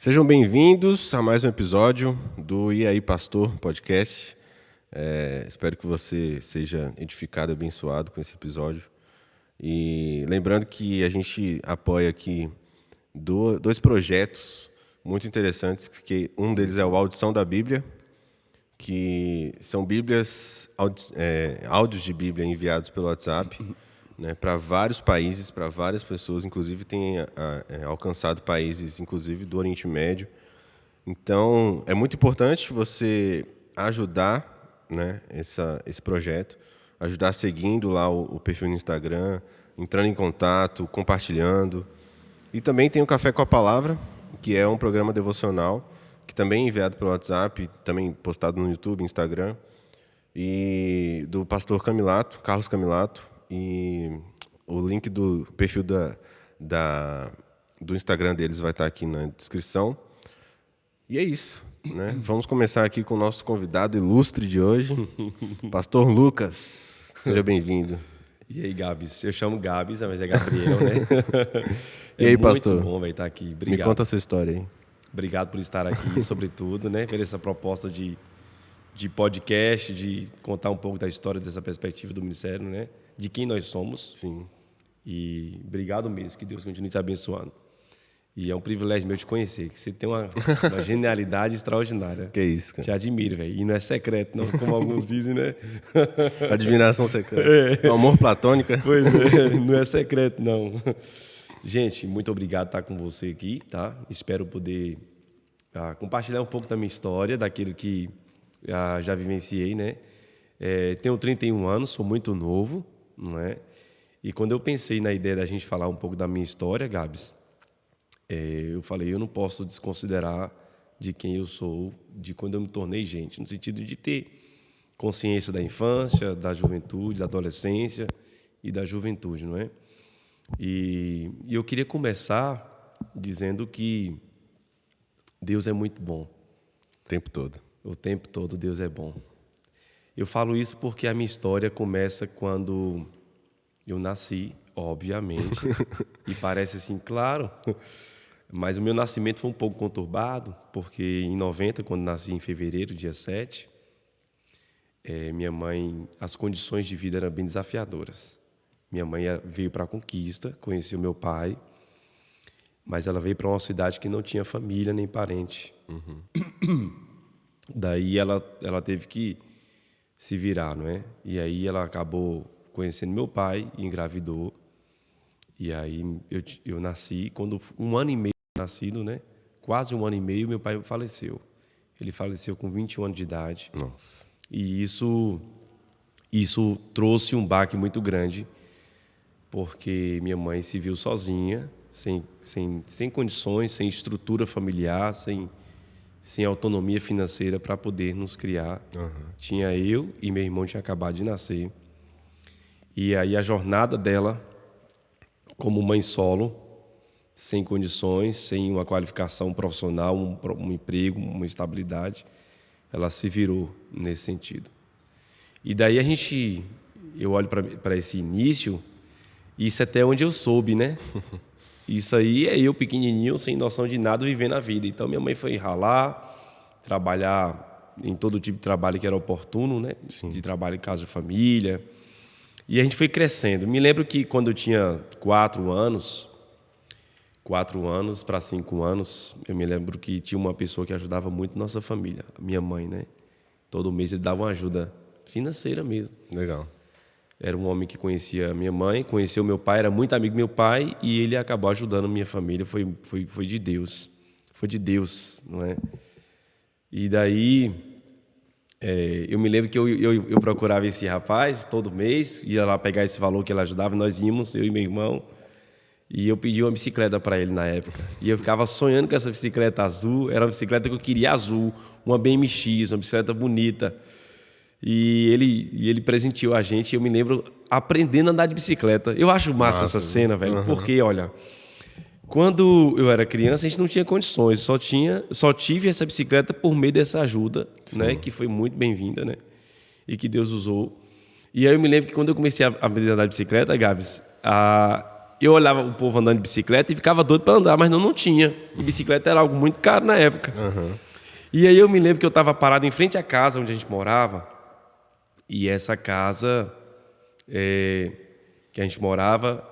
Sejam bem-vindos a mais um episódio do E aí Pastor Podcast. Espero que você seja edificado e abençoado com esse episódio. E lembrando que a gente apoia aqui dois projetos muito interessantes, que um deles é o Audição da Bíblia, que são áudios de Bíblia enviados pelo WhatsApp, né, para vários países, para várias pessoas, inclusive tem alcançado países, inclusive do Oriente Médio. Então, é muito importante você ajudar, né, esse projeto, ajudar seguindo lá o perfil no Instagram, entrando em contato, compartilhando. E também tem o Café com a Palavra, que é um programa devocional, que também é enviado pelo WhatsApp, também postado no YouTube, Instagram, e do pastor Camilato, Carlos Camilato, e o link do perfil do Instagram deles vai estar aqui na descrição. E é isso, né? Vamos começar aqui com o nosso convidado ilustre de hoje, Pastor Lucas. Seja bem-vindo. E aí, Gabs? Eu chamo Gabs, mas é Gabriel, né? E aí, pastor? Muito bom estar aqui. Obrigado. Me conta a sua história aí. Obrigado por estar aqui, sobretudo, né? Por essa proposta de podcast, de contar um pouco da história, dessa perspectiva do ministério, né? De quem nós somos. Sim. E obrigado mesmo, que Deus continue te abençoando. E é um privilégio meu te conhecer, que você tem uma genialidade extraordinária. Que isso, cara. Te admiro, velho. E não é secreto, não, como alguns dizem, né? Admiração secreta. Amor platônico. Pois é, não é secreto, não. Gente, muito obrigado por estar com você aqui, tá? Espero poder compartilhar um pouco da minha história, daquilo que já vivenciei, né? Tenho 31 anos, sou muito novo, não é? E quando eu pensei na ideia da gente falar um pouco da minha história, Gabs, eu falei, eu não posso desconsiderar de quem eu sou, de quando eu me tornei gente, no sentido de ter consciência da infância, da juventude, da adolescência e da juventude, não é? E eu queria começar dizendo que Deus é muito bom. O tempo todo. O tempo todo Deus é bom. Eu falo isso porque a minha história começa quando eu nasci, obviamente, e parece assim, claro, mas o meu nascimento foi um pouco conturbado, porque em 90, quando nasci em fevereiro, dia 7, minha mãe, as condições de vida eram bem desafiadoras. Minha mãe veio para a conquista, conheceu meu pai, mas ela veio para uma cidade que não tinha família nem parente. Uhum. Daí ela teve que se virar, não é? E aí ela acabou conhecendo meu pai, engravidou. E aí eu nasci, quando um ano e meio nascido, né? Quase um ano e meio, meu pai faleceu. Ele faleceu com 21 anos de idade. Nossa. E isso trouxe um baque muito grande, porque minha mãe se viu sozinha, sem condições, sem estrutura familiar, sem autonomia financeira para poder nos criar. Uhum. Tinha eu e meu irmão tinha acabado de nascer. E aí a jornada dela, como mãe solo, sem condições, sem uma qualificação profissional, um emprego, uma estabilidade, ela se virou nesse sentido. E daí eu olho para esse início, e isso é até onde eu soube, né? Isso aí é eu pequenininho, sem noção de nada, vivendo a vida. Então minha mãe foi ralar, trabalhar em todo tipo de trabalho que era oportuno, né? Sim. De trabalho em casa de família. E a gente foi crescendo. Me lembro que quando eu tinha 4 anos para 5 anos, eu me lembro que tinha uma pessoa que ajudava muito nossa família, minha mãe, né? Todo mês ele dava uma ajuda financeira mesmo. Legal. Era um homem que conhecia minha mãe, conheceu meu pai, era muito amigo do meu pai, e ele acabou ajudando a minha família. Foi de Deus. Foi de Deus, não é? E daí, eu me lembro que eu procurava esse rapaz todo mês, ia lá pegar esse valor que ele ajudava, nós íamos, eu e meu irmão, e eu pedi uma bicicleta para ele na época. E eu ficava sonhando com essa bicicleta azul, era uma bicicleta que eu queria azul, uma BMX, uma bicicleta bonita. E ele presenteou a gente, e eu me lembro aprendendo a andar de bicicleta. Eu acho massa essa cena, velho, uhum. Porque, olha, quando eu era criança, a gente não tinha condições, só tive essa bicicleta por meio dessa ajuda, né, que foi muito bem-vinda, né, e que Deus usou. E aí eu me lembro que quando eu comecei a aprender a andar de bicicleta, Gabs, eu olhava o povo andando de bicicleta e ficava doido para andar, mas não tinha. E bicicleta era algo muito caro na época. E aí eu me lembro que eu estava parado em frente à casa onde a gente morava. E essa casa que a gente morava,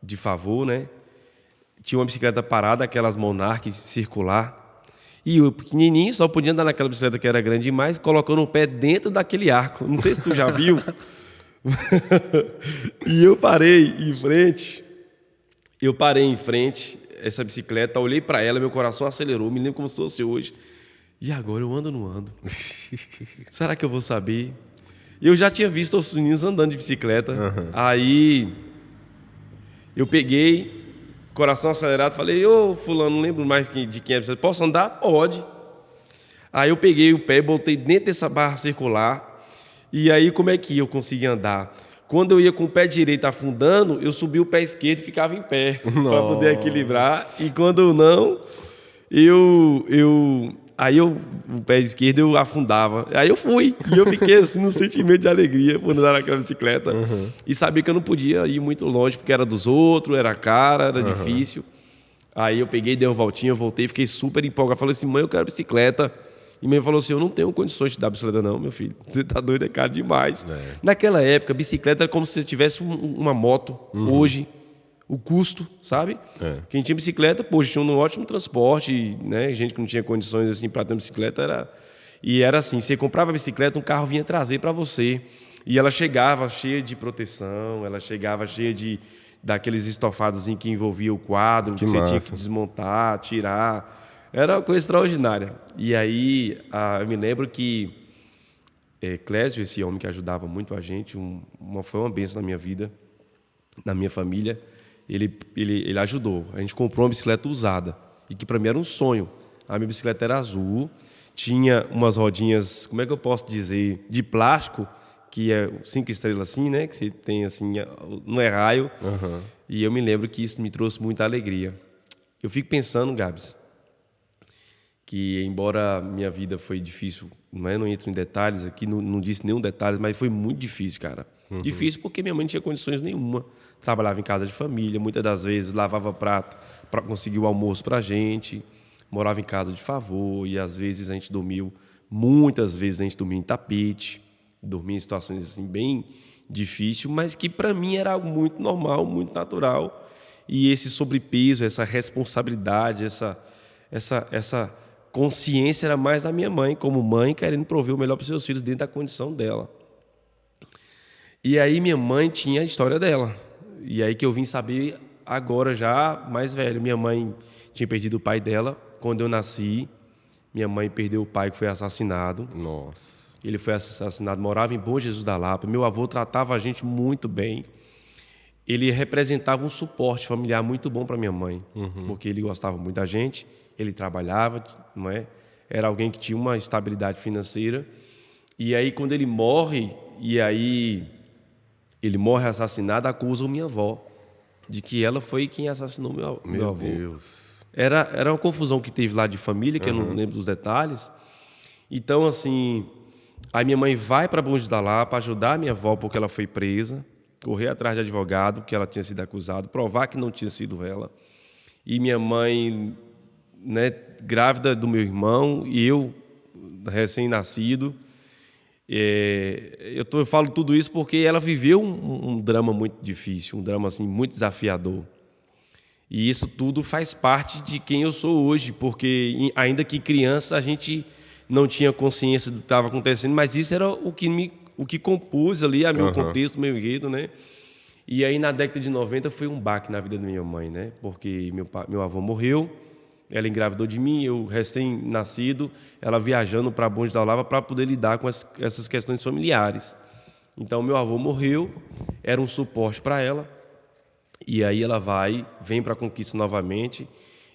de favor, né? Tinha uma bicicleta parada, aquelas Monarch circular. E o pequenininho só podia andar naquela bicicleta que era grande demais, colocando o pé dentro daquele arco. Não sei se tu já viu. E eu parei em frente essa bicicleta, olhei para ela, meu coração acelerou, me lembro como se fosse hoje. E agora eu ando ou não ando? Será que eu vou saber? Eu já tinha visto os meninos andando de bicicleta. Aí eu peguei, coração acelerado, falei, ô fulano, não lembro mais de quem é a bicicleta. Posso andar? Pode. Aí eu peguei o pé, botei dentro dessa barra circular. E aí como é que eu consegui andar? Quando eu ia com o pé direito afundando, eu subia o pé esquerdo e ficava em pé para poder equilibrar. E quando não, o pé esquerdo eu afundava. Aí eu fui. E eu fiquei assim num sentimento de alegria por andar naquela bicicleta. E sabia que eu não podia ir muito longe, porque era dos outros, era cara, era difícil. Aí eu peguei, dei uma voltinha, voltei, fiquei super empolgado. Falei assim, mãe, eu quero bicicleta. E minha mãe falou assim, eu não tenho condições de dar bicicleta não, meu filho. Você tá doido, é caro demais. Naquela época, bicicleta era como se você tivesse uma moto. Hoje, o custo, sabe? Quem tinha bicicleta, poxa, tinha um ótimo transporte, né? Gente que não tinha condições assim para ter uma bicicleta era assim, você comprava a bicicleta, um carro vinha trazer para você. E ela chegava cheia de proteção, ela chegava cheia daqueles estofados que envolvia o quadro, que você tinha que desmontar, tirar. Era uma coisa extraordinária. E aí, eu me lembro que Clésio, esse homem que ajudava muito a gente, foi uma bênção na minha vida, na minha família. Ele ajudou. A gente comprou uma bicicleta usada, e que para mim era um sonho. A minha bicicleta era azul, tinha umas rodinhas, como é que eu posso dizer, de plástico, que é 5 estrelas assim, né? Que você tem assim, não é raio. E eu me lembro que isso me trouxe muita alegria. Eu fico pensando, Gabs, que embora minha vida foi difícil, não entro em detalhes aqui, não disse nenhum detalhe, mas foi muito difícil, cara. Difícil porque minha mãe não tinha condições nenhuma. Trabalhava em casa de família, muitas das vezes lavava prato para conseguir o almoço para a gente, morava em casa de favor e às vezes muitas vezes a gente dormia em tapete, dormia em situações assim bem difíceis, mas que para mim era algo muito normal, muito natural. E esse sobrepeso, essa responsabilidade, essa consciência era mais da minha mãe, como mãe, querendo prover o melhor para os seus filhos dentro da condição dela. E aí minha mãe tinha a história dela. E aí que eu vim saber agora já mais velho. Minha mãe tinha perdido o pai dela quando eu nasci. Minha mãe perdeu o pai que foi assassinado. Nossa. Ele foi assassinado, morava em Bom Jesus da Lapa. Meu avô tratava a gente muito bem. Ele representava um suporte familiar muito bom para minha mãe, porque ele gostava muito da gente, ele trabalhava, não é? Era alguém que tinha uma estabilidade financeira. E aí, quando ele morre, ele morre assassinado, acusam minha avó de que ela foi quem assassinou meu avô. Meu Deus. Era uma confusão que teve lá de família, que eu não lembro dos detalhes. Então, assim, a minha mãe vai para Bom Jesus da Lapa ajudar a minha avó porque ela foi presa, correr atrás de advogado, porque ela tinha sido acusada, provar que não tinha sido ela. E minha mãe, né, grávida do meu irmão, e eu, recém-nascido. Eu falo tudo isso porque ela viveu um drama muito difícil, um drama assim, muito desafiador. E isso tudo faz parte de quem eu sou hoje, porque ainda que criança a gente não tinha consciência do que estava acontecendo, mas isso era o que compôs ali a meu contexto, meu enredo, né? E aí na década de 90 foi um baque na vida da minha mãe, né? Porque meu avô morreu, ela engravidou de mim, eu recém-nascido, ela viajando para Bom Jesus da Lapa para poder lidar com essas questões familiares. Então meu avô morreu, era um suporte para ela, e aí ela vem para a Conquista novamente,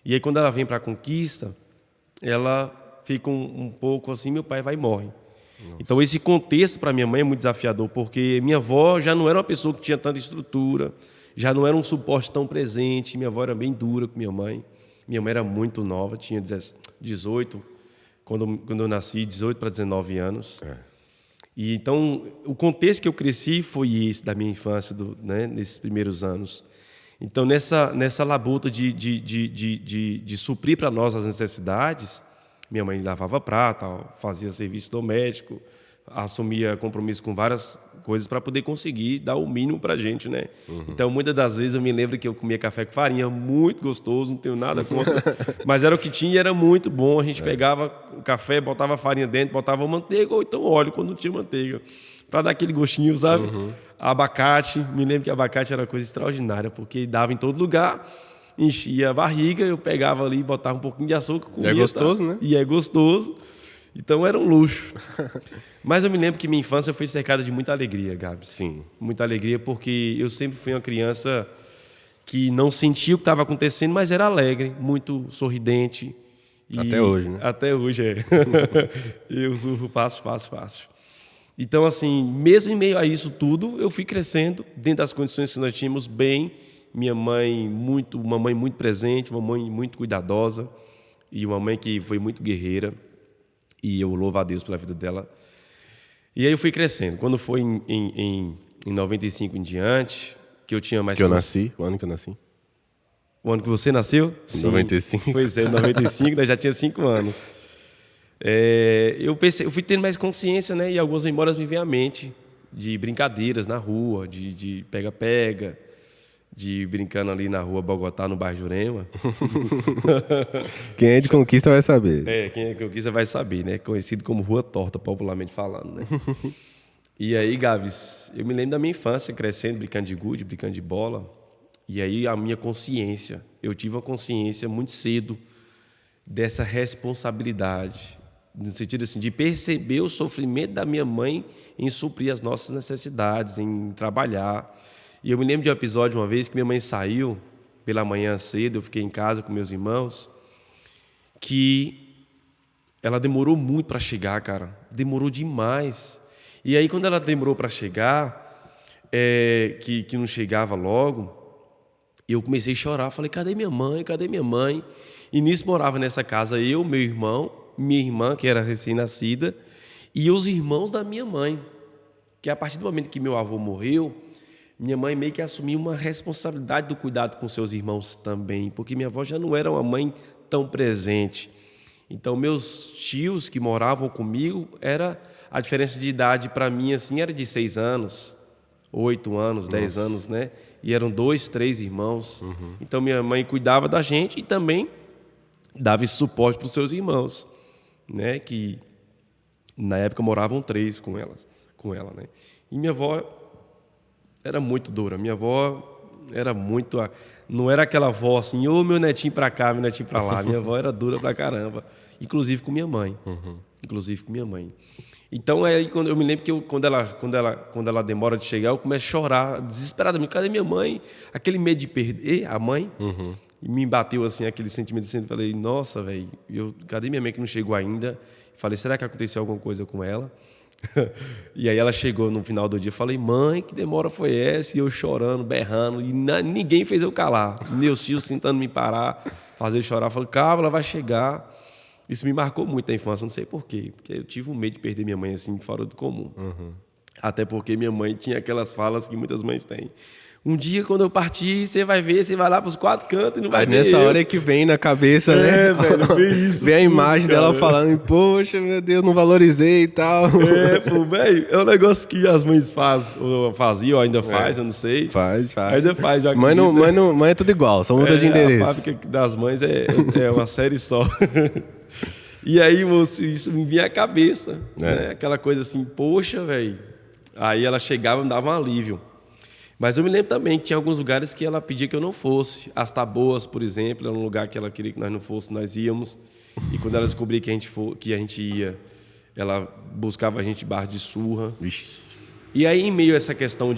e aí quando ela vem para a Conquista, ela fica um pouco assim, meu pai vai e morre. Nossa. Então esse contexto para minha mãe é muito desafiador, porque minha avó já não era uma pessoa que tinha tanta estrutura, já não era um suporte tão presente, minha avó era bem dura com minha mãe. Minha mãe era muito nova, tinha 18, quando eu nasci, 18 para 19 anos. E então o contexto que eu cresci foi esse da minha infância, né, nesses primeiros anos. Então, nessa labuta de suprir para nós as necessidades, minha mãe lavava prato, fazia serviço doméstico, assumia compromisso com várias coisas para poder conseguir dar o mínimo para a gente, né? Então, muitas das vezes eu me lembro que eu comia café com farinha, muito gostoso, não tenho nada contra, mas era o que tinha e era muito bom. A gente pegava o café, botava farinha dentro, botava manteiga ou então óleo quando não tinha manteiga, para dar aquele gostinho, sabe? Abacate, me lembro que abacate era coisa extraordinária, porque dava em todo lugar, enchia a barriga, eu pegava ali, botava um pouquinho de açúcar, comia. E é gostoso, tá? né? E é gostoso. Então era um luxo. Mas eu me lembro que minha infância foi cercada de muita alegria, Gabs. Sim. Muita alegria, porque eu sempre fui uma criança que não sentia o que estava acontecendo, mas era alegre, muito sorridente. Até hoje, né? Até hoje, é. Eu surro fácil. Então, assim, mesmo em meio a isso tudo, eu fui crescendo dentro das condições que nós tínhamos bem. Uma mãe muito presente, uma mãe muito cuidadosa e uma mãe que foi muito guerreira. E eu louvo a Deus pela vida dela. E aí eu fui crescendo. Quando foi em 95 em diante, que eu tinha mais... Que eu nasci, o ano que eu nasci. O ano que você nasceu? Sim. 95. Pois é, em 95, nós já tinha 5 anos. Eu fui tendo mais consciência, né? E algumas memórias me vêm à mente de brincadeiras na rua, de pega-pega, de brincando ali na rua Bogotá, no bairro Jurema. Quem é de Conquista vai saber. Quem é de Conquista vai saber, né? Conhecido como Rua Torta, popularmente falando, né? E aí, Gabs, eu me lembro da minha infância, crescendo, brincando de gude, brincando de bola. E aí a minha consciência, eu tive uma consciência muito cedo dessa responsabilidade, no sentido assim, de perceber o sofrimento da minha mãe em suprir as nossas necessidades, em trabalhar. E eu me lembro de um episódio uma vez que minha mãe saiu pela manhã cedo, eu fiquei em casa com meus irmãos, que ela demorou muito para chegar, cara. Demorou demais. E aí, quando ela demorou para chegar, que não chegava logo, eu comecei a chorar. Falei, cadê minha mãe? Cadê minha mãe? E nisso morava nessa casa eu, meu irmão, minha irmã, que era recém-nascida, e os irmãos da minha mãe. Que a partir do momento que meu avô morreu, minha mãe meio que assumiu uma responsabilidade do cuidado com seus irmãos também, porque minha avó já não era uma mãe tão presente. Então, meus tios que moravam comigo, a diferença de idade para mim assim, era de 6 anos, 8 anos, 10 anos, né? E eram 2, 3 irmãos. Então, minha mãe cuidava da gente e também dava esse suporte para os seus irmãos, né? Que na época moravam 3 com ela, né? E minha avó era muito dura. Minha avó era muito... Não era aquela avó assim, ô meu netinho pra cá, meu netinho pra lá. Minha avó era dura pra caramba. Inclusive com minha mãe. Então, aí quando eu me lembro que quando ela demora de chegar, eu começo a chorar desesperadamente. Cadê minha mãe? Aquele medo de perder a mãe. E me bateu assim, aquele sentimento assim. Eu falei, nossa, velho, cadê minha mãe que não chegou ainda? Falei, será que aconteceu alguma coisa com ela? E aí ela chegou no final do dia, falei, mãe, que demora foi essa? E eu chorando, berrando, e ninguém fez eu calar. Meus tios tentando me parar, fazer eu chorar. Falei, calma, ela vai chegar. Isso me marcou muito na infância, não sei por quê. Porque eu tive um medo de perder minha mãe assim, fora do comum. Até porque minha mãe tinha aquelas falas que muitas mães têm. Um dia, quando eu partir, você vai ver, você vai lá para os 4 cantos e não vai ver. Nessa hora é que vem na cabeça, né? Velho, vem isso. Vem a imagem dela falando, poxa, meu Deus, não valorizei e tal. Velho, é um negócio que as mães faziam, ou ainda faz, eu não sei. Faz. Ainda faz, eu mãe é tudo igual, só muda de endereço. A fábrica das mães é uma série só. E aí, moço, isso me vinha à cabeça, né? Aquela coisa assim, poxa, velho. Aí ela chegava e me dava um alívio. Mas eu me lembro também que tinha alguns lugares que ela pedia que eu não fosse. As Taboas, por exemplo, era um lugar que ela queria que nós não fôssemos, nós íamos. E quando ela descobria que a gente ia, ela buscava a gente de barra de surra. Ixi. E aí, em meio a essa questão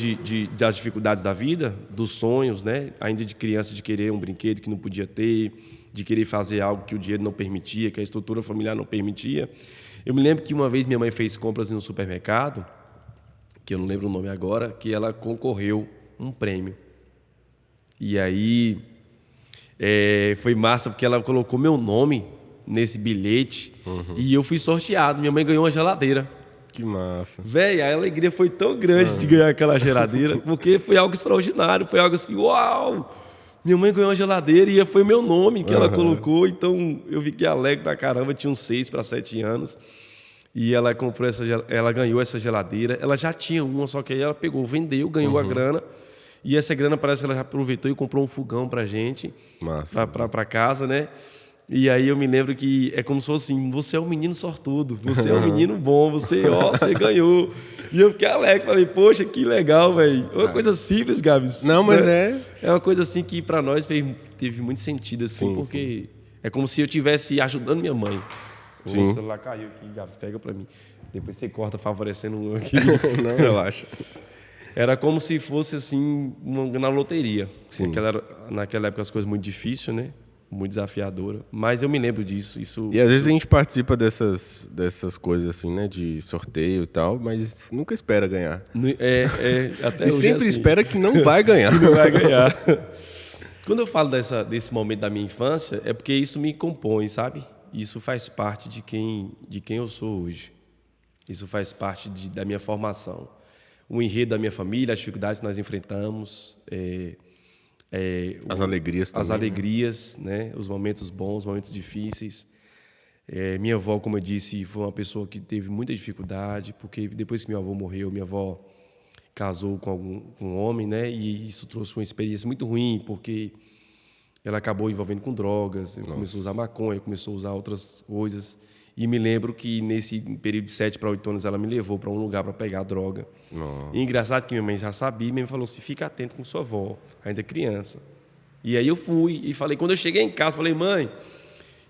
das dificuldades da vida, dos sonhos, né? Ainda de criança, de querer um brinquedo que não podia ter, de querer fazer algo que o dinheiro não permitia, que a estrutura familiar não permitia. Eu me lembro que uma vez minha mãe fez compras em um supermercado, que eu não lembro o nome agora, que ela concorreu um prêmio. E aí foi massa, porque ela colocou meu nome nesse bilhete e eu fui sorteado. Minha mãe ganhou uma geladeira. Que massa. Véi, a alegria foi tão grande de ganhar aquela geladeira, porque foi algo extraordinário, foi algo assim, uau! Minha mãe ganhou uma geladeira e foi meu nome que ela colocou, então eu fiquei alegre pra caramba, tinha uns 6 para 7 anos. E ela comprou ela ganhou essa geladeira. Ela já tinha uma, só que aí ela pegou, vendeu, ganhou a grana. E essa grana parece que ela já aproveitou e comprou um fogão pra gente, pra casa, né? E aí eu me lembro que é como se fosse assim, você é um menino sortudo, você é um menino bom, você ganhou. E eu fiquei alegre, falei, poxa, que legal, velho. Uma coisa simples, Gabs. Não, mas né? É uma coisa assim que pra nós teve muito sentido, assim, porque é como se eu estivesse ajudando minha mãe. O celular caiu aqui, Gabs, pega pra mim. Depois você corta favorecendo um aqui. Não, relaxa. Era como se fosse assim, na loteria. Sim. Naquela época as coisas muito difíceis, né? Muito desafiadora. Mas eu me lembro disso. E às vezes a gente participa dessas coisas assim, né? De sorteio e tal, mas nunca espera ganhar. Até e hoje sempre é assim. espera que não vai ganhar. Que não vai ganhar. Quando eu falo desse momento da minha infância, é porque isso me compõe, sabe? Isso faz parte de quem eu sou hoje. Isso faz parte da minha formação. O enredo da minha família, as dificuldades que nós enfrentamos, as alegrias também. As alegrias, né? Os momentos bons, os momentos difíceis. Minha avó, como eu disse, foi uma pessoa que teve muita dificuldade, porque depois que meu avô morreu, minha avó casou com um homem, né? E isso trouxe uma experiência muito ruim, porque ela acabou envolvendo com drogas, começou a usar maconha, começou a usar outras coisas. E me lembro que nesse período de 7 para 8 anos ela me levou para um lugar para pegar droga. E engraçado que minha mãe já sabia, minha mãe falou assim, fica atento com sua avó, ainda criança. E aí eu fui e falei, quando eu cheguei em casa, falei, mãe,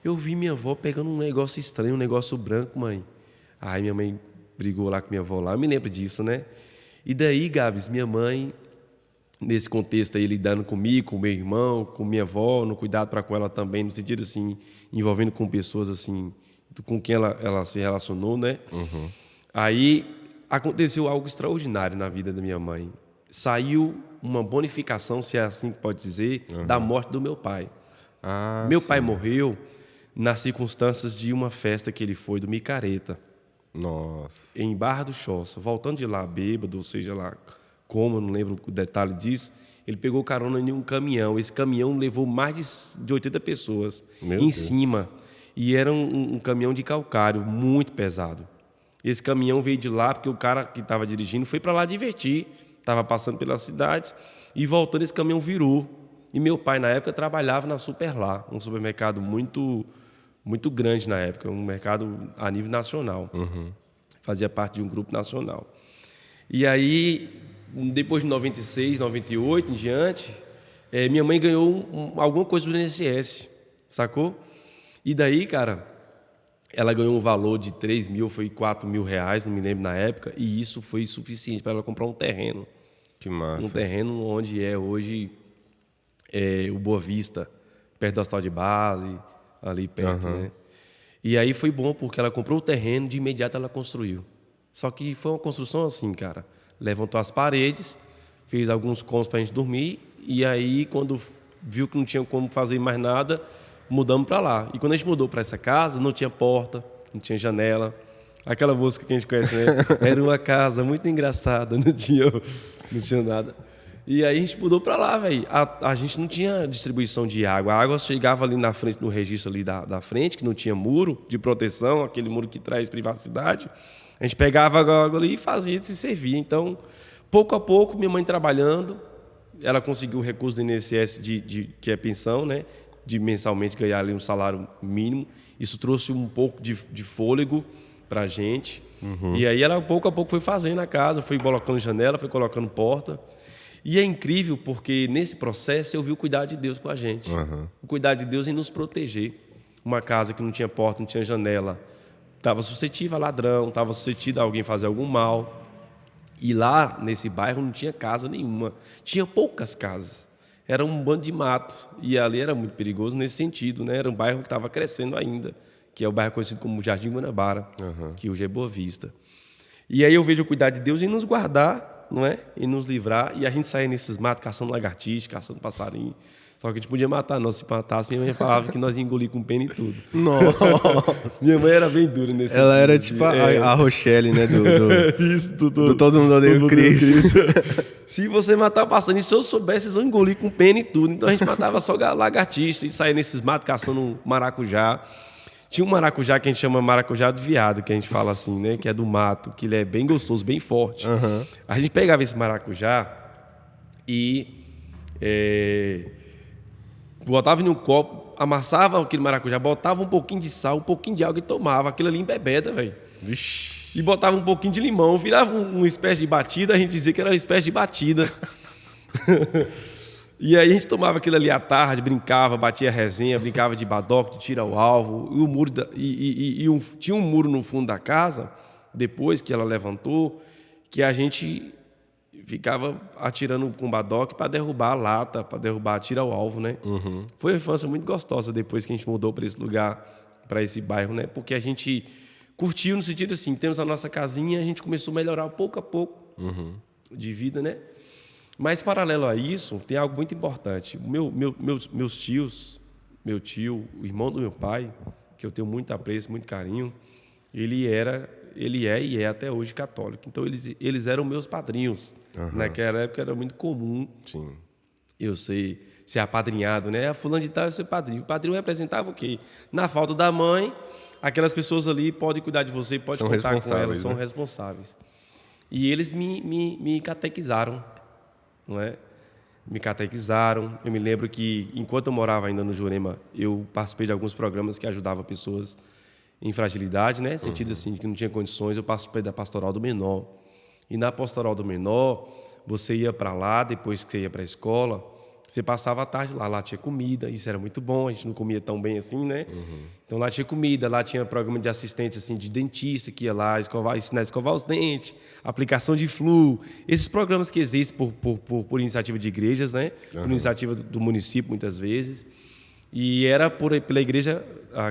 eu vi minha avó pegando um negócio estranho, um negócio branco, mãe. Aí minha mãe brigou lá com minha avó lá, eu me lembro disso, né? E daí, Gabs, minha mãe, nesse contexto aí, lidando comigo, com meu irmão, com minha avó, no cuidado para com ela também, no sentido assim, envolvendo com pessoas assim, com quem ela se relacionou, né? Aí aconteceu algo extraordinário na vida da minha mãe. Saiu uma bonificação, se é assim que pode dizer, da morte do meu pai. Meu pai morreu nas circunstâncias de uma festa que ele foi do Micareta. Nossa. Em Barra do Choça. Voltando de lá bêbado, ou seja lá como, eu não lembro o detalhe disso, ele pegou carona em um caminhão. Esse caminhão levou mais de 80 pessoas em cima. E era um caminhão de calcário, muito pesado. Esse caminhão veio de lá porque o cara que estava dirigindo foi para lá divertir. Estava passando pela cidade e voltando esse caminhão virou. E meu pai, na época, trabalhava na Superlá, um supermercado muito, muito grande na época, um mercado a nível nacional. Fazia parte de um grupo nacional. E aí, depois de 96, 98 em diante, minha mãe ganhou alguma coisa do INSS, sacou? E daí, cara, ela ganhou um valor de 3 mil, foi 4 mil reais, não me lembro na época, e isso foi suficiente para ela comprar um terreno. Que massa. Um terreno onde é hoje o Boa Vista, perto do hospital de base, ali perto, né? E aí foi bom, porque ela comprou o terreno, de imediato ela construiu. Só que foi uma construção assim, cara. Levantou as paredes, fez alguns cômodos para a gente dormir, e aí, quando viu que não tinha como fazer mais nada, mudamos para lá. E quando a gente mudou para essa casa, não tinha porta, não tinha janela. Aquela música que a gente conhece, né? Era uma casa muito engraçada, não tinha nada. E aí a gente mudou para lá, velho. A gente não tinha distribuição de água. A água chegava ali na frente, no registro ali da frente, que não tinha muro de proteção, aquele muro que traz privacidade. A gente pegava a água ali e fazia de se servir. Então, pouco a pouco, minha mãe trabalhando, ela conseguiu o recurso do INSS, que é pensão, né? De mensalmente ganhar ali um salário mínimo. Isso trouxe um pouco de fôlego para a gente. E aí ela, pouco a pouco, foi fazendo a casa, foi colocando janela, foi colocando porta. E é incrível porque, nesse processo, eu vi o cuidado de Deus com a gente. O cuidado de Deus em nos proteger. Uma casa que não tinha porta, não tinha janela, estava suscetível a ladrão, estava suscetível a alguém fazer algum mal. E lá, nesse bairro, não tinha casa nenhuma. Tinha poucas casas. Era um bando de mato. E ali era muito perigoso nesse sentido, né? Era um bairro que estava crescendo ainda, que é o bairro conhecido como Jardim Guanabara, que hoje é Boa Vista. E aí eu vejo o cuidado de Deus em nos guardar não é? E nos livrar. E a gente saía nesses matos caçando lagartixa, caçando passarinho. Só que a gente podia matar, não. Se matasse, minha mãe falava que nós ia engolir com pena e tudo. Nossa. Minha mãe era bem dura nesse Ela sentido, era assim. tipo a Rochelle, né? Isso, do Todo Mundo Odeia o Chris. Se você matar o passarinho, se eu soubesse, vocês vão engolir com pena e tudo. Então a gente matava só lagartixa e saía nesses matos caçando maracujá. Tinha um maracujá que a gente chama maracujá do viado, que a gente fala assim, né? Que é do mato, que ele é bem gostoso, bem forte. Uhum. A gente pegava esse maracujá e botava em um copo, amassava aquele maracujá, botava um pouquinho de sal, um pouquinho de água e tomava. Aquilo ali embebeda, velho. Vixe. E botava um pouquinho de limão, virava uma espécie de batida, a gente dizia que era uma espécie de batida. E aí a gente tomava aquilo ali à tarde, brincava, batia resenha, brincava de badoque, de tira o alvo. E o muro tinha um muro no fundo da casa, depois que ela levantou, que a gente ficava atirando com badoque para derrubar a lata, para derrubar, tira o alvo, né? Uhum. Foi uma infância muito gostosa depois que a gente mudou para esse lugar, para esse bairro, né? Porque a gente curtiu no sentido assim, temos a nossa casinha, a gente começou a melhorar pouco a pouco de vida, né? Mas, paralelo a isso, tem algo muito importante. Meus tios, meu tio, o irmão do meu pai, que eu tenho muito apreço, muito carinho, ele é e é até hoje católico. Então, eles eram meus padrinhos. Naquela época era muito comum eu ser apadrinhado, né? A fulano de tal é seu padrinho. O padrinho representava o quê? Na falta da mãe, aquelas pessoas ali podem cuidar de você, podem contar com elas, são responsáveis. E eles me catequizaram. Não é? Me catequizaram. Eu me lembro que, enquanto eu morava ainda no Jurema, eu participei de alguns programas que ajudavam pessoas em fragilidade, né? Sentido assim, que não tinha condições. Eu participei da Pastoral do Menor. E na Pastoral do Menor, você ia para lá, depois que você ia para a escola, você passava a tarde lá. Lá tinha comida, isso era muito bom. A gente não comia tão bem assim, né? Então lá tinha comida, lá tinha programa de assistente assim, de dentista que ia lá ensinar a escovar os dentes, aplicação de flu, esses programas que existem por iniciativa de igrejas, né? Por iniciativa do município muitas vezes. E era pela igreja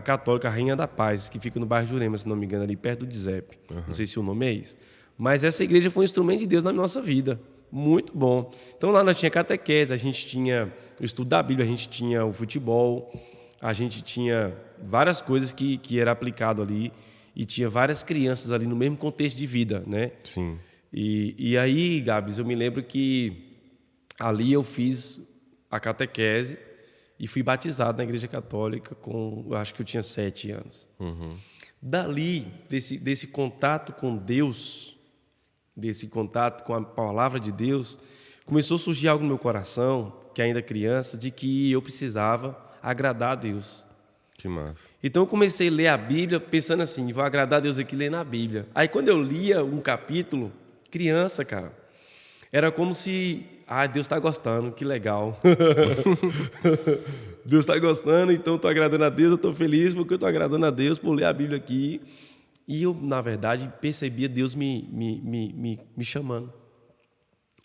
católica Rainha da Paz, que fica no bairro Jurema, se não me engano, ali perto do Dizep. Não sei se o nome é esse. Mas essa igreja foi um instrumento de Deus na nossa vida. Muito bom. Então lá nós tinha catequese, a gente tinha o estudo da Bíblia, a gente tinha o futebol, a gente tinha várias coisas que era aplicado ali e tinha várias crianças ali no mesmo contexto de vida, né? Sim. E aí, Gabs, eu me lembro que ali eu fiz a catequese e fui batizado na igreja católica eu acho que eu tinha 7 anos. Dali, desse contato com Deus, desse contato com a palavra de Deus, começou a surgir algo no meu coração, que ainda criança, de que eu precisava agradar a Deus. Que massa. Então eu comecei a ler a Bíblia pensando assim, vou agradar a Deus aqui lendo a Bíblia. Aí quando eu lia um capítulo, criança, cara, era como se, Deus está gostando, que legal. Deus está gostando, então estou agradando a Deus, eu estou feliz porque eu estou agradando a Deus por ler a Bíblia aqui. E eu, na verdade, percebia Deus me chamando.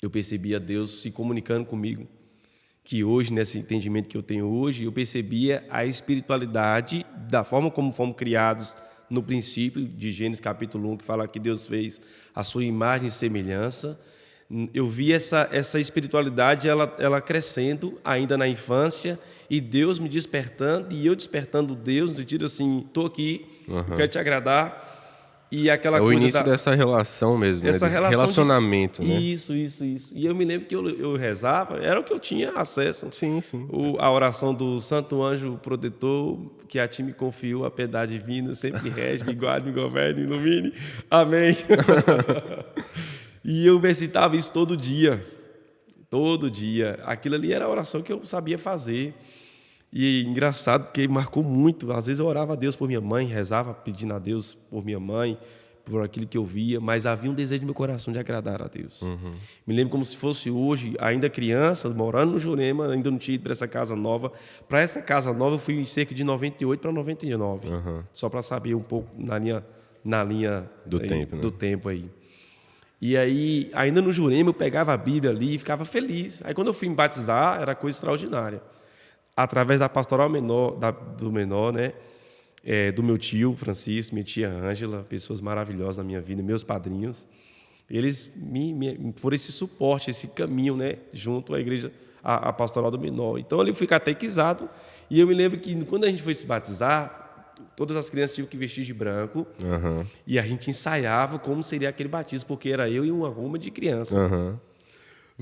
Eu percebia Deus se comunicando comigo. Que hoje, nesse entendimento que eu tenho hoje, eu percebia a espiritualidade da forma como fomos criados no princípio de Gênesis capítulo 1, que fala que Deus fez a sua imagem e semelhança. Eu vi essa espiritualidade ela crescendo ainda na infância e Deus me despertando e eu despertando Deus no sentido assim, estou aqui, quero te agradar. E aquela o coisa início dessa relação mesmo, essa né? Relacionamento, né? Isso. E eu me lembro que eu rezava, era o que eu tinha acesso. Sim. A oração do Santo Anjo Protetor, que a ti me confiou a piedade divina, sempre me rege, me guarde, me governe, me ilumine. Amém. E eu recitava isso todo dia. Todo dia. Aquilo ali era a oração que eu sabia fazer. E engraçado, porque marcou muito. Às vezes eu orava a Deus por minha mãe, rezava pedindo a Deus por minha mãe, por aquilo que eu via, mas havia um desejo no meu coração de agradar a Deus. Me lembro como se fosse hoje, ainda criança, morando no Jurema, ainda não tinha ido para essa casa nova. Para essa casa nova eu fui em cerca de 98 para 99, só para saber um pouco na linha do aí, tempo, né? do tempo aí. E aí, ainda no Jurema, eu pegava a Bíblia ali e ficava feliz. Aí quando eu fui me batizar, era coisa extraordinária. Através da pastoral do menor, né? Do meu tio Francisco, minha tia Ângela, pessoas maravilhosas na minha vida, meus padrinhos. Eles foram esse suporte, esse caminho, né, junto à igreja, a pastoral do menor. Então, ali eu fui catequizado, e eu me lembro que quando a gente foi se batizar, todas as crianças tinham que vestir de branco, e a gente ensaiava como seria aquele batismo, porque era eu e uma ruma de criança.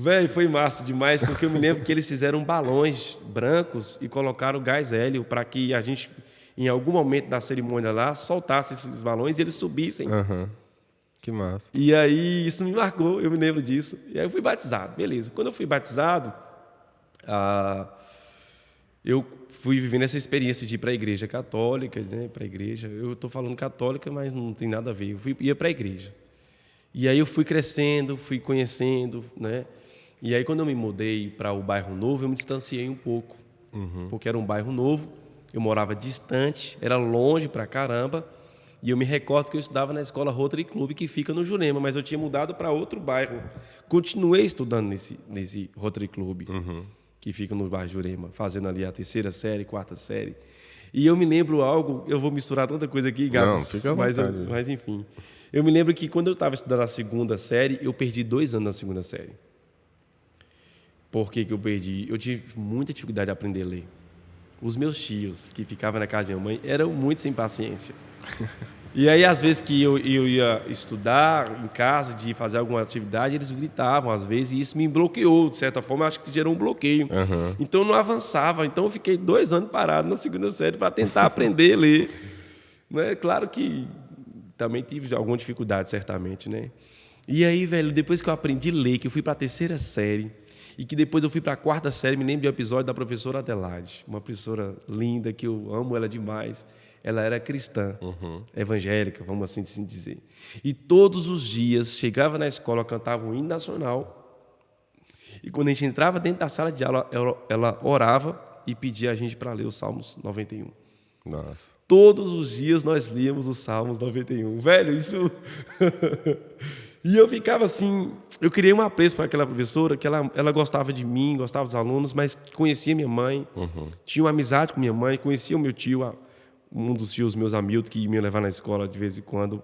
Velho, foi massa demais, porque eu me lembro que eles fizeram balões brancos e colocaram gás hélio para que a gente, em algum momento da cerimônia lá, soltasse esses balões e eles subissem. Que massa. E aí isso me marcou, eu me lembro disso. E aí eu fui batizado, beleza. Quando eu fui batizado, eu fui vivendo essa experiência de ir para a igreja católica, né? Para a igreja. Eu estou falando católica, mas não tem nada a ver. Eu ia para a igreja. E aí eu fui crescendo, fui conhecendo, né? E aí quando eu me mudei para o bairro novo, eu me distanciei um pouco, porque era um bairro novo, eu morava distante, era longe pra caramba. E eu me recordo que eu estudava na escola Rotary Club, que fica no Jurema, mas eu tinha mudado para outro bairro. Continuei estudando nesse Rotary Club, que fica no bairro Jurema, fazendo ali a 3ª série, 4ª série. E eu me lembro algo, eu vou misturar tanta coisa aqui, Gabs, não, fica à vontade. mas enfim. Eu me lembro que quando eu estava estudando a 2ª série, eu perdi 2 anos na 2ª série. Por que eu perdi? Eu tive muita dificuldade de aprender a ler. Os meus tios, que ficavam na casa de minha mãe, eram muito sem paciência. E aí, às vezes que eu ia estudar em casa, de fazer alguma atividade, eles gritavam, às vezes, e isso me bloqueou. De certa forma, eu acho que gerou um bloqueio. Então, eu não avançava. Então, eu fiquei 2 anos parado na 2ª série para tentar aprender a ler. Né? Claro que também tive alguma dificuldade, certamente, né? E aí, velho, depois que eu aprendi a ler, que eu fui para a 3ª série, e que depois eu fui para a 4ª série, me lembro de um episódio da professora Adelaide, uma professora linda, que eu amo ela demais. Ela era cristã, evangélica, vamos assim dizer. E todos os dias, chegava na escola, cantava um hino nacional, e quando a gente entrava dentro da sala de aula, ela orava e pedia a gente para ler os Salmos 91. Nossa. Todos os dias nós líamos os Salmos 91. Velho, isso... E eu ficava assim, eu criei um apreço para aquela professora, que ela gostava de mim, gostava dos alunos, mas conhecia minha mãe, tinha uma amizade com minha mãe, conhecia o meu tio, um dos tios meus, Hamilton, que ia me levar na escola de vez em quando.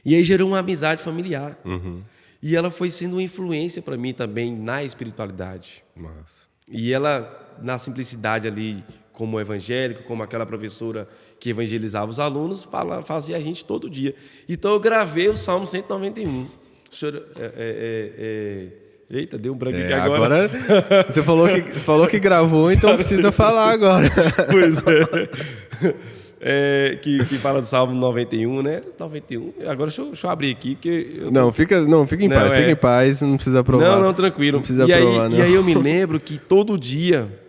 E aí gerou uma amizade familiar. E ela foi sendo uma influência para mim também na espiritualidade. Massa. E ela, na simplicidade ali, como evangélico, como aquela professora que evangelizava os alunos, fazia a gente todo dia. Então, eu gravei o Salmo 191. O senhor, eita, deu um branco aqui agora. Você falou que gravou, então precisa falar agora. Pois é. Que fala do Salmo 91, né? 91. Agora, deixa eu abrir aqui. Que Não, fica em paz. Fica em paz, não precisa provar. Não, tranquilo. Não precisa provar, não. E aí eu me lembro que todo dia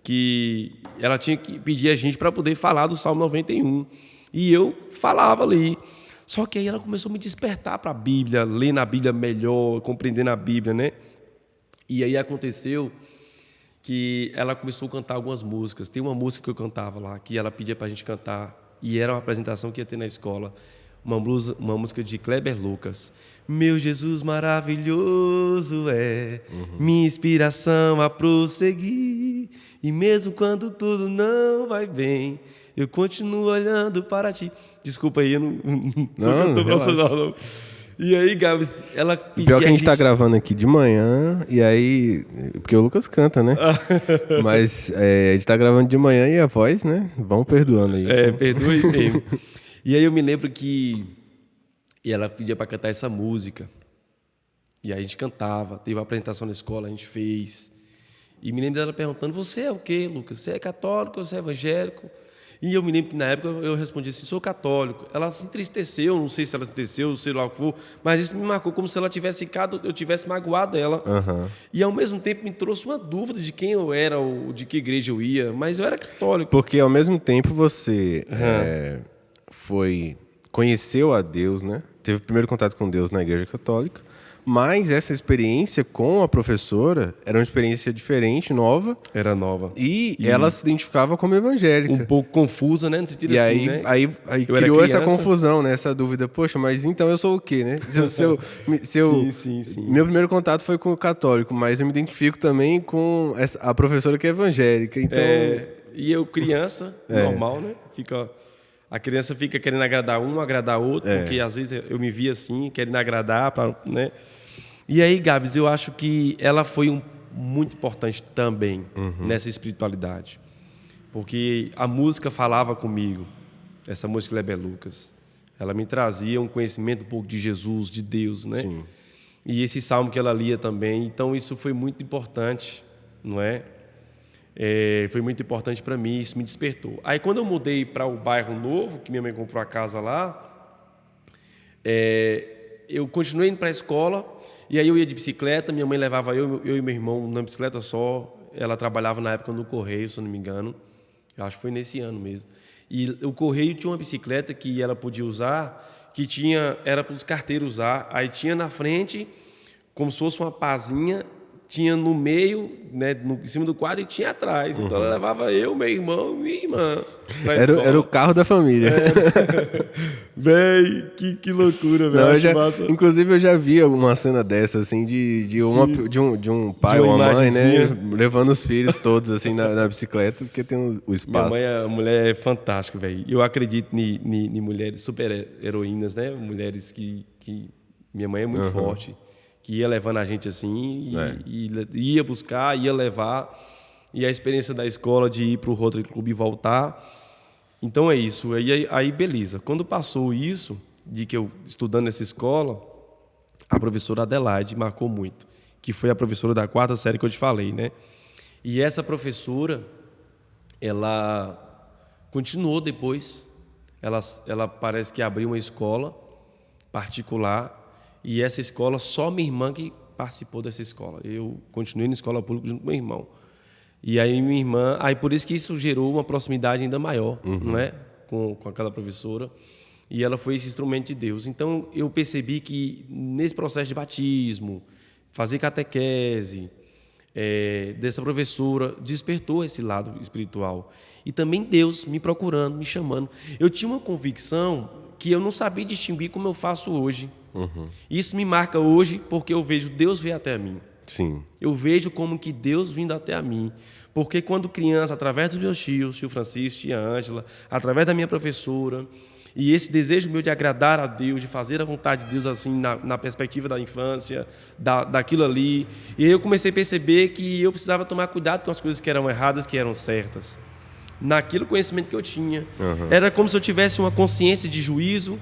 que ela tinha que pedir a gente para poder falar do Salmo 91. E eu falava ali. Só que aí ela começou a me despertar para a Bíblia, ler na Bíblia melhor, compreendendo a Bíblia, né? E aí aconteceu que ela começou a cantar algumas músicas. Tem uma música que eu cantava lá, que ela pedia para a gente cantar, e era uma apresentação que ia ter na escola. Uma música de Kleber Lucas. Meu Jesus maravilhoso é, minha inspiração a prosseguir, e mesmo quando tudo não vai bem, eu continuo olhando para ti. Desculpa aí, eu não sou cantor profissional, não. E aí, Gabs, ela pediu. Pior que a gente tá gravando aqui de manhã, e aí. Porque o Lucas canta, né? Mas a gente tá gravando de manhã e a voz, né? Vão perdoando aí. Perdoe mesmo. E aí eu me lembro que ela pedia para cantar essa música. E aí a gente cantava, teve uma apresentação na escola, a gente fez. E me lembro dela perguntando: você é o quê, Lucas? Você é católico ou você é evangélico? E eu me lembro que na época eu respondi assim: sou católico. Ela se entristeceu, não sei se ela se entristeceu, sei lá o que for, mas isso me marcou como se ela tivesse ficado, eu tivesse magoado ela. E ao mesmo tempo me trouxe uma dúvida de quem eu era ou de que igreja eu ia, mas eu era católico. Porque ao mesmo tempo você conheceu a Deus, né? Teve o primeiro contato com Deus na igreja católica, mas essa experiência com a professora era uma experiência diferente, nova. Era nova. E ela se identificava como evangélica. Um pouco confusa, né? No sentido e assim, aí, né? aí criou essa confusão, né? Essa dúvida. Poxa, mas então eu sou o quê, né? Sim. Meu primeiro contato foi com o católico, mas eu me identifico também com a professora que é evangélica. Então... E eu, criança, normal, né? Fica A criança fica querendo agradar um, agradar outro, porque às vezes eu me via assim, querendo agradar, né? E aí, Gabs, eu acho que ela foi muito importante também nessa espiritualidade. Porque a música falava comigo, essa música Lebe Lucas. Ela me trazia um conhecimento um pouco de Jesus, de Deus, né? Sim. E esse salmo que ela lia também. Então, isso foi muito importante, não é? Foi muito importante para mim, isso me despertou. Aí, quando eu mudei para o bairro novo, que minha mãe comprou a casa lá, eu continuei indo para a escola, e aí eu ia de bicicleta, minha mãe levava eu e meu irmão na bicicleta só. Ela trabalhava na época no Correio, se eu não me engano. Eu acho que foi nesse ano mesmo. E o Correio tinha uma bicicleta que ela podia usar, que era para os carteiros usar. Aí tinha na frente, como se fosse uma pazinha, tinha no meio, né, em cima do quadro, e tinha atrás. Então ela levava eu, meu irmão e minha irmã pra escola. Era o carro da família. Véi, que loucura, velho. Inclusive, eu já vi uma cena dessa, assim, de um pai ou uma mãe, né? Levando os filhos todos, assim, na bicicleta, porque tem o espaço. Minha mãe, a mulher é fantástica, velho. Eu acredito em mulheres super heroínas, né? Mulheres que... Minha mãe é muito forte. Que ia levando a gente assim, e ia buscar, ia levar. E a experiência da escola de ir para o Rotary Club e voltar. Então é isso. Aí beleza. Quando passou isso, de que eu estudando nessa escola, a professora Adelaide marcou muito, que foi a professora da 4ª série que eu te falei, né? E essa professora, ela continuou depois. Ela parece que abriu uma escola particular. E essa escola, só minha irmã que participou dessa escola. Eu continuei na escola pública junto com meu irmão. E aí minha irmã... Aí por isso que isso gerou uma proximidade ainda maior, não é? Com aquela professora. E ela foi esse instrumento de Deus. Então eu percebi que nesse processo de batismo, fazer catequese, dessa professora, despertou esse lado espiritual. E também Deus me procurando, me chamando. Eu tinha uma convicção que eu não sabia distinguir como eu faço hoje. Isso me marca hoje porque eu vejo Deus vir até mim. Sim. Eu vejo como que Deus vindo até a mim. Porque quando criança, através dos meus tios, tio Francisco, tia Ângela, através da minha professora, e esse desejo meu de agradar a Deus, de fazer a vontade de Deus assim na perspectiva da infância, daquilo ali, e aí eu comecei a perceber que eu precisava tomar cuidado com as coisas que eram erradas, que eram certas. Naquilo conhecimento que eu tinha. Era como se eu tivesse uma consciência de juízo.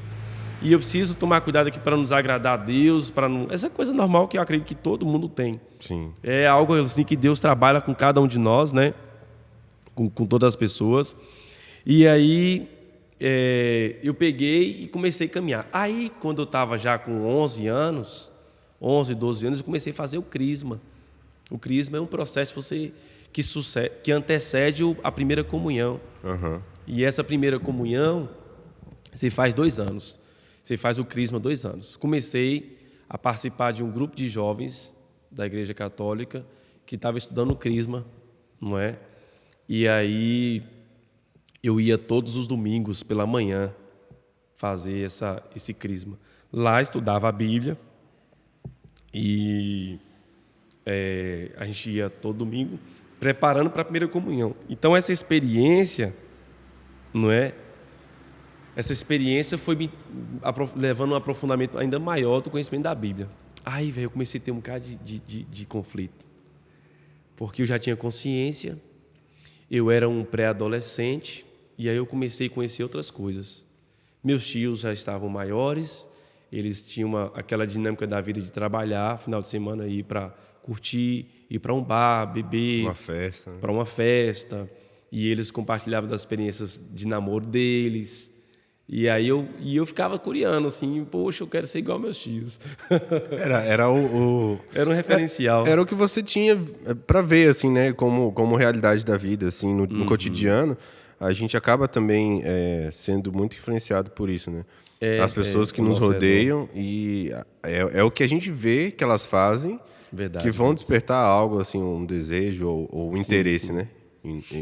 E eu preciso tomar cuidado aqui para não desagradar a Deus, para não... Essa coisa normal que eu acredito que todo mundo tem. Sim. É algo assim que Deus trabalha com cada um de nós, né? Com todas as pessoas. E aí eu peguei e comecei a caminhar. Aí, quando eu estava já com 11 anos, 11, 12 anos, eu comecei a fazer o crisma. O crisma é um processo que antecede a primeira comunhão. E essa primeira comunhão você faz 2 anos. Você faz o crisma 2 anos. Comecei a participar de um grupo de jovens da Igreja Católica que estava estudando o crisma, não é? E aí eu ia todos os domingos pela manhã fazer esse crisma. Lá estudava a Bíblia e a gente ia todo domingo preparando para a primeira comunhão. Então essa experiência, não é? Essa experiência foi me levando a um aprofundamento ainda maior do conhecimento da Bíblia. Aí, velho, eu comecei a ter um bocado de conflito. Porque eu já tinha consciência, eu era um pré-adolescente, e aí eu comecei a conhecer outras coisas. Meus tios já estavam maiores, eles tinham aquela dinâmica da vida de trabalhar, final de semana ir para curtir, ir para um bar, beber. Uma festa. Né? Para uma festa. E eles compartilhavam das experiências de namoro deles. E aí eu ficava curiando, assim, poxa, eu quero ser igual meus tios. Era um referencial. Era o que você tinha para ver, assim, né, como realidade da vida, assim, no cotidiano. A gente acaba também sendo muito influenciado por isso, né? As pessoas que nos rodeiam e é o que a gente vê que elas fazem, verdade, que vão despertar algo, assim, um desejo ou um interesse, sim. Né,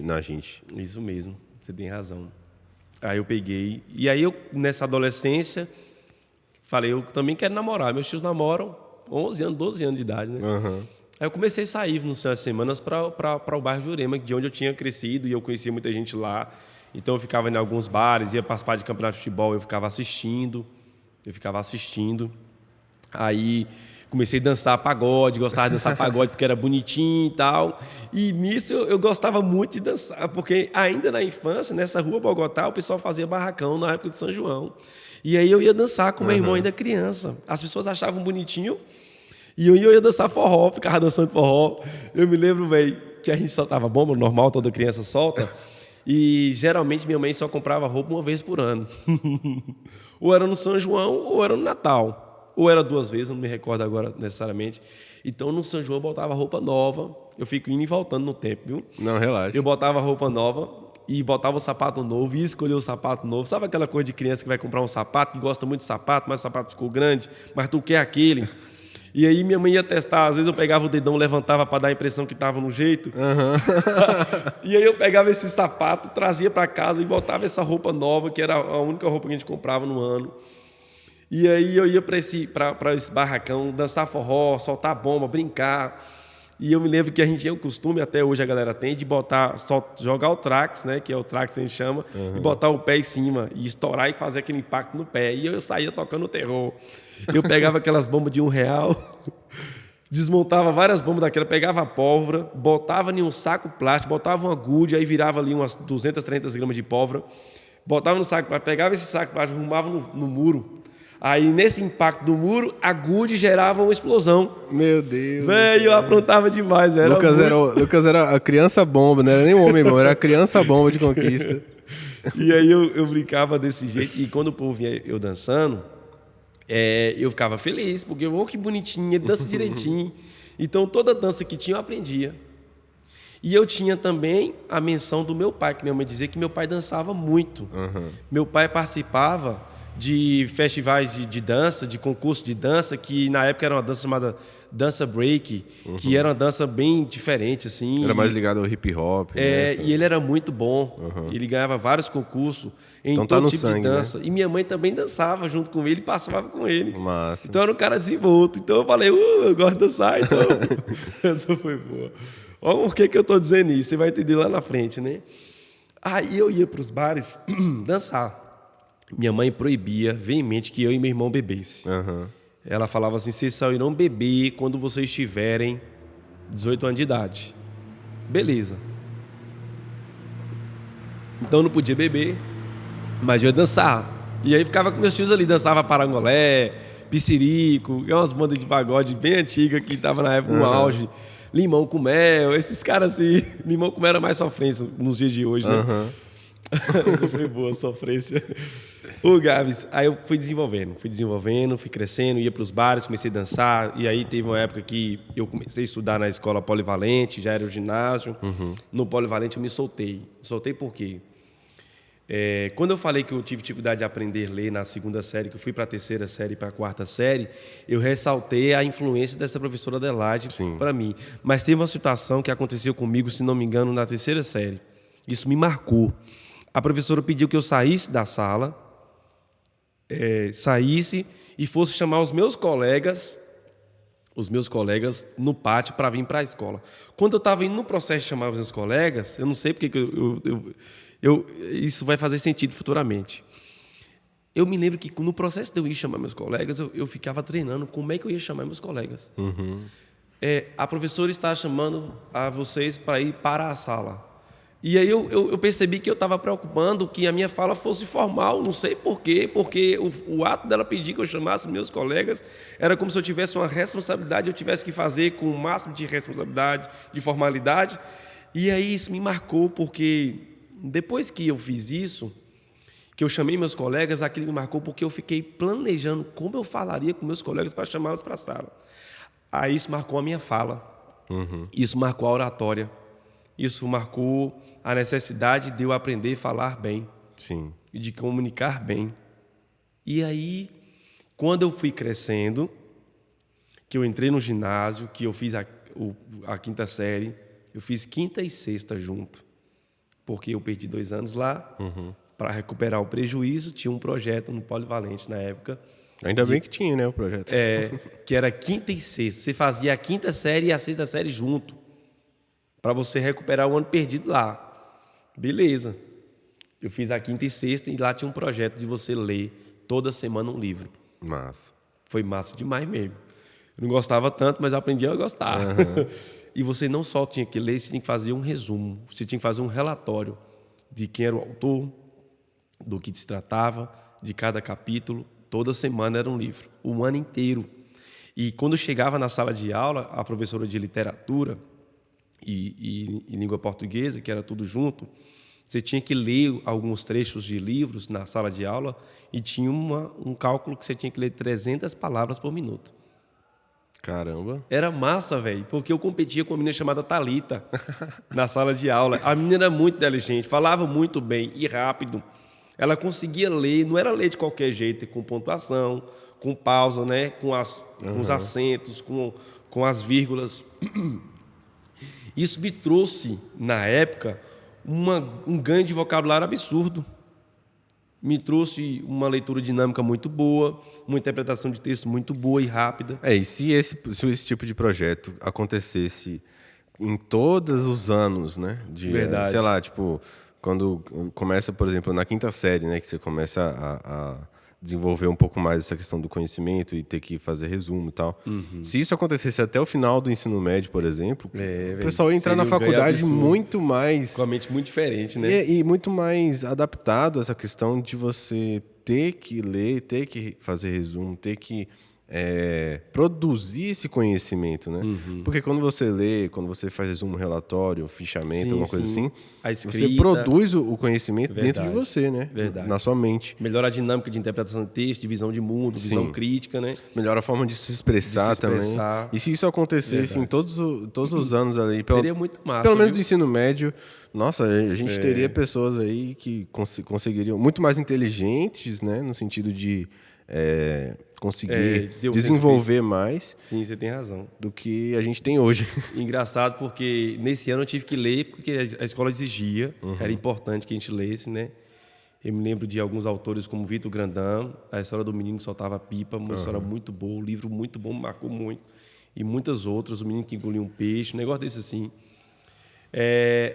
na gente. Isso mesmo, você tem razão. Aí eu peguei, e aí eu, nessa adolescência, falei, eu também quero namorar. Meus tios namoram 11 anos, 12 anos de idade, né? Aí eu comecei a sair nos finais de semana para o bairro Jurema, de onde eu tinha crescido, e eu conhecia muita gente lá. Então eu ficava em alguns bares, ia participar de campeonato de futebol, eu ficava assistindo. Aí comecei a dançar pagode, gostava de dançar pagode porque era bonitinho e tal. E nisso eu gostava muito de dançar, porque ainda na infância, nessa rua Bogotá, o pessoal fazia barracão na época de São João. E aí eu ia dançar com meu irmão ainda criança. As pessoas achavam bonitinho e eu ia dançar forró, ficava dançando forró. Eu me lembro, velho, que a gente soltava bomba, normal, toda criança solta. E geralmente minha mãe só comprava roupa uma vez por ano. Ou era no São João ou era no Natal. Ou era 2 vezes, eu não me recordo agora necessariamente. Então, no São João, eu botava roupa nova. Eu fico indo e voltando no tempo, viu? Não, relaxa. Eu botava roupa nova e botava o sapato novo e escolhia o sapato novo. Sabe aquela coisa de criança que vai comprar um sapato, que gosta muito de sapato, mas o sapato ficou grande, mas tu quer aquele? E aí minha mãe ia testar. Às vezes eu pegava o dedão, levantava para dar a impressão que estava no jeito. E aí eu pegava esse sapato, trazia para casa e botava essa roupa nova, que era a única roupa que a gente comprava no ano. E aí eu ia para esse barracão, dançar forró, soltar bomba, brincar. E eu me lembro que a gente tinha o costume, até hoje a galera tem, de jogar o trax, né, que é o trax que a gente chama, e botar o pé em cima, e estourar e fazer aquele impacto no pé. E eu saía tocando terror. Eu pegava aquelas bombas de R$1, desmontava várias bombas daquela, pegava a pólvora, botava em um saco plástico, botava uma gude, aí virava ali umas 200, 300 gramas de pólvora, botava no saco plástico, pegava esse saco plástico, arrumava no muro. Aí, nesse impacto do muro, a gude gerava uma explosão. Meu Deus. Velho, eu aprontava demais. Lucas era a criança bomba, não era nem um homem bom, era a criança bomba de conquista. E aí eu brincava desse jeito. E quando o povo vinha eu dançando, eu ficava feliz, porque, que bonitinho, ele dança direitinho. Então, toda dança que tinha, eu aprendia. E eu tinha também a menção do meu pai, que minha mãe dizia que meu pai dançava muito. Meu pai participava de festivais de dança, de concurso de dança, que na época era uma dança chamada dança break, que era uma dança bem diferente, assim. Era mais ligado ao hip hop. E ele era muito bom. Ele ganhava vários concursos em então todo tá tipo sangue, de dança. Né? E minha mãe também dançava junto com ele e passava com ele. Massa. Então era um cara desenvolto. Então eu falei, eu gosto de dançar, então essa foi boa. Olha por que eu tô dizendo isso, você vai entender lá na frente, né? Aí eu ia para os bares dançar. Minha mãe proibia veemente que eu e meu irmão bebesse. Ela falava assim, vocês só irão beber quando vocês tiverem 18 anos de idade. Beleza. Então não podia beber, mas eu ia dançar. E aí ficava com meus tios ali, dançava parangolé, piscirico, umas bandas de pagode bem antigas que estavam na época no auge. Limão com mel, esses caras assim. Limão com mel era mais sofrência nos dias de hoje, né? Foi boa a sofrência. Ô, Gabs, aí eu fui desenvolvendo, fui crescendo, ia para os bares, comecei a dançar. E aí teve uma época que eu comecei a estudar na escola polivalente, já era o ginásio. No polivalente eu me soltei. Soltei por quê? Quando eu falei que eu tive dificuldade de aprender a ler na 2ª série, que eu fui para a 3ª série e para a 4ª série, eu ressaltei a influência dessa professora Adelaide para mim. Mas teve uma situação que aconteceu comigo, se não me engano, na 3ª série. Isso me marcou. A professora pediu que eu saísse da sala, saísse e fosse chamar os meus colegas no pátio para vir para a escola. Quando eu estava indo no processo de chamar os meus colegas, eu não sei porque isso vai fazer sentido futuramente. Eu me lembro que no processo de eu ir chamar meus colegas, eu ficava treinando como é que eu ia chamar meus colegas. A professora está chamando a vocês para ir para a sala. E aí eu percebi que eu estava preocupando que a minha fala fosse formal, não sei por quê, porque o ato dela pedir que eu chamasse meus colegas era como se eu tivesse uma responsabilidade, eu tivesse que fazer com o máximo de responsabilidade, de formalidade. E aí isso me marcou, porque depois que eu fiz isso, que eu chamei meus colegas, aquilo me marcou porque eu fiquei planejando como eu falaria com meus colegas para chamá-los para a sala. Aí isso marcou a minha fala, isso marcou a oratória. Isso marcou a necessidade de eu aprender a falar bem. Sim. E de comunicar bem. E aí, quando eu fui crescendo, que eu entrei no ginásio, que eu fiz a 5ª série, eu fiz 5ª e 6ª junto. Porque eu perdi 2 anos lá. Para recuperar o prejuízo, tinha um projeto no Polivalente na época. Ainda bem que tinha, né, o projeto. Que era 5ª e 6ª. Você fazia a 5ª série e a 6ª série junto. Para você recuperar o ano perdido lá. Beleza. Eu fiz a quinta e sexta e lá tinha um projeto de você ler toda semana um livro. Massa. Foi massa demais mesmo. Eu não gostava tanto, mas eu aprendi a gostar. E você não só tinha que ler, você tinha que fazer um resumo. Você tinha que fazer um relatório de quem era o autor, do que se tratava, de cada capítulo. Toda semana era um livro, o ano inteiro. E quando chegava na sala de aula, a professora de literatura e língua portuguesa, que era tudo junto, você tinha que ler alguns trechos de livros na sala de aula e tinha um cálculo que você tinha que ler 300 palavras por minuto. Caramba. Era massa, velho, porque eu competia com uma menina chamada Thalita na sala de aula. A menina era muito inteligente, falava muito bem e rápido. Ela conseguia ler, não era ler de qualquer jeito, com pontuação, com pausa, né? Com os acentos, com as vírgulas. Isso me trouxe, na época, um ganho de vocabulário absurdo. Me trouxe uma leitura dinâmica muito boa, uma interpretação de texto muito boa e rápida. E se esse tipo de projeto acontecesse em todos os anos, né? Verdade. Sei lá, tipo, quando começa, por exemplo, na quinta série, né? Que você começa a desenvolver um pouco mais essa questão do conhecimento e ter que fazer resumo e tal. Se isso acontecesse até o final do ensino médio, por exemplo, o pessoal ia entrar na faculdade muito mais... Com a mente muito diferente, né? E muito mais adaptado a essa questão de você ter que ler, ter que fazer resumo, ter que produzir esse conhecimento, né? Porque quando você lê, quando você faz resumo, relatório, fichamento, alguma coisa assim, você produz o conhecimento dentro de você, né? Na sua mente. Melhora a dinâmica de interpretação de texto, de visão de mundo, visão crítica, né? Melhora a forma de se expressar também. E se isso acontecesse em todos os anos ali... Seria muito massa. Pelo menos do ensino médio, nossa, a gente teria pessoas aí que conseguiriam... Muito mais inteligentes, né? No sentido de... conseguir desenvolver mais. Sim, você tem razão. Do que a gente tem hoje. Engraçado, porque nesse ano eu tive que ler, porque a escola exigia, era importante que a gente lesse, né? Eu me lembro de alguns autores como Vitor Grandin, A História do Menino que Soltava Pipa, uma história muito boa, um livro muito bom, me marcou muito. E muitas outras, O Menino que Engoliu um Peixe, um negócio desse assim.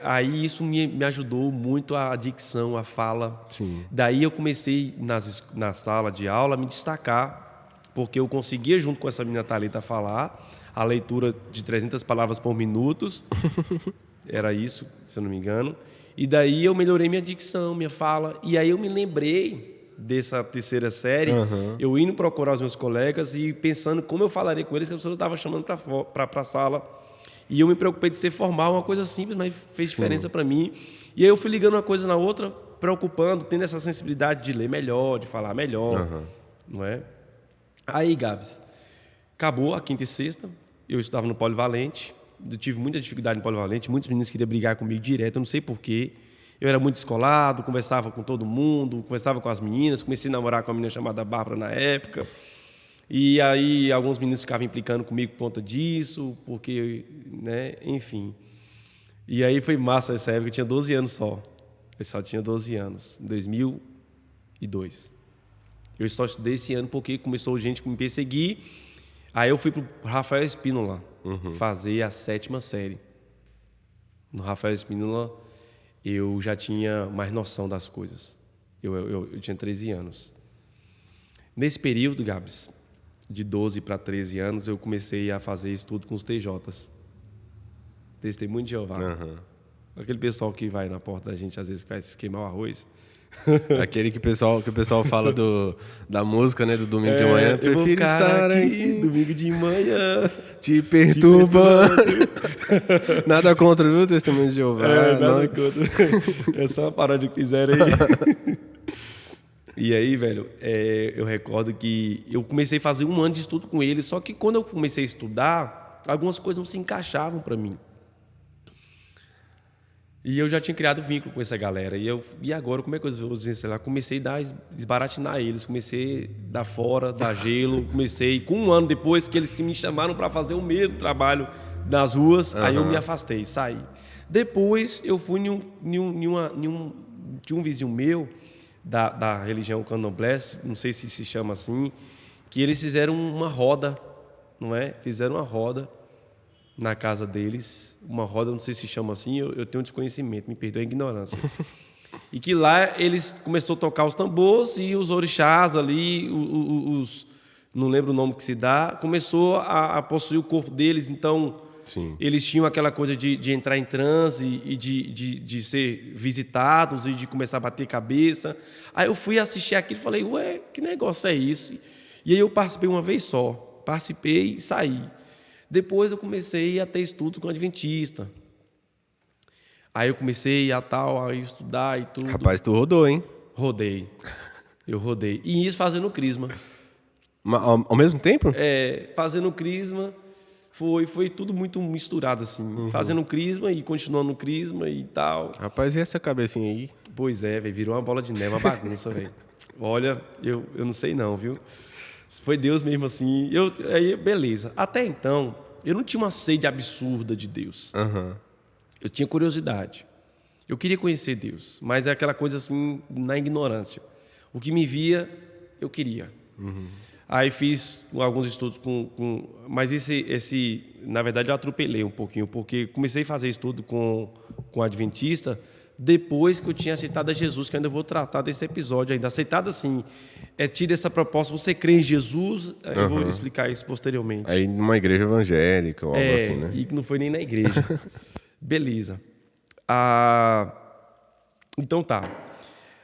Aí isso me ajudou muito a dicção, a fala. Sim. Daí eu comecei na sala de aula a me destacar, porque eu conseguia, junto com essa menina Thalita, falar a leitura de 300 palavras por minuto. Era isso, se eu não me engano. E daí eu melhorei minha dicção, minha fala. E aí eu me lembrei dessa terceira série, eu indo procurar os meus colegas e pensando como eu falaria com eles, que a pessoa estava chamando para a sala. E eu me preocupei de ser formal, uma coisa simples, mas fez diferença para mim. E aí eu fui ligando uma coisa na outra, preocupando, tendo essa sensibilidade de ler melhor, de falar melhor, não é? Aí, Gabs, acabou a quinta e sexta, eu estudava no Polivalente, eu tive muita dificuldade no Polivalente, muitos meninos queriam brigar comigo direto, eu não sei porquê. Eu era muito descolado, conversava com todo mundo, conversava com as meninas, comecei a namorar com uma menina chamada Bárbara na época. E aí alguns meninos ficavam implicando comigo por conta disso, porque, né, enfim. E aí foi massa essa época, eu tinha 12 anos só. Eu só tinha 12 anos, em 2002. Eu só estudei esse ano porque começou gente a me perseguir. Aí eu fui pro Rafael Espínola fazer a 7ª série. No Rafael Espínola eu já tinha mais noção das coisas. Eu tinha 13 anos. Nesse período, Gabs, de 12 para 13 anos, eu comecei a fazer estudo com os TJs. Testemunho de Jeová. Aquele pessoal que vai na porta da gente, às vezes, vai queimar o arroz. Aquele que o pessoal fala da música, né? Do domingo de manhã. Prefiro estar aqui domingo de manhã. Te perturbando. Nada contra, viu, Testemunho de Jeová? Nada contra. É só uma paródia que fizeram aí. E aí, velho, eu recordo que eu comecei a fazer um ano de estudo com ele, só que quando eu comecei a estudar, algumas coisas não se encaixavam para mim. E eu já tinha criado vínculo com essa galera. E agora, como é que eu vou dizer lá? Comecei a desbaratinar eles, comecei a dar fora, dar gelo, com um ano depois que eles me chamaram para fazer o mesmo trabalho nas ruas, aí eu me afastei, saí. Depois eu fui tinha um vizinho meu, da religião candomblé, não sei se se chama assim, que eles fizeram uma roda, não é? Fizeram uma roda na casa deles, uma roda, não sei se chama assim, eu tenho um desconhecimento, me perdoe a ignorância. E que lá eles começaram a tocar os tambores e os orixás ali, não lembro o nome que se dá, começou a possuir o corpo deles. Então, Sim. eles tinham aquela coisa de entrar em transe e de ser visitados e de começar a bater cabeça. Aí eu fui assistir aquilo e falei, ué, que negócio é isso? E aí eu participei uma vez só. Participei e saí. Depois eu comecei a ter estudo com adventista. Aí eu comecei a estudar e tudo. Rapaz, tu rodou, hein? Rodei. Eu rodei. E isso fazendo crisma. Ao mesmo tempo? Fazendo crisma, foi tudo muito misturado, assim. Fazendo crisma e continuando no crisma e tal. Rapaz, e essa cabecinha aí? Pois é, velho, virou uma bola de neve, uma bagunça, velho. Olha, eu não sei não, viu? Foi Deus mesmo assim. Aí, beleza. Até então, eu não tinha uma sede absurda de Deus. Eu tinha curiosidade. Eu queria conhecer Deus, mas é aquela coisa assim, na ignorância. O que me via, eu queria. Aí fiz alguns estudos mas na verdade, eu atropelei um pouquinho, porque comecei a fazer estudo com adventista depois que eu tinha aceitado a Jesus, que ainda vou tratar desse episódio ainda. Aceitado assim, tido essa proposta, você crê em Jesus, eu vou explicar isso posteriormente. Aí numa igreja evangélica ou algo assim, né? E que não foi nem na igreja. Beleza. Então tá.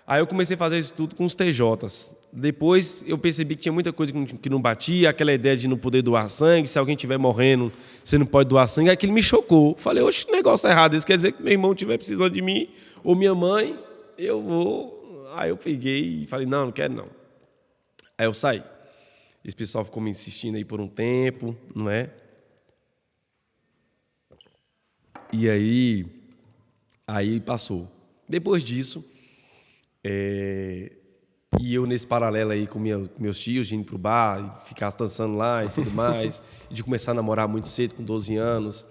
Aí eu comecei a fazer isso tudo com os TJs. Depois eu percebi que tinha muita coisa que não batia, aquela ideia de não poder doar sangue, se alguém estiver morrendo, você não pode doar sangue, aquilo me chocou. Falei, oxe, negócio errado, isso quer dizer que meu irmão estiver precisando de mim, ou minha mãe, eu vou... Aí eu peguei e falei, não quero não. Aí eu saí. Esse pessoal ficou me insistindo aí por um tempo, não é? E aí passou. Depois disso, e eu nesse paralelo aí com meus tios, indo pro bar, e ficar dançando lá e tudo mais, e de começar a namorar muito cedo, com 12 anos.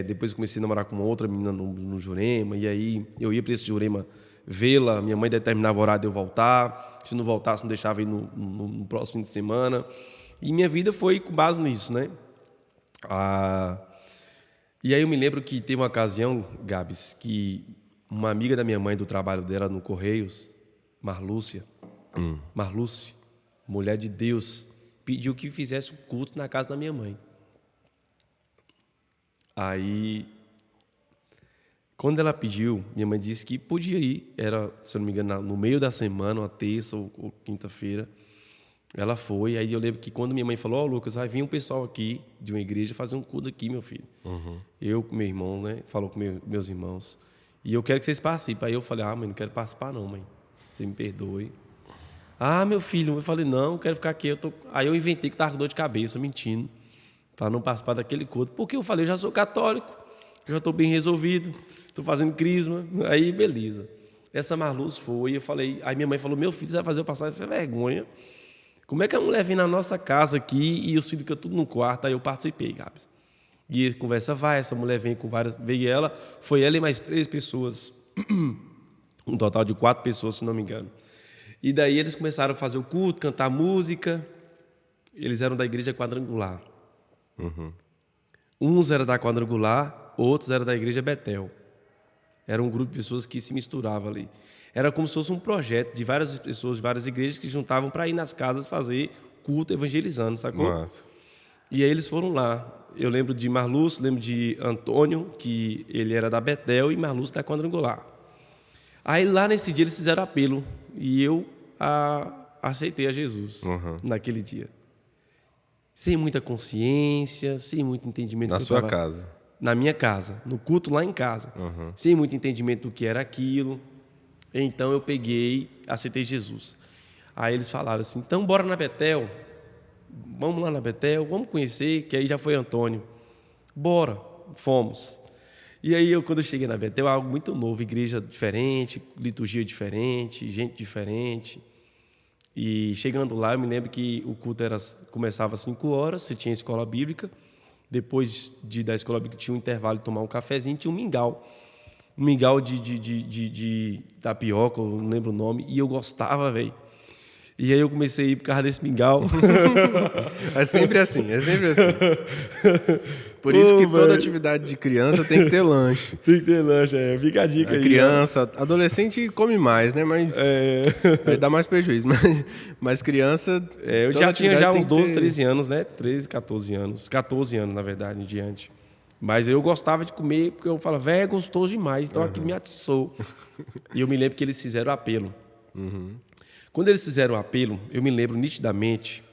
Depois eu comecei a namorar com uma outra menina no Jurema, e aí eu ia para esse Jurema vê-la, minha mãe determinava o horário de eu voltar, se não voltasse não deixava ir no próximo fim de semana, e minha vida foi com base nisso, né? E aí eu me lembro que teve uma ocasião, Gabs, que uma amiga da minha mãe, do trabalho dela no Correios, Marlúcia, mulher de Deus, pediu que fizesse um culto na casa da minha mãe. Aí, quando ela pediu, minha mãe disse que podia ir, era, se eu não me engano, no meio da semana, uma terça ou quinta-feira. Ela foi, aí eu lembro que quando minha mãe falou, Lucas, vai vir um pessoal aqui de uma igreja fazer um culto aqui, meu filho. Eu com meu irmão, né, falou com meus irmãos, e eu quero que vocês participem. Aí eu falei, mãe, não quero participar não, mãe, você me perdoe. Meu filho, eu falei, não, quero ficar aqui. Aí eu inventei que estava com dor de cabeça, mentindo, para não participar daquele culto, porque eu falei, eu já sou católico, eu já estou bem resolvido, estou fazendo crisma, aí beleza. Essa Marluz foi, eu falei, aí minha mãe falou, meu filho, você vai fazer eu passar vergonha. Como é que a mulher vem na nossa casa aqui e os filhos ficam tudo no quarto? Aí eu participei, Gabs. E conversa vai, essa mulher vem com várias... Foi ela e mais 3 pessoas. Um total de 4 pessoas, se não me engano. E daí eles começaram a fazer o culto, cantar música. Eles eram da igreja quadrangular. Uns eram da quadrangular, outros eram da igreja Betel. Era um grupo de pessoas que se misturava ali. Era como se fosse um projeto de várias pessoas, de várias igrejas que se juntavam para ir nas casas fazer culto evangelizando, sacou? Nossa. E aí eles foram lá. Eu lembro de Marlúcio, lembro de Antônio, que ele era da Betel, e Marlúcio da quadrangular. Aí lá nesse dia eles fizeram apelo, e eu aceitei a Jesus naquele dia. Sem muita consciência, sem muito entendimento. Na sua casa? Na minha casa, no culto lá em casa. Sem muito entendimento do que era aquilo. Então eu peguei, aceitei Jesus. Aí eles falaram assim, então bora na Betel, vamos lá na Betel, vamos conhecer, que aí já foi Antônio. Bora, fomos. E aí quando eu cheguei na Betel, algo muito novo, igreja diferente, liturgia diferente, gente diferente. E chegando lá, eu me lembro que o culto começava às 5 horas, você tinha escola bíblica, depois da escola bíblica tinha um intervalo de tomar um cafezinho, tinha um mingau. Um mingau de tapioca, eu não lembro o nome, e eu gostava, velho. E aí eu comecei a ir por causa desse mingau. É sempre assim, é sempre assim. Por isso que toda velho. atividade de criança tem que ter lanche. Tem que ter lanche, fica a dica A aí. criança, adolescente come mais, né? Mas aí dá mais prejuízo. Mas criança. Eu toda já tinha atividade já tem uns que 12, ter- 13 anos, né? 13, 14 anos. 14 anos, na verdade, em diante. Mas eu gostava de comer, porque eu falava, velho, é gostoso demais. Então aquilo me atiçou. E eu me lembro que eles fizeram o apelo. Quando eles fizeram o apelo, eu me lembro nitidamente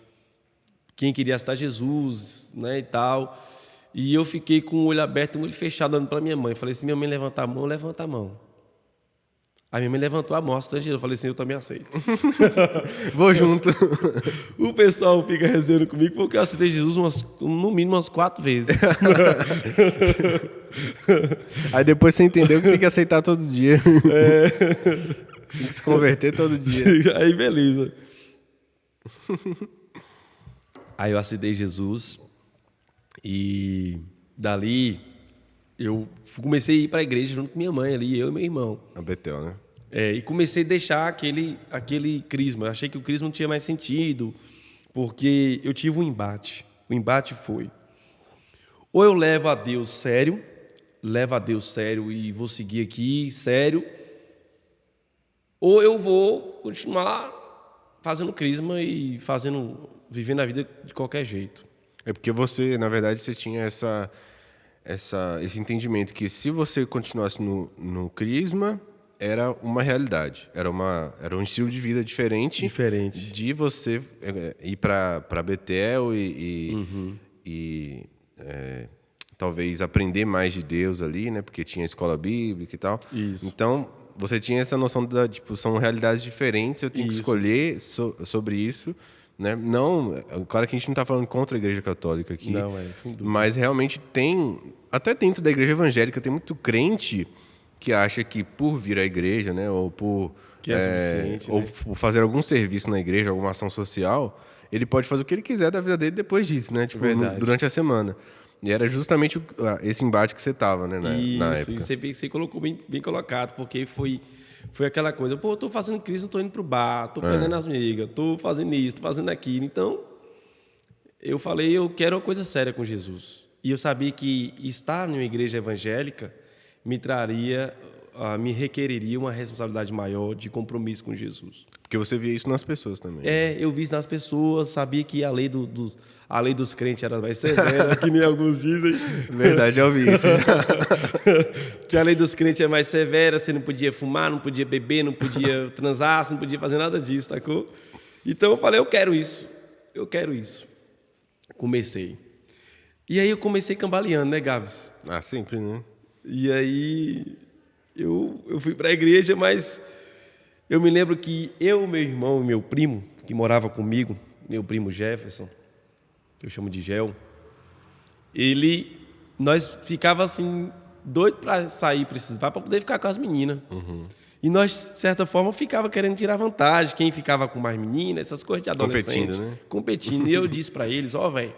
quem queria citar Jesus, né, e tal. E eu fiquei com o olho aberto e o olho fechado olhando para minha mãe. Falei, se minha mãe levantar a mão, levanta a mão. Aí minha mãe levantou a mão, eu falei assim, eu também aceito. Vou junto. O pessoal fica resenhando comigo porque eu aceitei Jesus no mínimo umas 4 vezes. Aí depois você entendeu que tem que aceitar todo dia. Tem que se converter todo dia. Aí beleza. Aí eu aceitei Jesus e dali eu comecei a ir para a igreja junto com minha mãe ali, eu e meu irmão. A Betel, né? E comecei a deixar aquele crisma. Eu achei que o crisma não tinha mais sentido, porque eu tive um embate. O embate foi: ou eu levo a Deus sério e vou seguir aqui sério, ou eu vou continuar fazendo crisma e vivendo a vida de qualquer jeito. É porque você, na verdade, você tinha esse entendimento que se você continuasse no crisma, era uma realidade, era um estilo de vida diferente de você ir para Betel e talvez aprender mais de Deus ali, né? Porque tinha escola bíblica e tal. Isso. Então, você tinha essa noção são realidades diferentes, eu tenho que escolher sobre isso, né? Não, claro que a gente não está falando contra a Igreja Católica aqui. Não, sem dúvida. Mas realmente até dentro da Igreja Evangélica, tem muito crente que acha que por vir à igreja, né, ou por que é suficiente, ou né? por fazer algum serviço na igreja, alguma ação social, ele pode fazer o que ele quiser da vida dele depois disso, né? Tipo, durante a semana. E era justamente esse embate que você estava, né, na época. Isso, você colocou bem colocado, porque foi aquela coisa, pô, eu tô fazendo crise, não tô indo pro bar, tô pegando as amigas, tô fazendo isso, tô fazendo aquilo. Então, eu falei, eu quero uma coisa séria com Jesus. E eu sabia que estar em uma igreja evangélica me requeriria uma responsabilidade maior de compromisso com Jesus. Porque você via isso nas pessoas também. Eu vi isso nas pessoas, sabia que a lei dos crentes era mais severa, que nem alguns dizem. Verdade, eu vi isso. Que a lei dos crentes é mais severa, você não podia fumar, não podia beber, não podia transar, você não podia fazer nada disso, sacou? Então eu falei, eu quero isso. Comecei. E aí eu comecei cambaleando, né, Gabs? Sempre, né? E aí eu fui para a igreja, mas eu me lembro que eu, meu irmão e meu primo, que morava comigo, meu primo Jefferson, que eu chamo de Gel, nós ficava assim, doido para sair para esses bar, para poder ficar com as meninas. E nós, de certa forma, ficava querendo tirar vantagem, quem ficava com mais meninas, essas coisas de adolescente. Competindo. E eu disse para eles, velho,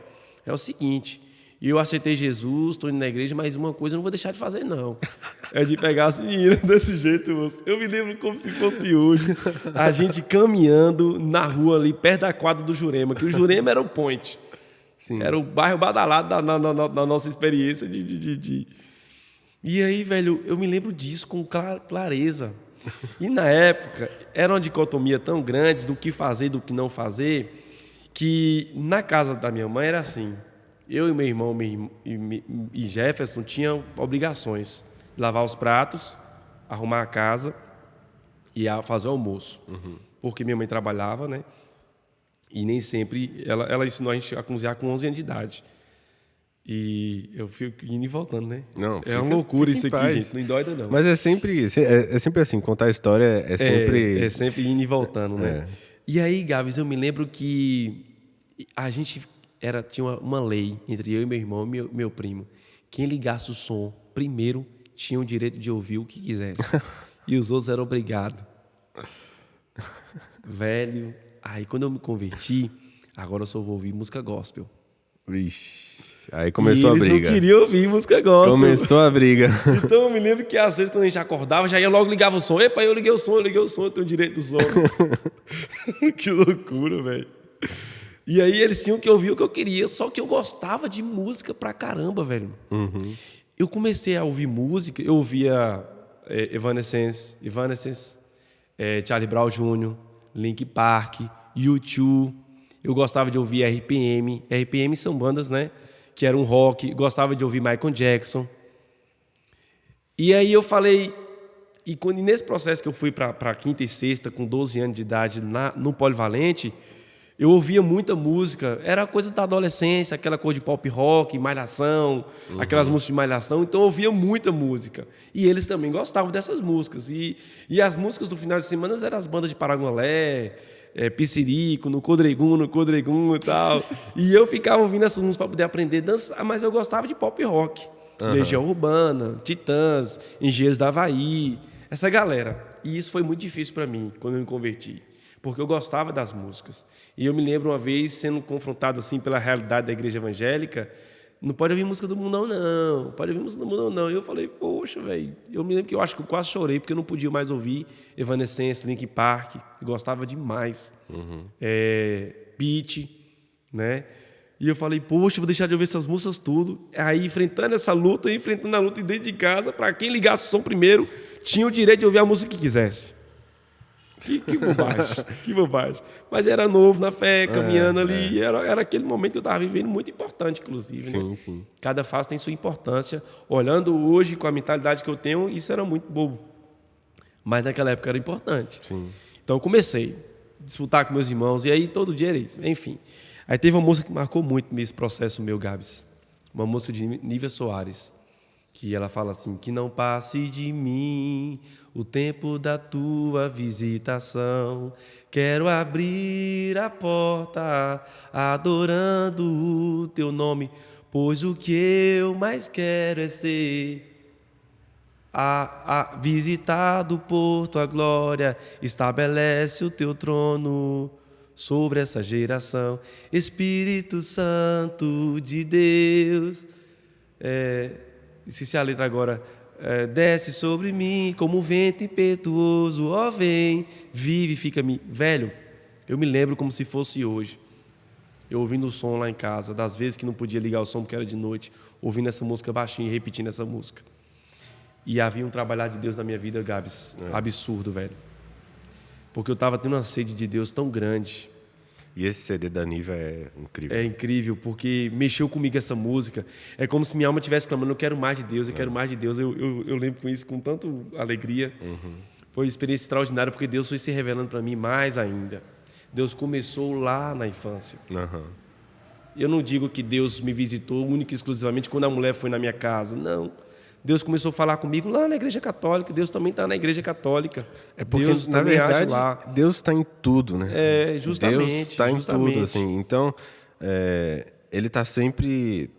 é o seguinte, eu aceitei Jesus, estou indo na igreja, mas uma coisa eu não vou deixar de fazer, não. É de pegar as meninas desse jeito, moço. Eu me lembro como se fosse hoje, a gente caminhando na rua ali, perto da quadra do Jurema, que o Jurema era o point. Sim. Era o bairro badalado da nossa experiência E aí, velho, eu me lembro disso com clareza. E na época, era uma dicotomia tão grande do que fazer e do que não fazer, que na casa da minha mãe era assim. Eu e meu irmão e Jefferson tinham obrigações. Lavar os pratos, arrumar a casa e fazer o almoço. Porque minha mãe trabalhava, né? E nem sempre... Ela ensinou a gente a cozinhar com 11 anos de idade. E eu fico indo e voltando, né? Não, uma loucura isso aqui, gente. Não endoida, não. Mas é sempre assim. Contar a história é sempre... É sempre indo e voltando, né? E aí, Gabs, eu me lembro que a gente... tinha uma lei entre eu e meu irmão e meu primo. Quem ligasse o som primeiro tinha o direito de ouvir o que quisesse. E os outros eram obrigados. Velho, aí quando eu me converti, agora eu só vou ouvir música gospel. Vixe, aí começou a briga. Eles não queriam ouvir música gospel. Começou a briga. Então eu me lembro que às vezes quando a gente acordava, já ia logo ligava o som. Epa, eu liguei o som, eu tenho o direito do som. Que loucura, velho. E aí eles tinham que ouvir o que eu queria, só que eu gostava de música pra caramba, velho. Eu comecei a ouvir música, eu ouvia Evanescence, Charlie Brown Jr., Linkin Park, U2. Eu gostava de ouvir RPM. RPM são bandas, né, que eram rock. Gostava de ouvir Michael Jackson. E aí eu falei... E nesse processo que eu fui para quinta e sexta, com 12 anos de idade, no Polivalente, eu ouvia muita música. Era coisa da adolescência, aquela coisa de pop rock, malhação, aquelas músicas de malhação. Então eu ouvia muita música. E eles também gostavam dessas músicas. E as músicas do final de semana eram as bandas de Paragualé, Pissirico, no Codregum e tal. E eu ficava ouvindo essas músicas para poder aprender a dançar, mas eu gostava de pop rock. Legião Urbana, Titãs, Engenheiros da Havaí, essa galera. E isso foi muito difícil para mim, quando eu me converti, porque eu gostava das músicas. E eu me lembro uma vez sendo confrontado assim pela realidade da igreja evangélica, não pode ouvir música do mundão não, pode ouvir música do mundão não. E eu falei, poxa, velho, eu me lembro que eu acho que eu quase chorei, porque eu não podia mais ouvir Evanescence, Linkin Park, gostava demais. Beat, né? E eu falei, poxa, vou deixar de ouvir essas músicas tudo. Aí, enfrentando a luta e dentro de casa, para quem ligasse o som primeiro, tinha o direito de ouvir a música que quisesse. Que bobagem, que bobagem. Mas era novo na fé, caminhando ali. E era aquele momento que eu estava vivendo muito importante, inclusive. Sim, né? sim. Cada fase tem sua importância. Olhando hoje, com a mentalidade que eu tenho, isso era muito bobo. Mas naquela época era importante. Sim. Então eu comecei a disputar com meus irmãos. E aí todo dia era isso. Enfim. Aí teve uma música que marcou muito nesse processo meu, Gabs. Uma música de Nívia Soares, que ela fala assim, que não passe de mim o tempo da tua visitação. Quero abrir a porta adorando o teu nome, pois o que eu mais quero é ser visitado por tua glória. Estabelece o teu trono sobre essa geração, Espírito Santo de Deus. Esqueci a letra agora. Desce sobre mim como um vento impetuoso, ó vem, vivifica-me. Velho, eu me lembro como se fosse hoje, eu ouvindo o som lá em casa, das vezes que não podia ligar o som porque era de noite, ouvindo essa música baixinho e repetindo essa música. E havia um trabalhar de Deus na minha vida, Gabs, absurdo, velho. Porque eu estava tendo uma sede de Deus tão grande. E esse CD da Nívia é incrível. É incrível, porque mexeu comigo essa música. É como se minha alma estivesse clamando, eu quero mais de Deus, eu quero mais de Deus. Eu lembro com isso com tanta alegria. Foi uma experiência extraordinária, porque Deus foi se revelando para mim mais ainda. Deus começou lá na infância. Eu não digo que Deus me visitou única e exclusivamente quando a mulher foi na minha casa. Não. Deus começou a falar comigo lá na Igreja Católica. Deus também está na Igreja Católica. É porque, Deus na também age verdade, lá. Deus está em tudo, né? Justamente. Deus está em tudo, assim. Então, Ele está sempre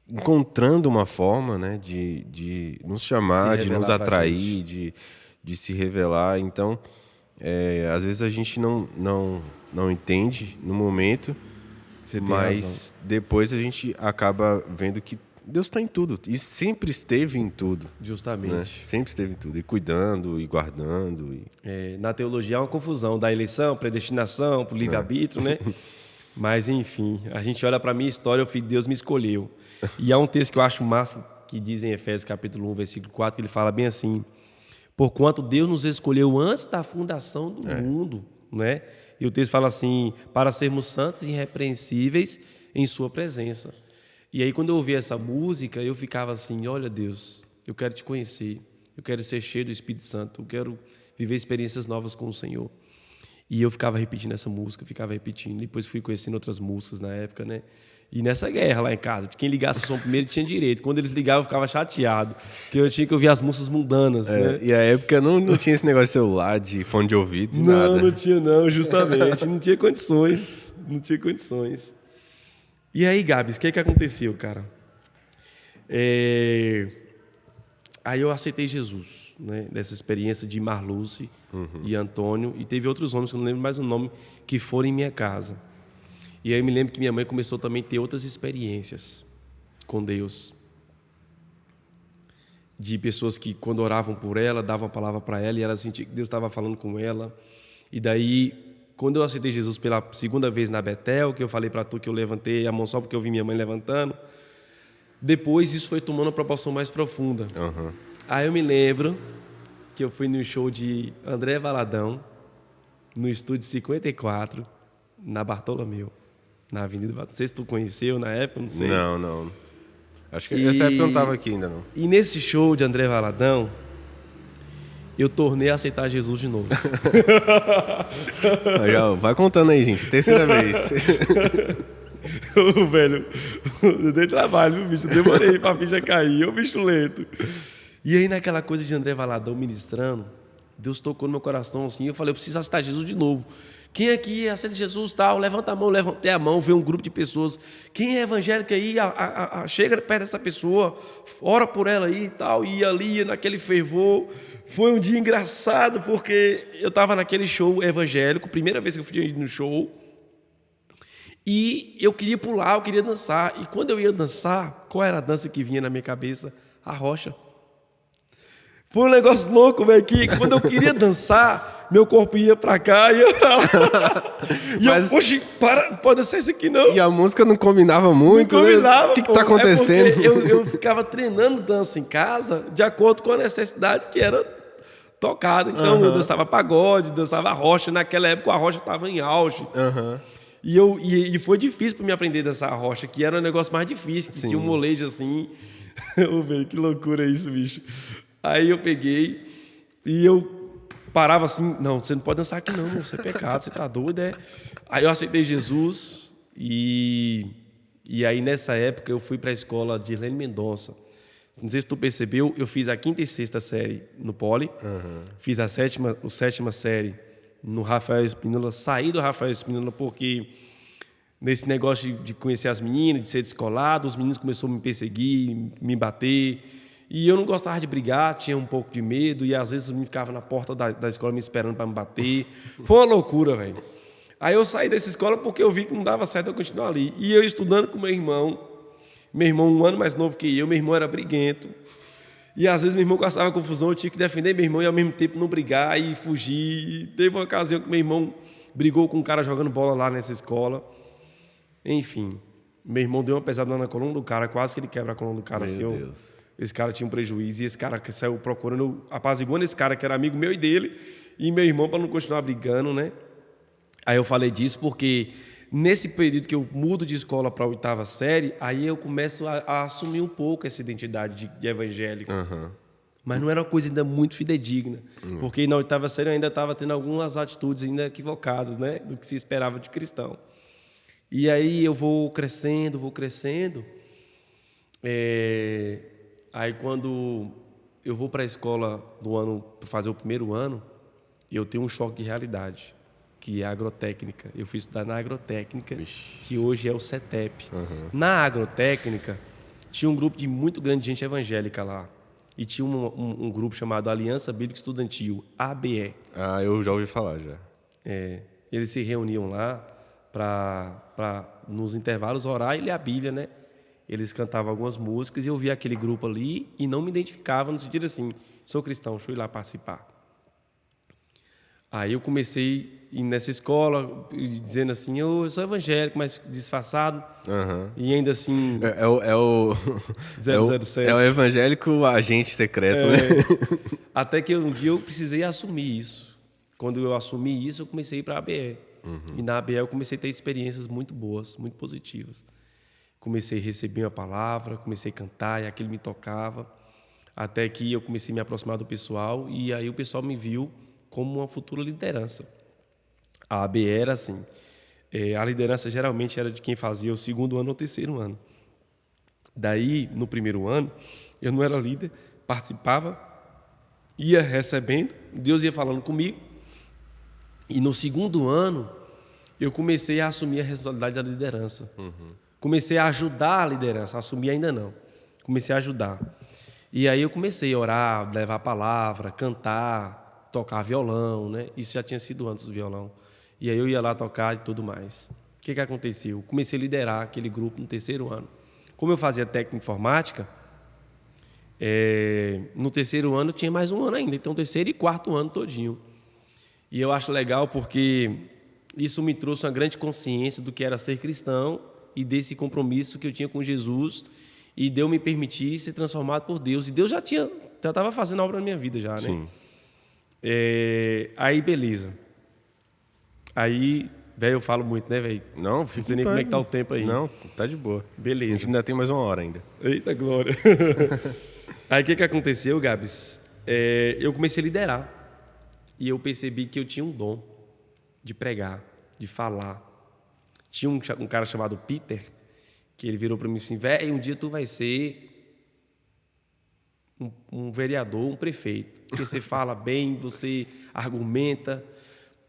encontrando uma forma, né, de nos chamar, de nos atrair, de se revelar. Então, às vezes a gente não entende no momento, mas depois a gente acaba vendo que Deus está em tudo e sempre esteve em tudo. Justamente. Né? Sempre esteve em tudo, e cuidando, e guardando. Na teologia há uma confusão da eleição, predestinação, para o livre-arbítrio, né? Mas, enfim, a gente olha para a minha história, o Filho de Deus me escolheu. E há um texto que eu acho massa, que diz em Efésios capítulo 1, versículo 4, que ele fala bem assim, porquanto Deus nos escolheu antes da fundação do mundo, né? E o texto fala assim, para sermos santos e irrepreensíveis em sua presença. E aí, quando eu ouvi essa música, eu ficava assim, olha Deus, eu quero te conhecer, eu quero ser cheio do Espírito Santo, eu quero viver experiências novas com o Senhor. E eu ficava repetindo essa música, ficava repetindo. Depois fui conhecendo outras músicas na época, né? E nessa guerra lá em casa, de quem ligasse o som primeiro tinha direito. Quando eles ligavam, eu ficava chateado, porque eu tinha que ouvir as músicas mundanas, né? E a época não tinha esse negócio de celular, de fone de ouvido, de nada. Não tinha não, justamente. Não tinha condições. E aí, Gabs, o que aconteceu, cara? Aí eu aceitei Jesus, né? Dessa experiência de Marluce e Antônio, e teve outros homens, que eu não lembro mais o nome, que foram em minha casa. E aí eu me lembro que minha mãe começou também a ter outras experiências com Deus. De pessoas que, quando oravam por ela, davam a palavra para ela, e ela sentia que Deus estava falando com ela. E daí quando eu aceitei Jesus pela segunda vez na Betel, que eu falei para tu que eu levantei a mão só porque eu vi minha mãe levantando, depois isso foi tomando uma proporção mais profunda. Aham. Aí eu me lembro que eu fui no show de André Valadão, no Estúdio 54, na Bartolomeu, na Avenida. Não sei se tu conheceu na época, não sei. Não. Acho que essa época eu não tava aqui ainda, não. E nesse show de André Valadão, eu tornei a aceitar Jesus de novo. Já, vai contando aí, gente. Terceira vez. Velho, eu dei trabalho, viu, bicho? Eu demorei pra ficha cair, ô bicho lento. E aí, naquela coisa de André Valadão ministrando, Deus tocou no meu coração assim, eu falei, eu preciso aceitar Jesus de novo. Quem aqui aceita Jesus, tal? Levanta a mão, levantei a mão, veio um grupo de pessoas. Quem é evangélico aí, chega perto dessa pessoa, ora por ela aí e tal. E ali, naquele fervor, foi um dia engraçado, porque eu estava naquele show evangélico, primeira vez que eu fui no show, e eu queria pular, eu queria dançar. E quando eu ia dançar, qual era a dança que vinha na minha cabeça? A rocha. Foi um negócio louco, velho, que quando eu queria dançar, meu corpo ia pra cá e eu pra lá. E Mas... eu, poxa, para, não pode ser isso aqui não. E a música não combinava muito, não combinava, né? O que tá acontecendo? É eu ficava treinando dança em casa de acordo com a necessidade que era tocada. Então eu dançava pagode, dançava rocha. Naquela época a rocha estava em auge. E foi difícil para mim aprender a dançar a rocha, que era um negócio mais difícil, que tinha um molejo assim. Velho, que loucura isso, bicho. Aí eu peguei e eu parava assim, não, você não pode dançar aqui não, isso é pecado, você tá doido, é? Aí eu aceitei Jesus e aí nessa época eu fui para a escola de Irlene Mendonça. Não sei se tu percebeu, eu fiz a 5ª e 6ª série no Poli, fiz a 7ª série no Rafael Espínola, saí do Rafael Espínola porque nesse negócio de conhecer as meninas, de ser descolado, os meninos começaram a me perseguir, me bater. E eu não gostava de brigar, tinha um pouco de medo, e às vezes eu ficava na porta da escola me esperando para me bater. Foi uma loucura, velho. Aí eu saí dessa escola porque eu vi que não dava certo eu continuar ali. E eu estudando com meu irmão 1 ano mais novo que eu, meu irmão era briguento. E às vezes meu irmão causava confusão, eu tinha que defender meu irmão e ao mesmo tempo não brigar e fugir. E teve uma ocasião que meu irmão brigou com um cara jogando bola lá nessa escola. Enfim, meu irmão deu uma pesada na coluna do cara, quase que ele quebra a coluna do cara. Meu Deus. Esse cara tinha um prejuízo e esse cara que saiu procurando, apaziguando esse cara que era amigo meu e dele, e meu irmão para não continuar brigando, né? Aí eu falei disso porque nesse período que eu mudo de escola para a 8ª série, aí eu começo a assumir um pouco essa identidade de evangélico. Mas não era uma coisa ainda muito fidedigna, porque na 8ª série eu ainda estava tendo algumas atitudes ainda equivocadas, né? Do que se esperava de cristão. E aí eu vou crescendo. Aí quando eu vou para a escola do ano, para fazer o 1º ano, eu tenho um choque de realidade, que é a agrotécnica. Eu fui estudar na agrotécnica, que hoje é o CETEP. Na agrotécnica, tinha um grupo de muito grande de gente evangélica lá. E tinha um grupo chamado Aliança Bíblica Estudantil, ABE. Ah, eu já ouvi falar, já. Eles se reuniam lá para nos intervalos, orar e ler a Bíblia, né? Eles cantavam algumas músicas e eu via aquele grupo ali e não me identificava no sentido assim, sou cristão, deixa eu ir lá participar. Aí eu comecei a ir nessa escola dizendo assim, eu sou evangélico, mas disfarçado. E ainda assim... É o 007. É o evangélico agente secreto, né? Até que um dia eu precisei assumir isso. Quando eu assumi isso, eu comecei a ir para a ABE. E na ABE eu comecei a ter experiências muito boas, muito positivas. Comecei a receber uma palavra, comecei a cantar e aquilo me tocava, até que eu comecei a me aproximar do pessoal e aí o pessoal me viu como uma futura liderança. A ABE era assim, a liderança geralmente era de quem fazia o 2º ano ou 3º ano. Daí, no 1º ano, eu não era líder, participava, ia recebendo, Deus ia falando comigo, e no 2º ano eu comecei a assumir a responsabilidade da liderança. Comecei a ajudar a liderança, assumir ainda não. Comecei a ajudar. E aí eu comecei a orar, levar a palavra, cantar, tocar violão, né? Isso já tinha sido antes do violão. E aí eu ia lá tocar e tudo mais. O que aconteceu? Comecei a liderar aquele grupo no 3º ano. Como eu fazia técnica informática, no 3º ano tinha mais 1 ano ainda. Então 3º e 4º ano todinho. E eu acho legal porque isso me trouxe uma grande consciência do que era ser cristão e desse compromisso que eu tinha com Jesus, e Deus me permitir ser transformado por Deus. E Deus já estava fazendo a obra na minha vida já, né? Sim. Aí, beleza. Aí, velho, eu falo muito, né, velho? Não, Não sei nem como é que tá o tempo aí. Não, tá de boa. A Beleza. gente ainda tem mais 1 hora ainda. Eita, glória. Aí, o que aconteceu, Gabs? Eu comecei a liderar. E eu percebi que eu tinha um dom de pregar, de falar. Tinha um cara chamado Peter, que ele virou para mim assim, velho, um dia tu vai ser um vereador, um prefeito. Porque você fala bem, você argumenta.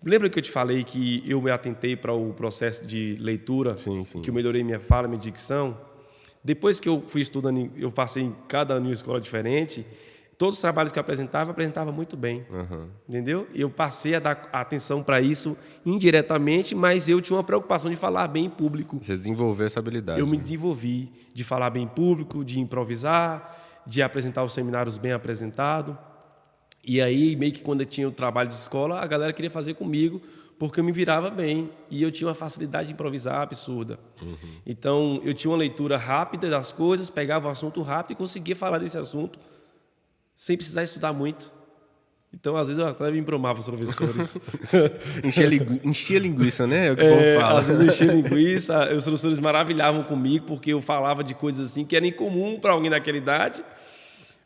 Lembra que eu te falei que eu me atentei para o processo de leitura? Sim, sim. Que eu melhorei minha fala, minha dicção? Depois que eu fui estudando, eu passei em cada ano em uma escola diferente, todos os trabalhos que eu apresentava muito bem. Uhum. Entendeu? E eu passei a dar atenção para isso indiretamente, mas eu tinha uma preocupação de falar bem em público. Você desenvolveu essa habilidade. Eu me né? desenvolvi de falar bem em público, de improvisar, de apresentar os seminários bem apresentado. E aí, meio que quando eu tinha o trabalho de escola, a galera queria fazer comigo, porque eu me virava bem. E eu tinha uma facilidade de improvisar absurda. Uhum. Então, eu tinha uma leitura rápida das coisas, pegava um assunto rápido e conseguia falar desse assunto sem precisar estudar muito. Então, às vezes, eu até me embromava os professores. Enchia linguiça, né? É o que o povo fala. Às vezes eu enchia linguiça, os professores maravilhavam comigo, porque eu falava de coisas assim que eram incomum para alguém daquela idade,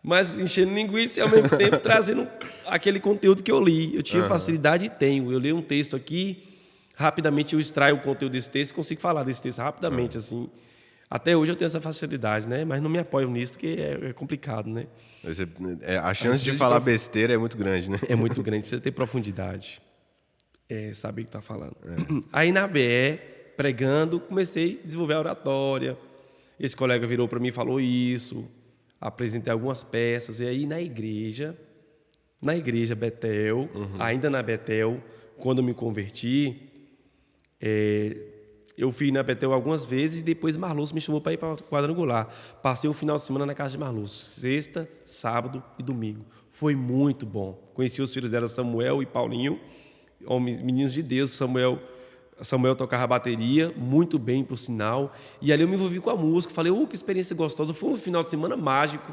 mas enchendo linguiça e, ao mesmo tempo, trazendo aquele conteúdo que eu li. Eu tinha facilidade e tenho. Eu leio um texto aqui, rapidamente eu extraio o conteúdo desse texto e consigo falar desse texto rapidamente, assim. Até hoje eu tenho essa facilidade, né? Mas não me apoio nisso, porque é complicado, né? A chance de falar besteira é muito grande, né? É muito grande, precisa ter profundidade. Saber o que está falando. Aí na BE, pregando, comecei a desenvolver a oratória. Esse colega virou para mim e falou isso. Apresentei algumas peças. E aí na igreja Betel, ainda na Betel, quando eu me converti, eu fui na Betel algumas vezes e depois Marlúcio me chamou para ir para o Quadrangular. Passei o final de semana na casa de Marlúcio, sexta, sábado e domingo. Foi muito bom. Conheci os filhos dela, Samuel e Paulinho, homens, meninos de Deus. Samuel tocava bateria, muito bem, por sinal. E ali eu me envolvi com a música. Falei, que experiência gostosa. Foi um final de semana mágico,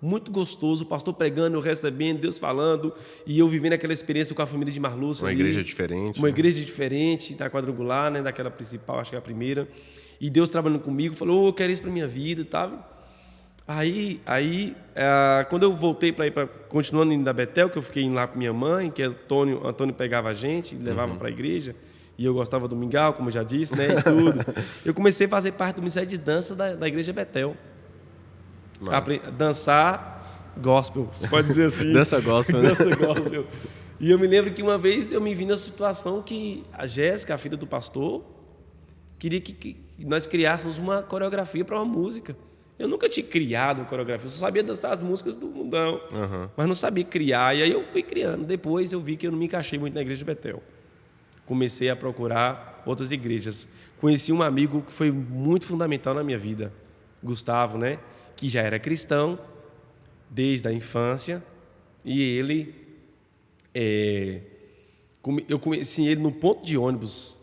muito gostoso. O pastor pregando, eu recebendo, Deus falando. E eu vivendo aquela experiência com a família de Marlúcio. Uma igreja diferente. Uma igreja diferente, da Quadrangular, né, daquela principal, acho que é a primeira. E Deus trabalhando comigo, falou, eu quero isso para minha vida, tá? Aí quando eu voltei para ir continuando indo da Betel, que eu fiquei lá com minha mãe, que Antônio pegava a gente e levava para a igreja. E eu gostava do mingau, como eu já disse, né, e tudo. Eu comecei a fazer parte do Ministério de Dança da Igreja Betel. Dançar gospel, você pode dizer assim. Dança gospel, né? Dança gospel. E eu me lembro que uma vez eu me vi na situação que a Jéssica, a filha do pastor, queria que nós criássemos uma coreografia para uma música. Eu nunca tinha criado uma coreografia, eu só sabia dançar as músicas do mundão, mas não sabia criar. E aí eu fui criando. Depois eu vi que eu não me encaixei muito na Igreja de Betel. Comecei a procurar outras igrejas. Conheci um amigo que foi muito fundamental na minha vida, Gustavo, né? Que já era cristão desde a infância. E ele, eu conheci ele no ponto de ônibus.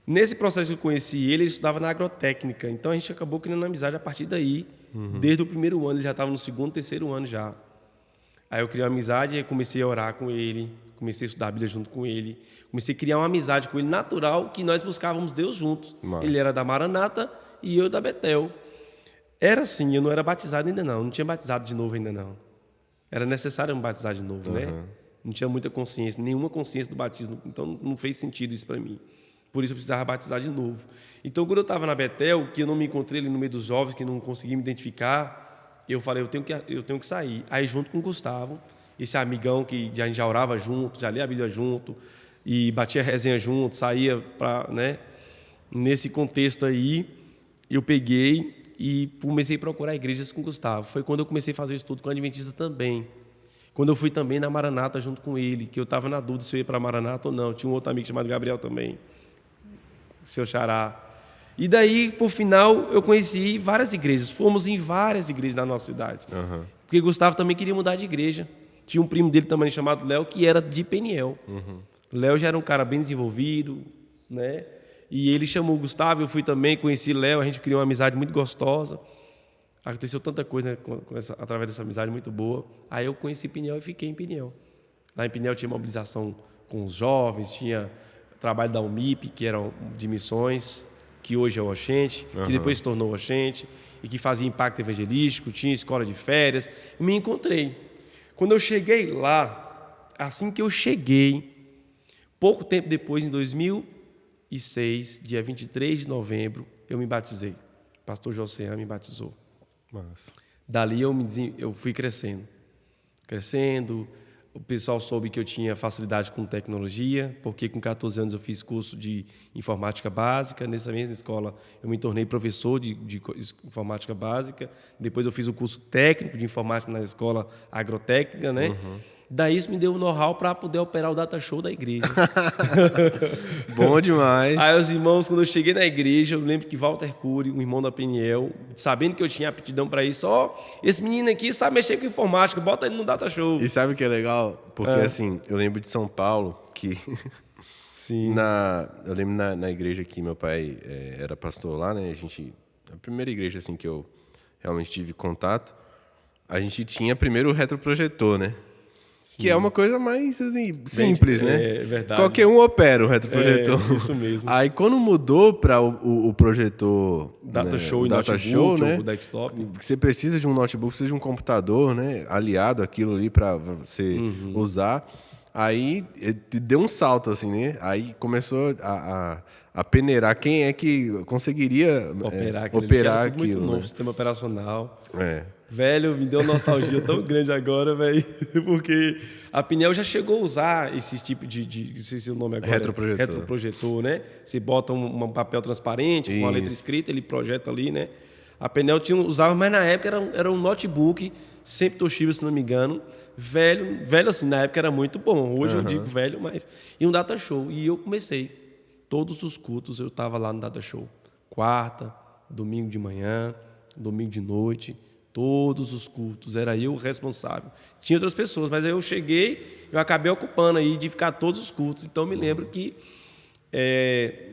Nesse processo que eu conheci ele estudava na agrotécnica. Então a gente acabou criando amizade a partir daí. Desde o primeiro ano, ele já estava no segundo, terceiro ano já. Aí eu criei uma amizade e comecei a orar com ele. Comecei a estudar a Bíblia junto com ele. Comecei a criar uma amizade com ele natural, que nós buscávamos Deus juntos. Nossa. Ele era da Maranata e eu da Betel. Era assim, eu não era batizado ainda não tinha batizado de novo ainda não. Era necessário me batizar de novo, né? Não tinha muita consciência, nenhuma consciência do batismo, então não fez sentido isso para mim. Por isso eu precisava batizar de novo. Então, quando eu estava na Betel, que eu não me encontrei ali no meio dos jovens, que não consegui me identificar, eu falei, eu tenho que sair. Aí, junto com o Gustavo, esse amigão que a gente já orava junto, já lia a Bíblia junto, e batia resenha junto, saía para, né? Nesse contexto aí, eu peguei e comecei a procurar igrejas com o Gustavo. Foi quando eu comecei a fazer o estudo com a Adventista também. Quando eu fui também na Maranata junto com ele, que eu estava na dúvida se eu ia para a Maranata ou não. Tinha um outro amigo chamado Gabriel também, seu xará. E daí, por final, eu conheci várias igrejas. Fomos em várias igrejas da nossa cidade. Porque Gustavo também queria mudar de igreja. Tinha um primo dele também chamado Léo, que era de Peniel. Léo já era um cara bem desenvolvido, né? E ele chamou o Gustavo, eu fui também, conheci Léo, a gente criou uma amizade muito gostosa. Aconteceu tanta coisa, né, através dessa amizade muito boa. Aí eu conheci Pinhel e fiquei em Pinhel. Lá em Pinhel tinha mobilização com os jovens, tinha trabalho da UMIP, que era de missões, que hoje é o Oxente, que depois se tornou o Oxente, e que fazia impacto evangelístico, tinha escola de férias. E me encontrei. Quando eu cheguei lá, assim que eu cheguei, pouco tempo depois, em 2006, dia 23 de novembro, eu me batizei. O pastor Josean me batizou. Massa. Dali eu fui crescendo. O pessoal soube que eu tinha facilidade com tecnologia, porque com 14 anos eu fiz curso de informática básica. Nessa mesma escola eu me tornei professor de informática básica. Depois eu fiz o curso técnico de informática na escola agrotécnica, né? Daí isso me deu um know-how para poder operar o data show da igreja. Bom demais. Aí os irmãos, quando eu cheguei na igreja, eu lembro que Walter Cury, um irmão da Peniel, sabendo que eu tinha aptidão para isso, esse menino aqui sabe mexer com informática, bota ele no data show. E sabe o que é legal? Porque assim, eu lembro de São Paulo que Sim. eu lembro na igreja que meu pai era pastor lá, né? A primeira igreja assim que eu realmente tive contato, a gente tinha primeiro o retroprojetor, né? Sim. Que é uma coisa mais assim, simples, né? É verdade. Qualquer um opera o retroprojetor. Isso mesmo. Aí quando mudou para o projetor Data né? Show o e Data notebook, Show, né? o desktop. Você precisa de um notebook, precisa de um computador, né? Aliado àquilo ali para você usar. Aí deu um salto, assim, né? Aí começou a peneirar quem é que conseguiria operar aquilo. Muito novo, né? sistema operacional. É. Velho, me deu uma nostalgia tão grande agora, velho. Porque a Pinhel já chegou a usar esse tipo de não sei se o nome agora retroprojetor, né? Você bota um papel transparente, com uma letra escrita, ele projeta ali, né? A Pinhel usava, mas na época era um notebook, sempre Toshiba, se não me engano. Velho assim, na época era muito bom. Hoje eu digo velho, mas... E um data show. E eu comecei. Todos os cultos eu estava lá no data show. Quarta, domingo de manhã, domingo de noite... Todos os cultos, era eu o responsável. Tinha outras pessoas, mas aí eu cheguei, eu acabei ocupando aí de ficar todos os cultos. Então, me lembro que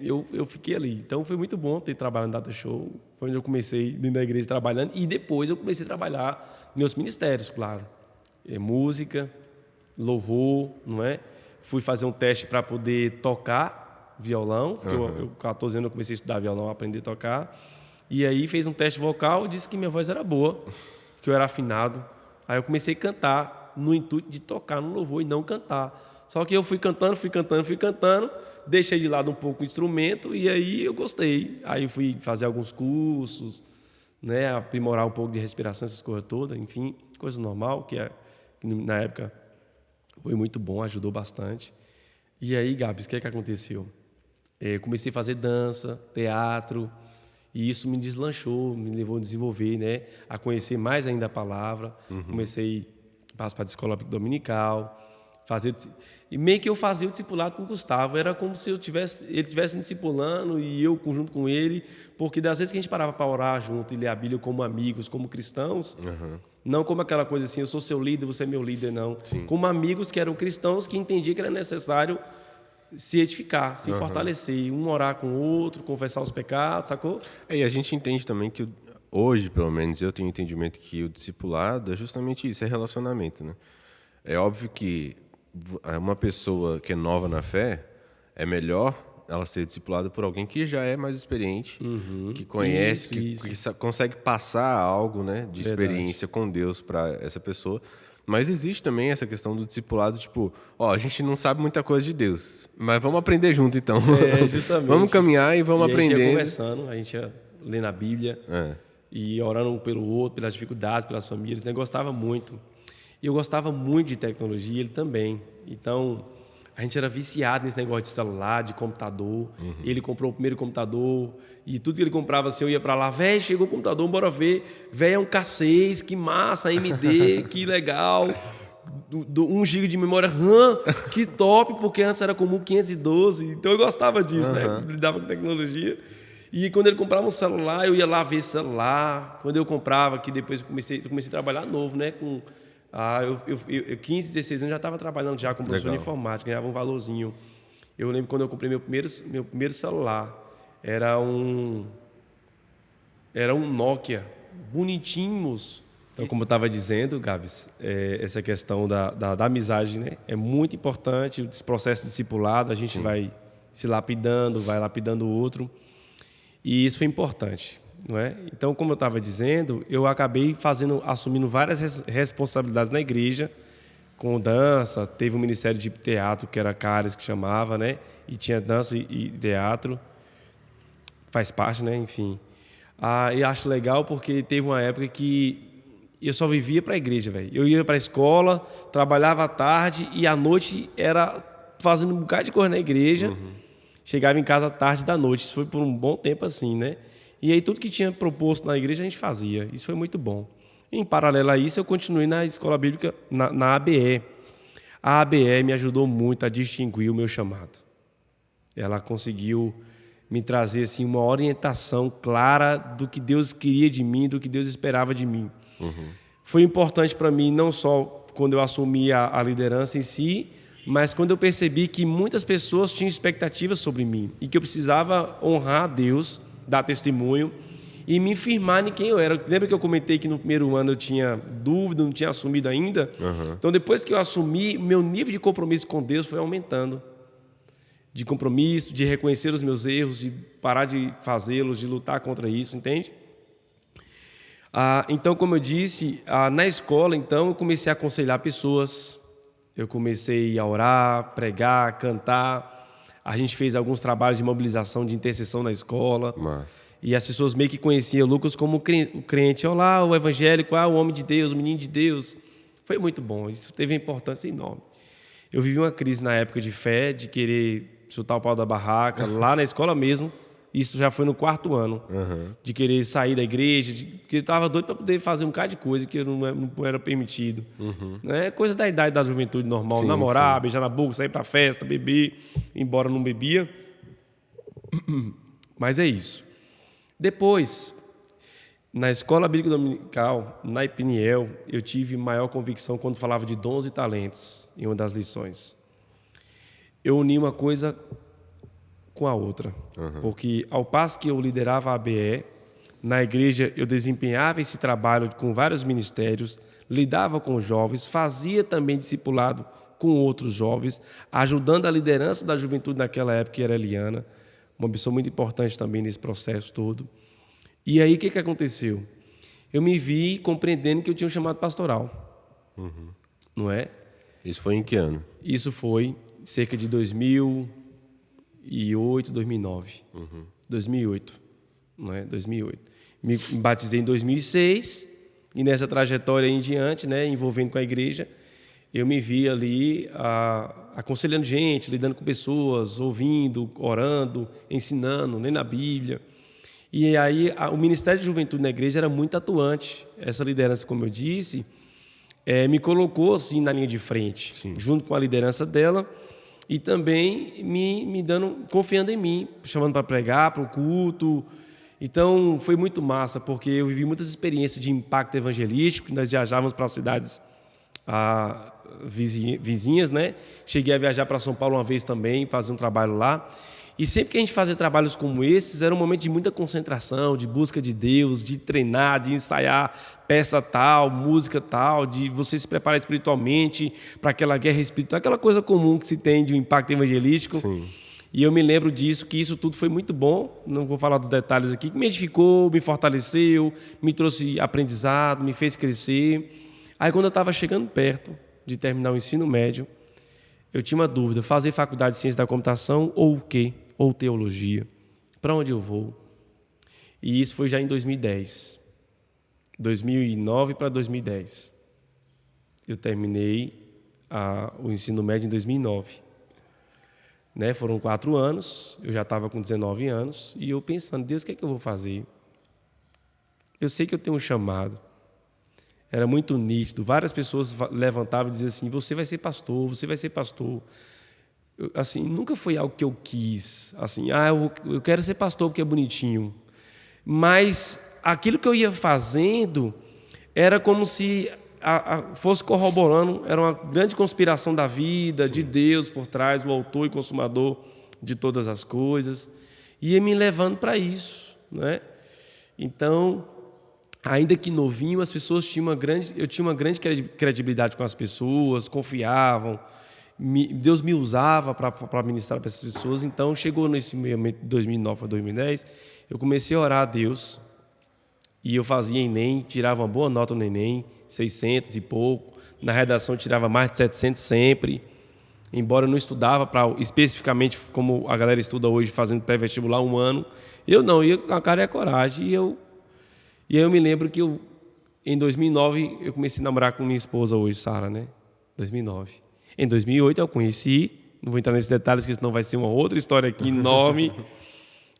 eu fiquei ali. Então, foi muito bom ter trabalhado no Data Show. Foi onde eu comecei dentro da igreja trabalhando. E depois eu comecei a trabalhar nos meus ministérios, claro. Música, louvor, não é? Fui fazer um teste para poder tocar violão. Eu, com 14 anos, eu comecei a estudar violão, aprender a tocar. E aí fez um teste vocal e disse que minha voz era boa, que eu era afinado. Aí eu comecei a cantar no intuito de tocar no louvor e não cantar. Só que eu fui cantando, deixei de lado um pouco o instrumento e aí eu gostei. Aí eu fui fazer alguns cursos, né, aprimorar um pouco de respiração, essas coisas todas, enfim, coisa normal, que na época foi muito bom, ajudou bastante. E aí, Gabs, o que aconteceu? Comecei a fazer dança, teatro. E isso me deslanchou, me levou a desenvolver, né? A conhecer mais ainda a palavra. Comecei a participar de escola dominical, e meio que eu fazia o discipulado com o Gustavo. Era como se ele estivesse me discipulando e eu junto com ele, porque das vezes que a gente parava para orar junto e ler a Bíblia como amigos, como cristãos, não como aquela coisa assim, eu sou seu líder, você é meu líder, não. Sim. Como amigos que eram cristãos que entendiam que era necessário se edificar, se fortalecer, um orar com o outro, confessar os pecados, sacou? E a gente entende também que, hoje, pelo menos, eu tenho entendimento que o discipulado é justamente isso, é relacionamento, né? É óbvio que uma pessoa que é nova na fé, é melhor ela ser discipulada por alguém que já é mais experiente, que conhece, que consegue passar algo, né, de experiência com Deus para essa pessoa. Mas existe também essa questão do discipulado, tipo, a gente não sabe muita coisa de Deus, mas vamos aprender junto, então. Justamente. Vamos caminhar e vamos aprender. A gente ia conversando, a gente ia lendo a Bíblia e orando um pelo outro, pelas dificuldades, pelas famílias. Eu gostava muito. E eu gostava muito de tecnologia, ele também. Então, a gente era viciado nesse negócio de celular, de computador. Ele comprou o primeiro computador e tudo que ele comprava assim, eu ia pra lá, velho, chegou o computador, bora ver. Velho, é um K6, que massa, AMD, que legal. 1 GB de memória RAM, que top, porque antes era comum 512. Então eu gostava disso, né? Lidava com tecnologia. E quando ele comprava um celular, eu ia lá ver esse celular. Quando eu comprava, que depois eu comecei a trabalhar novo, né? Com 15, 16 anos já estava trabalhando já como professor de informática, ganhava um valorzinho. Eu lembro quando eu comprei meu primeiro celular. Era um Nokia, bonitinho, moço. Então, como eu estava dizendo, Gabs, essa questão da amizade, né, é muito importante. Esse processo discipulado, a gente vai se lapidando, vai lapidando o outro. E isso foi importante, não é? Então, como eu estava dizendo, eu acabei assumindo várias responsabilidades na igreja, com dança. Teve um ministério de teatro, que era Cares, que chamava, né? E tinha dança e teatro. Faz parte, né? Enfim. E acho legal porque teve uma época que eu só vivia para a igreja, velho. Eu ia para a escola, trabalhava à tarde e à noite era fazendo um bocado de coisa na igreja. Chegava em casa à tarde da noite. Isso foi por um bom tempo assim, né? E aí tudo que tinha proposto na igreja a gente fazia. Isso foi muito bom. Em paralelo a isso, eu continuei na escola bíblica, na ABE. A ABE me ajudou muito a distinguir o meu chamado. Ela conseguiu me trazer assim, uma orientação clara do que Deus queria de mim, do que Deus esperava de mim. Foi importante para mim, não só quando eu assumi a liderança em si, mas quando eu percebi que muitas pessoas tinham expectativas sobre mim e que eu precisava honrar a Deus, dar testemunho e me firmar em quem eu era. Lembra que eu comentei que no primeiro ano eu tinha dúvida, não tinha assumido ainda? Então, depois que eu assumi, meu nível de compromisso com Deus foi aumentando. De compromisso, de reconhecer os meus erros, de parar de fazê-los, de lutar contra isso, entende? Então, como eu disse, na escola, então, eu comecei a aconselhar pessoas, eu comecei a orar, pregar, cantar. A gente fez alguns trabalhos de mobilização, de intercessão na escola. Massa. E as pessoas meio que conheciam o Lucas como o crente. Olá, o evangélico, o homem de Deus, o menino de Deus. Foi muito bom, isso teve uma importância enorme. Eu vivi uma crise na época de fé, de querer chutar o pau da barraca, lá na escola mesmo. Isso já foi no 4º ano, de querer sair da igreja, porque eu estava doido para poder fazer um bocado de coisa que não era permitido. Né? Coisa da idade da juventude normal, namorar, beijar na boca, sair para festa, beber, embora não bebia. Mas é isso. Depois, na escola bíblica dominical, na Ipiniel, eu tive maior convicção quando falava de dons e talentos em uma das lições. Eu uni uma coisa com a outra, porque ao passo que eu liderava a ABE, na igreja eu desempenhava esse trabalho com vários ministérios, lidava com jovens, fazia também discipulado com outros jovens, ajudando a liderança da juventude naquela época, que era a Eliana, uma pessoa muito importante também nesse processo todo. E aí o que aconteceu? Eu me vi compreendendo que eu tinha um chamado pastoral, não é? Isso foi em que ano? Isso foi cerca de 2008, 2009. 2008, não é? 2008. Me batizei em 2006 e nessa trajetória em diante, né, envolvendo com a igreja, eu me vi ali aconselhando gente, lidando com pessoas, ouvindo, orando, ensinando, lendo a Bíblia. E aí o Ministério de Juventude na igreja era muito atuante. Essa liderança, como eu disse, me colocou assim na linha de frente, junto com a liderança dela, e também me dando, confiando em mim, chamando para pregar, para o culto. Então foi muito massa, porque eu vivi muitas experiências de impacto evangelístico. Nós viajávamos para cidades vizinhas, né? Cheguei a viajar para São Paulo uma vez também, fazer um trabalho lá. E sempre que a gente fazia trabalhos como esses, era um momento de muita concentração, de busca de Deus, de treinar, de ensaiar peça tal, música tal, de você se preparar espiritualmente para aquela guerra espiritual, aquela coisa comum que se tem de um impacto evangelístico. E eu me lembro disso, que isso tudo foi muito bom, não vou falar dos detalhes aqui, que me edificou, me fortaleceu, me trouxe aprendizado, me fez crescer. Aí quando eu estava chegando perto de terminar o ensino médio, eu tinha uma dúvida, fazer faculdade de ciência da computação ou o quê? Ou teologia? Para onde eu vou? E isso foi já em 2010. 2009 para 2010. Eu terminei o ensino médio em 2009. Né? Foram 4 anos, eu já estava com 19 anos, e eu pensando, Deus, o que é que eu vou fazer? Eu sei que eu tenho um chamado. Era muito nítido. Várias pessoas levantavam e diziam assim, você vai ser pastor, você vai ser pastor. Assim, nunca foi algo que eu quis. Assim, eu quero ser pastor porque é bonitinho. Mas aquilo que eu ia fazendo era como se fosse corroborando, era uma grande conspiração da vida, de Deus por trás, o autor e consumador de todas as coisas, ia me levando para isso, né? Então, ainda que novinho, as pessoas eu tinha uma grande credibilidade com as pessoas, confiavam, Deus me usava para ministrar para essas pessoas. Então, chegou nesse momento de 2009 para 2010, eu comecei a orar a Deus, e eu fazia Enem, tirava uma boa nota no Enem, 600 e pouco, na redação eu tirava mais de 700 sempre, embora eu não estudava especificamente como a galera estuda hoje, fazendo pré-vestibular 1 ano, eu não, ia com a cara e a coragem. E aí eu me lembro que em 2009 eu comecei a namorar com minha esposa hoje, Sara, né? 2009. Em 2008 eu conheci, não vou entrar nesses detalhes, que senão vai ser uma outra história aqui enorme.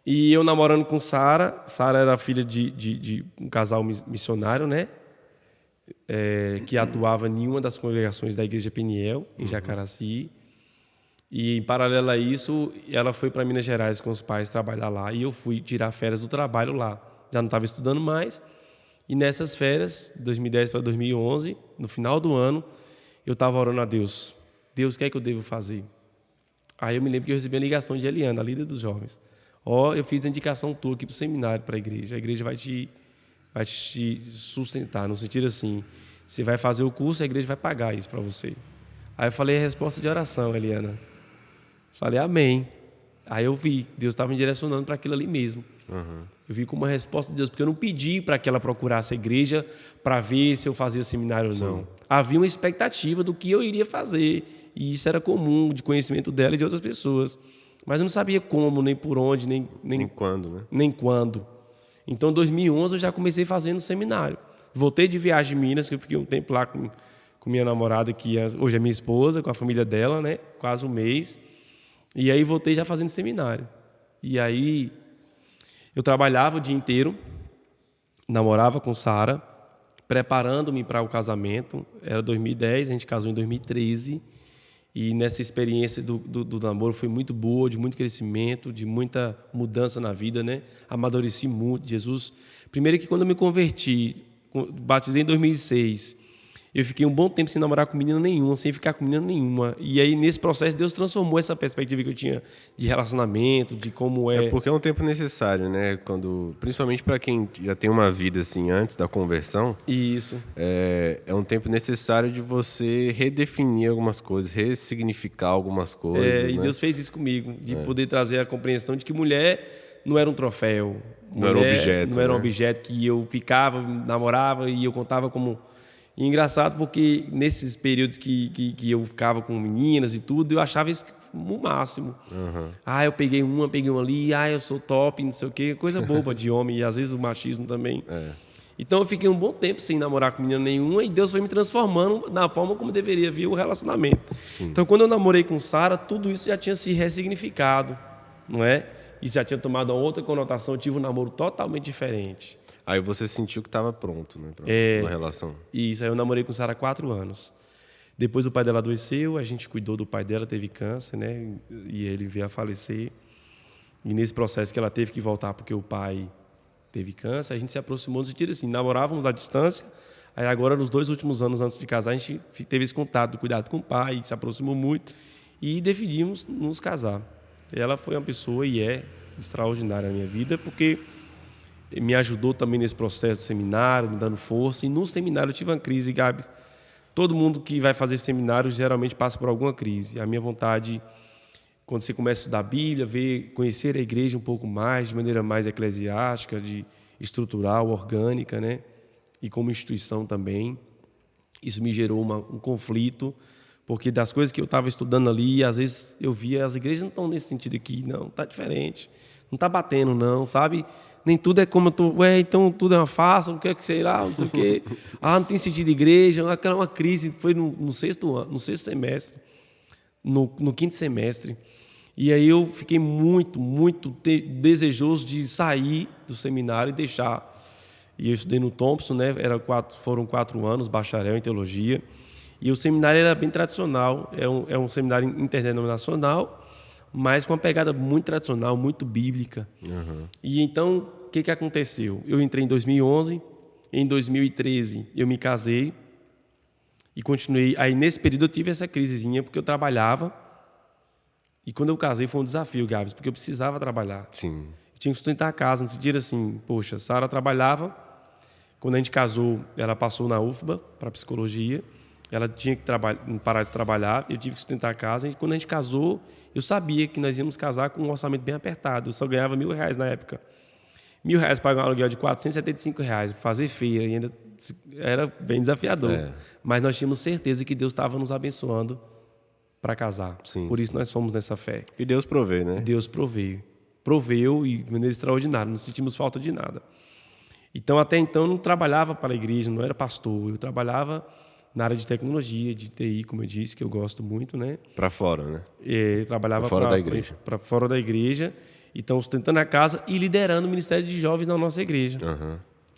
E eu namorando com Sara. Sara era filha de um casal missionário, né? Que atuava em uma das congregações da Igreja Peniel, em Jacaraci. E, em paralelo a isso, ela foi para Minas Gerais com os pais trabalhar lá. E eu fui tirar férias do trabalho lá. Já não estava estudando mais. E nessas férias, 2010 para 2011, no final do ano, eu estava orando a Deus. Deus, o que é que eu devo fazer? Aí eu me lembro que eu recebi a ligação de Eliana, a líder dos jovens. Eu fiz a indicação tua aqui para o seminário, para a igreja vai te sustentar, no sentido assim, você vai fazer o curso, a igreja vai pagar isso para você. Aí eu falei a resposta de oração, Eliana. Falei, amém. Aí eu vi, Deus estava me direcionando para aquilo ali mesmo. Uhum. Eu vi como uma resposta de Deus, porque eu não pedi para que ela procurasse a igreja para ver se eu fazia seminário ou não. Havia uma expectativa do que eu iria fazer, e isso era comum, de conhecimento dela e de outras pessoas. Mas eu não sabia como, nem por onde, nem quando, né? Nem quando. Então, em 2011, eu já comecei fazendo seminário. Voltei de viagem em Minas, que eu fiquei um tempo lá com minha namorada, que hoje é minha esposa, com a família dela, né? Quase um mês. E aí voltei já fazendo seminário. E aí eu trabalhava o dia inteiro, namorava com Sara, preparando-me para o casamento. Era 2010, a gente casou em 2013. E nessa experiência do namoro foi muito boa, de muito crescimento, de muita mudança na vida, né? Amadureci muito, Jesus. Primeiro que quando eu me converti, batizei em 2006, eu fiquei um bom tempo sem namorar com menina nenhuma, sem ficar com menina nenhuma. E aí, nesse processo, Deus transformou essa perspectiva que eu tinha de relacionamento, de como é... É porque é um tempo necessário, né? Principalmente para quem já tem uma vida assim antes da conversão. Isso. É um tempo necessário de você redefinir algumas coisas, ressignificar algumas coisas. E né? Deus fez isso comigo, de poder trazer a compreensão de que mulher não era um troféu. Não era um objeto. Não era um objeto que eu ficava, namorava e eu contava como... E engraçado porque nesses períodos que eu ficava com meninas e tudo, eu achava isso o máximo. Uhum. Eu peguei uma ali, eu sou top, não sei o quê, coisa boba de homem, e às vezes o machismo também. Então eu fiquei um bom tempo sem namorar com menina nenhuma e Deus foi me transformando na forma como deveria vir o relacionamento. Então quando eu namorei com Sara, tudo isso já tinha se ressignificado, não é? E já tinha tomado uma outra conotação, eu tive um namoro totalmente diferente. Aí você sentiu que estava pronto, né, para uma relação. Isso, aí eu namorei com Sara há 4 anos. Depois o pai dela adoeceu, a gente cuidou do pai dela, teve câncer, né, e ele veio a falecer. E nesse processo que ela teve que voltar porque o pai teve câncer, a gente se aproximou no sentido assim, namorávamos à distância, aí agora nos 2 últimos anos antes de casar, a gente teve esse contato, cuidado com o pai, se aproximou muito e decidimos nos casar. Ela foi uma pessoa e é extraordinária na minha vida, porque... me ajudou também nesse processo de seminário, me dando força. E no seminário eu tive uma crise, Gabi. Todo mundo que vai fazer seminário geralmente passa por alguma crise. A minha vontade, quando você começa a estudar a Bíblia, conhecer a igreja um pouco mais, de maneira mais eclesiástica, estrutural, orgânica, né? E como instituição também. Isso me gerou um conflito, porque das coisas que eu estava estudando ali, às vezes eu via, as igrejas não estão nesse sentido aqui, não, está diferente. Não está batendo, não, sabe? Nem tudo é como eu estou... então tudo é uma farsa, o que é que sei lá, não sei o quê. Não tem sentido de igreja. Aquela uma crise, foi no sexto semestre, no 5º semestre. E aí eu fiquei muito, muito desejoso de sair do seminário e deixar. E eu estudei no Thompson, né? Foram 4 anos, bacharel em teologia. E o seminário era bem tradicional, é um seminário interdenominacional, mas com uma pegada muito tradicional, muito bíblica. Uhum. E então, o que aconteceu? Eu entrei em 2011, em 2013 eu me casei, E continuei. Aí, nesse período, eu tive essa crisezinha, porque eu trabalhava. E quando eu casei, foi um desafio, Gabs, porque eu precisava trabalhar. Sim. Eu tinha que sustentar a casa. No sentido assim, poxa, Sara trabalhava. Quando a gente casou, ela passou na UFBA para psicologia. Ela tinha que parar de trabalhar. Eu tive que sustentar a casa. E quando a gente casou, eu sabia que nós íamos casar com um orçamento bem apertado. Eu só ganhava R$1.000 na época. R$1.000 pagar um aluguel de R$475, fazer feira, e ainda era bem desafiador. Mas nós tínhamos certeza que Deus estava nos abençoando para casar. Sim, Por isso nós fomos nessa fé. E Deus provê, né? Deus proveu. Proveu e de maneira extraordinária. Não sentimos falta de nada. Então, até então, eu não trabalhava para a igreja, não era pastor. Eu trabalhava na área de tecnologia, de TI, como eu disse, que eu gosto muito, né? Para fora, né? Eu trabalhava Pra fora da igreja. Para fora da igreja. Então, sustentando a casa e liderando o Ministério de Jovens na nossa igreja.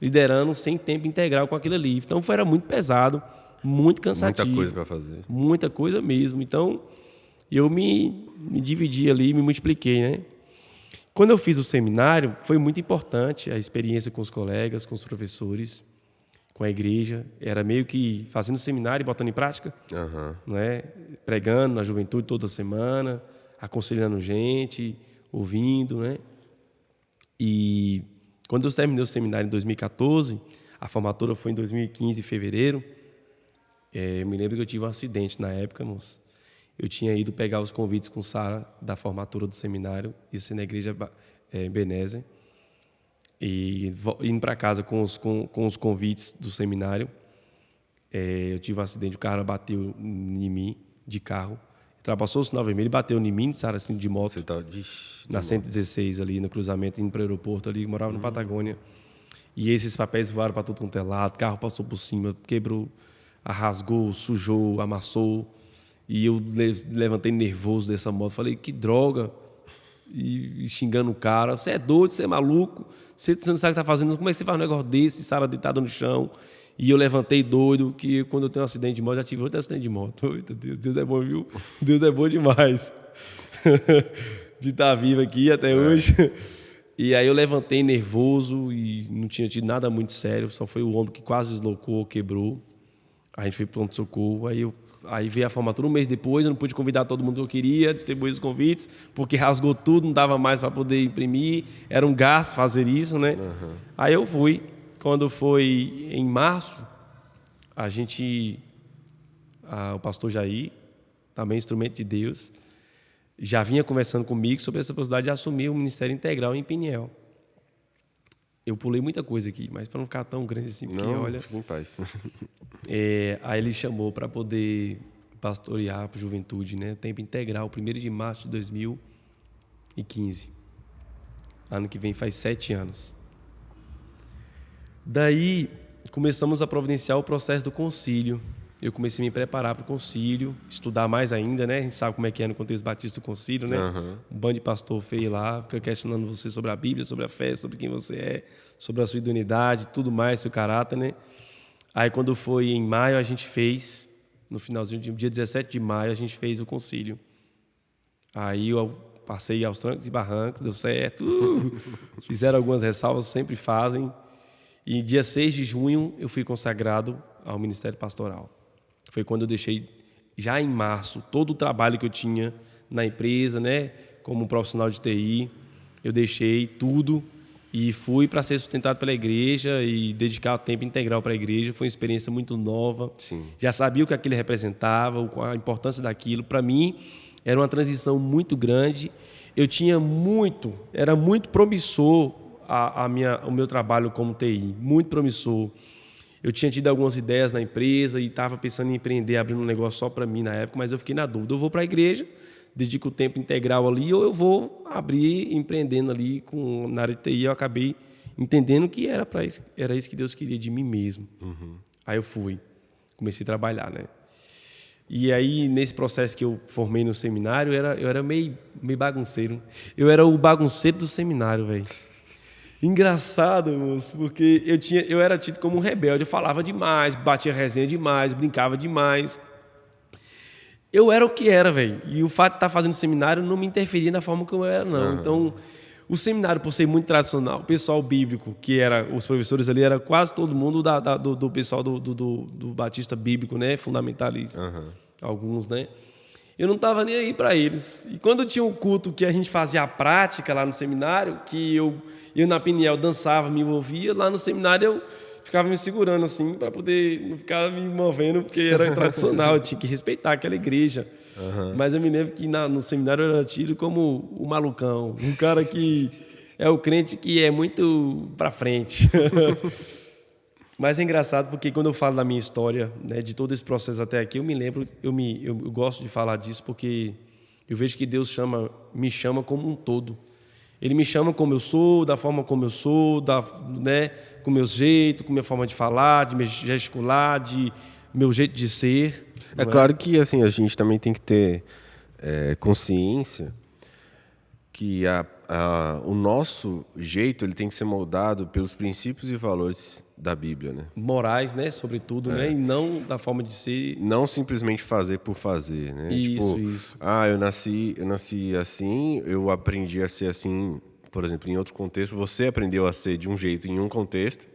Liderando sem tempo integral com aquilo ali. Então, era muito pesado, muito cansativo. Muita coisa para fazer. Muita coisa mesmo. Então, eu me dividi ali, me multipliquei, né? Quando eu fiz o seminário, foi muito importante a experiência com os colegas, com os professores, com a igreja. Era meio que fazendo seminário e botando em prática, não é? Pregando na juventude toda semana, aconselhando gente, ouvindo, né? E quando eu terminei o seminário em 2014, a formatura foi em 2015, em fevereiro, eu me lembro que eu tive um acidente na época, moço. Eu tinha ido pegar os convites com Sara da formatura do seminário, isso na igreja Ebenezer, e indo para casa com os convites do seminário, eu tive um acidente, o cara bateu em mim de carro, ultrapassou o sinal vermelho e bateu em mim, Sara, assim, de moto. Você tá na 116 ali, no cruzamento, indo para o aeroporto ali, morava na Patagônia. E esses papéis voaram para tudo quanto é lado, o carro passou por cima, quebrou, rasgou, sujou, amassou. E eu levantei nervoso dessa moto, falei, que droga. E xingando o cara, você é doido, você é maluco, você não sabe o que está fazendo, como é que você faz um negócio desse, Sara deitada no chão. E eu levantei doido, que quando eu tenho um acidente de moto, já tive outro acidente de moto. Eita Deus, Deus é bom, viu? Deus é bom demais. De estar vivo aqui até hoje. E aí eu levantei nervoso e não tinha tido nada muito sério, só foi o ombro que quase deslocou, quebrou. A gente foi para o pronto-socorro, aí veio a formatura um mês depois, eu não pude convidar todo mundo que eu queria, distribuir os convites, porque rasgou tudo, não dava mais para poder imprimir, era um gasto fazer isso, né? Aí eu fui. Quando foi em março, o pastor Jair, também instrumento de Deus, já vinha conversando comigo sobre essa possibilidade de assumir o ministério integral em Peniel. Eu pulei muita coisa aqui, mas para não ficar tão grande assim, porque olha... Fique em paz. Aí ele chamou para poder pastorear para a juventude, né? Tempo integral, 1º de março de 2015. Ano que vem faz 7 anos. Daí, começamos a providenciar o processo do concílio. Eu comecei a me preparar para o concílio, estudar mais ainda, né? A gente sabe como é que é no contexto batista do concílio, né? Um bando de pastor feio lá, fica questionando você sobre a Bíblia, sobre a fé, sobre quem você é, sobre a sua idoneidade, tudo mais, seu caráter, né? Aí, quando foi em maio, a gente fez, no finalzinho, dia 17 de maio, a gente fez o concílio. Aí eu passei aos trancos e barrancos, deu certo. Fizeram algumas ressalvas, sempre fazem. E dia 6 de junho eu fui consagrado ao Ministério Pastoral. Foi quando eu deixei, já em março, todo o trabalho que eu tinha na empresa, né, como profissional de TI, eu deixei tudo e fui para ser sustentado pela igreja e dedicar o tempo integral para a igreja. Foi uma experiência muito nova. Sim. Já sabia o que aquilo representava, a importância daquilo. Para mim, era uma transição muito grande. Eu era muito promissor o meu trabalho como TI, muito promissor. Eu tinha tido algumas ideias na empresa e estava pensando em empreender, abrindo um negócio só para mim na época, mas eu fiquei na dúvida. Eu vou para a igreja, dedico o tempo integral ali, ou eu vou abrir empreendendo ali na área de TI. Eu acabei entendendo que era isso que Deus queria de mim mesmo. Aí eu comecei a trabalhar, né? E aí, nesse processo que eu formei no seminário, eu era meio bagunceiro. Eu era o bagunceiro do seminário, velho. Engraçado, moço, porque eu era tido como um rebelde. Eu falava demais, batia resenha demais, brincava demais. Eu era o que era, velho. E o fato de estar fazendo seminário não me interferia na forma como eu era, não. Então, O seminário, por ser muito tradicional, o pessoal bíblico, que era os professores ali, era quase todo mundo do pessoal do Batista bíblico, né? Fundamentalista. Aham. Alguns, né? Eu não estava nem aí para eles. E quando tinha um culto que a gente fazia a prática lá no seminário, que eu na Peniel dançava, me envolvia, lá no seminário eu ficava me segurando assim, para poder não ficar me movendo, porque era tradicional, eu tinha que respeitar aquela igreja. Mas eu me lembro que no seminário eu era tido como o malucão, um cara que é o crente que é muito para frente. Mas é engraçado porque quando eu falo da minha história, né, de todo esse processo até aqui, eu me lembro, eu gosto de falar disso porque eu vejo que Deus me chama como um todo. Ele me chama como eu sou, da forma como eu sou, né, com o meu jeito, com a minha forma de falar, de me gesticular, de meu jeito de ser. É claro que assim, a gente também tem que ter consciência que o nosso jeito ele tem que ser moldado pelos princípios e valores da Bíblia, né? Morais, né, sobretudo, né, e não da forma de ser. Não simplesmente fazer por fazer, né? Isso. Eu nasci assim, eu aprendi a ser assim, por exemplo, em outro contexto, você aprendeu a ser de um jeito em um contexto,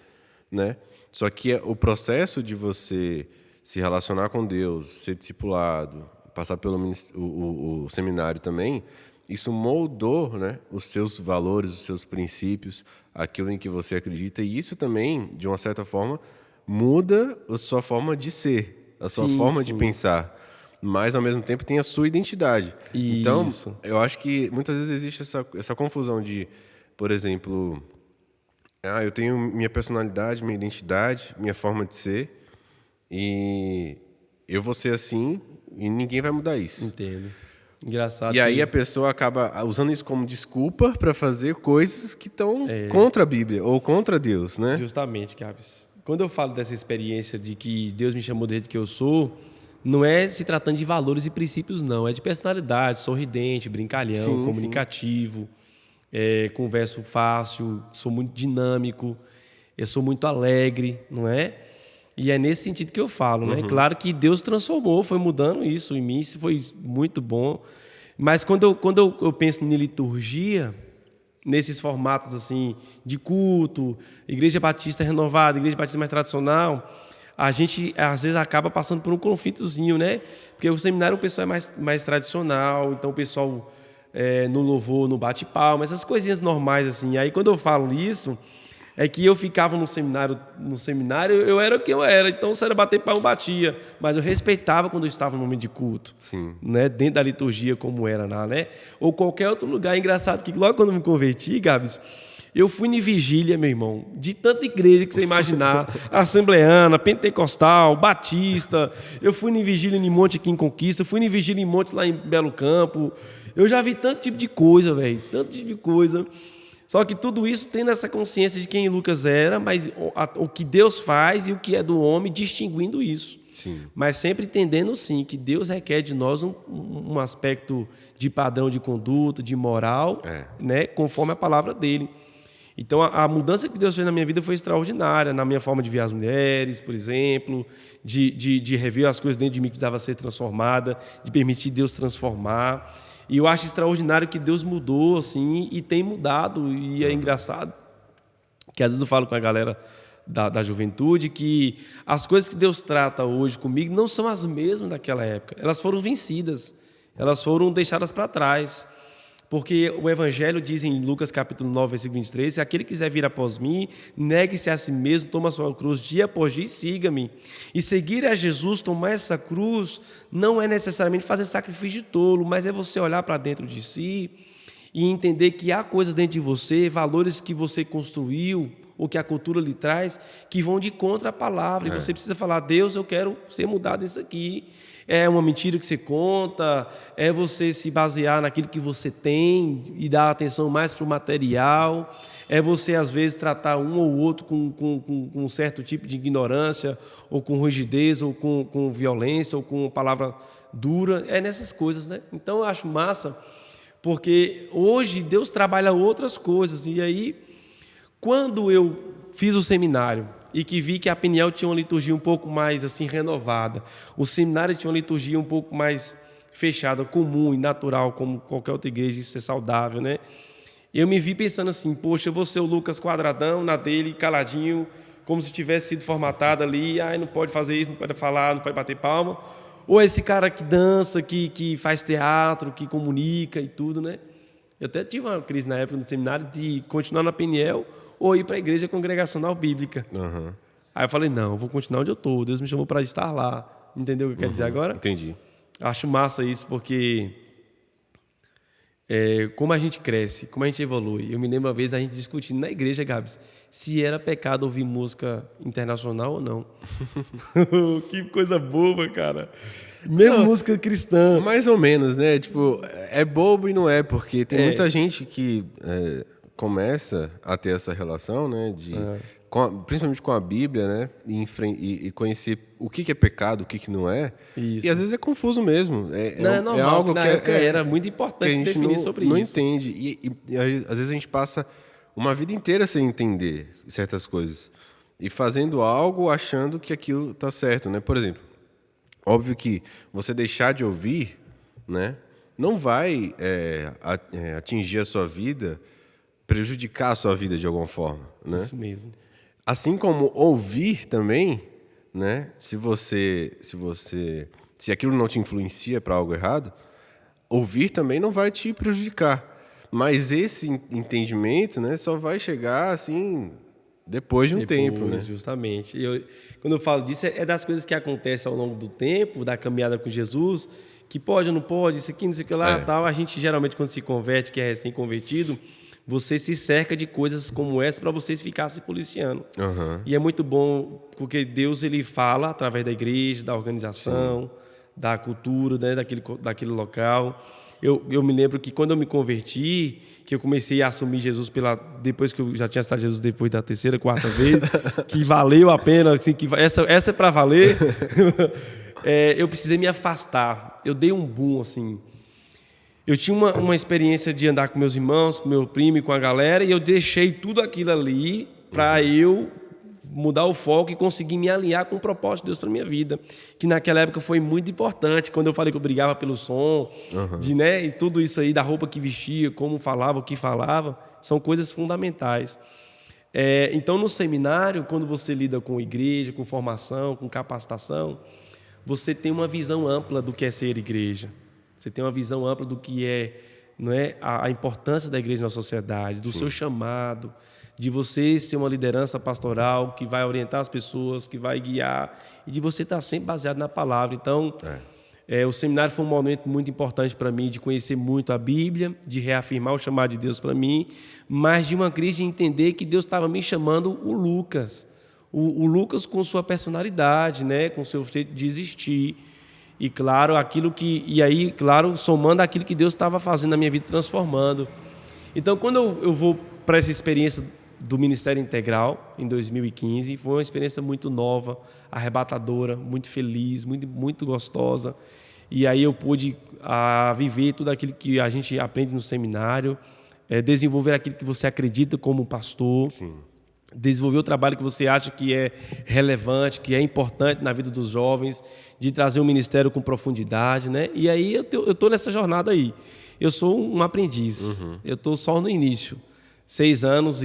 né? Só que o processo de você se relacionar com Deus, ser discipulado, passar pelo o seminário também, isso moldou, né, os seus valores, os seus princípios, aquilo em que você acredita, e isso também, de uma certa forma, muda a sua forma de ser, a sua forma de pensar, mas ao mesmo tempo tem a sua identidade. Isso. Então, eu acho que muitas vezes existe essa confusão de, por exemplo, eu tenho minha personalidade, minha identidade, minha forma de ser, e eu vou ser assim e ninguém vai mudar isso. Entendo. Engraçado. E aí a pessoa acaba usando isso como desculpa para fazer coisas que estão contra a Bíblia ou contra Deus, né? Justamente, Gabs. Quando eu falo dessa experiência de que Deus me chamou do jeito que eu sou, não é se tratando de valores e princípios, não. É de personalidade, sorridente, brincalhão, comunicativo, converso fácil, sou muito dinâmico, eu sou muito alegre, não é? E é nesse sentido que eu falo, né? Claro que Deus transformou, foi mudando isso em mim, isso foi muito bom. Mas quando eu penso em liturgia, nesses formatos assim de culto, igreja batista renovada, igreja batista mais tradicional, a gente às vezes acaba passando por um conflitozinho, né? Porque o seminário o pessoal é mais tradicional, então o pessoal no louvor, no bate-palma, essas coisinhas normais assim. Aí quando eu falo isso, é que eu ficava no seminário, eu era o que eu era, então se era bater palma, eu batia, mas eu respeitava quando eu estava no momento de culto, né? Dentro da liturgia como era lá, né? Ou qualquer outro lugar. É engraçado que logo quando eu me converti, Gabs, eu fui em vigília, meu irmão, de tanta igreja que você imaginar, assembleana, pentecostal, batista, eu fui em vigília em Monte aqui em Conquista, fui em vigília em Monte lá em Belo Campo, eu já vi tanto tipo de coisa, velho, tanto tipo de coisa. Só que tudo isso tem nessa consciência de quem Lucas era, mas o que Deus faz e o que é do homem, distinguindo isso. Sim. Mas sempre entendendo, sim, que Deus requer de nós um aspecto de padrão de conduta, de moral, né, conforme a palavra dele. Então, a mudança que Deus fez na minha vida foi extraordinária, na minha forma de ver as mulheres, por exemplo, de rever as coisas dentro de mim que precisava ser transformada, de permitir Deus transformar. E eu acho extraordinário que Deus mudou, assim, e tem mudado. E é engraçado que às vezes eu falo com a galera da juventude que as coisas que Deus trata hoje comigo não são as mesmas daquela época. Elas foram vencidas, elas foram deixadas para trás. Porque o Evangelho diz em Lucas capítulo 9, versículo 23, se aquele quiser vir após mim, negue-se a si mesmo, toma a sua cruz dia após dia e siga-me. E seguir a Jesus, tomar essa cruz, não é necessariamente fazer sacrifício de tolo, mas é você olhar para dentro de si e entender que há coisas dentro de você, valores que você construiu, ou que a cultura lhe traz, que vão de contra a palavra. E você precisa falar, Deus, eu quero ser mudado nisso aqui. É uma mentira que você conta, é você se basear naquilo que você tem e dar atenção mais para o material, é você, às vezes, tratar um ou outro com um certo tipo de ignorância, ou com rigidez, ou com violência, ou com palavra dura. É nessas coisas, né? Então, eu acho massa, porque hoje Deus trabalha outras coisas. E aí, quando eu fiz o seminário e que vi que a Peniel tinha uma liturgia um pouco mais assim renovada, o seminário tinha uma liturgia um pouco mais fechada, comum e natural, como qualquer outra igreja, isso é saudável, né? Eu me vi pensando assim, poxa, eu vou ser o Lucas quadradão, na dele, caladinho, como se tivesse sido formatado ali, não pode fazer isso, não pode falar, não pode bater palma. Ou esse cara que dança, que faz teatro, que comunica e tudo, né? Eu até tive uma crise na época no seminário de continuar na Peniel ou ir para a igreja congregacional bíblica. Uhum. Aí eu falei, não, eu vou continuar onde eu estou. Deus me chamou para estar lá. Entendeu o que eu quero dizer agora? Entendi. Acho massa isso, porque como a gente cresce, como a gente evolui. Eu me lembro uma vez a gente discutindo na igreja, Gabs, se era pecado ouvir música internacional ou não. Que coisa boba, cara. Mesmo música cristã. Mais ou menos, né? Tipo, é bobo e não é, porque tem muita gente que começa a ter essa relação, né? Principalmente com a Bíblia, né? E conhecer o que é pecado, o que não é. Isso. E às vezes é confuso mesmo. É normal, algo que na época era muito importante que a gente definir sobre não isso. entende. E às vezes a gente passa uma vida inteira sem entender certas coisas. E fazendo algo achando que aquilo está certo, né? Por exemplo, óbvio que você deixar de ouvir, né? Não vai atingir a sua vida, prejudicar a sua vida de alguma forma, né? Isso mesmo. Assim como ouvir também, né? Se aquilo não te influencia para algo errado, ouvir também não vai te prejudicar. Mas esse entendimento, né, só vai chegar assim depois de um tempo, né? Justamente. Quando eu falo disso, é das coisas que acontecem ao longo do tempo, da caminhada com Jesus, que pode ou não pode, isso aqui, não sei o que lá, tal. A gente geralmente, quando se converte, que é recém-convertido, você se cerca de coisas como essa para vocês ficar se policiando. Uhum. E é muito bom, porque Deus ele fala através da igreja, da organização, da cultura, né, daquele local. Eu me lembro que quando eu me converti, que eu comecei a assumir Jesus depois que eu já tinha estado Jesus depois da terceira, quarta vez, que valeu a pena, assim, que essa é para valer, eu precisei me afastar. Eu dei um boom, assim. Eu tinha uma experiência de andar com meus irmãos, com meu primo e com a galera, e eu deixei tudo aquilo ali para eu mudar o foco e conseguir me alinhar com o propósito de Deus para minha vida, que naquela época foi muito importante. Quando eu falei que eu brigava pelo som, e tudo isso aí, da roupa que vestia, como falava, o que falava, são coisas fundamentais. Então, no seminário, quando você lida com igreja, com formação, com capacitação, você tem uma visão ampla do que é ser igreja. Você tem uma visão ampla do que não é a importância da igreja na sociedade, do seu chamado, de você ser uma liderança pastoral que vai orientar as pessoas, que vai guiar, e de você estar sempre baseado na palavra. Então, o seminário foi um momento muito importante para mim, de conhecer muito a Bíblia, de reafirmar o chamado de Deus para mim, mas de uma crise de entender que Deus estava me chamando o Lucas. O Lucas com sua personalidade, né, com seu jeito de existir. E claro, somando aquilo que Deus estava fazendo na minha vida, transformando. Então, quando eu vou para essa experiência do Ministério Integral, em 2015, foi uma experiência muito nova, arrebatadora, muito feliz, muito, muito gostosa. E aí eu pude viver tudo aquilo que a gente aprende no seminário, desenvolver aquilo que você acredita como pastor. Sim. Desenvolver o trabalho que você acha que é relevante, que é importante na vida dos jovens, de trazer um ministério com profundidade, né? E aí eu estou nessa jornada aí. Eu sou um aprendiz, eu estou só no início. 6 anos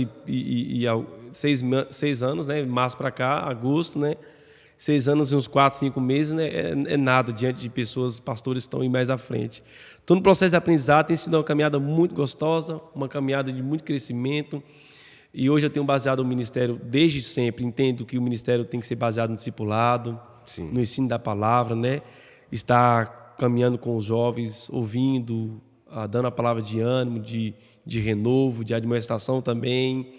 seis anos, né? Março para cá, agosto, né? 6 anos e uns 4, 5 meses, né? É nada diante de pessoas, pastores que estão aí mais à frente. Estou no processo de aprendizado, tem sido uma caminhada muito gostosa, uma caminhada de muito crescimento. E hoje eu tenho baseado o ministério desde sempre, entendo que o ministério tem que ser baseado no discipulado, no ensino da palavra, né? Estar caminhando com os jovens, ouvindo, dando a palavra de ânimo, de renovo, de admoestação também,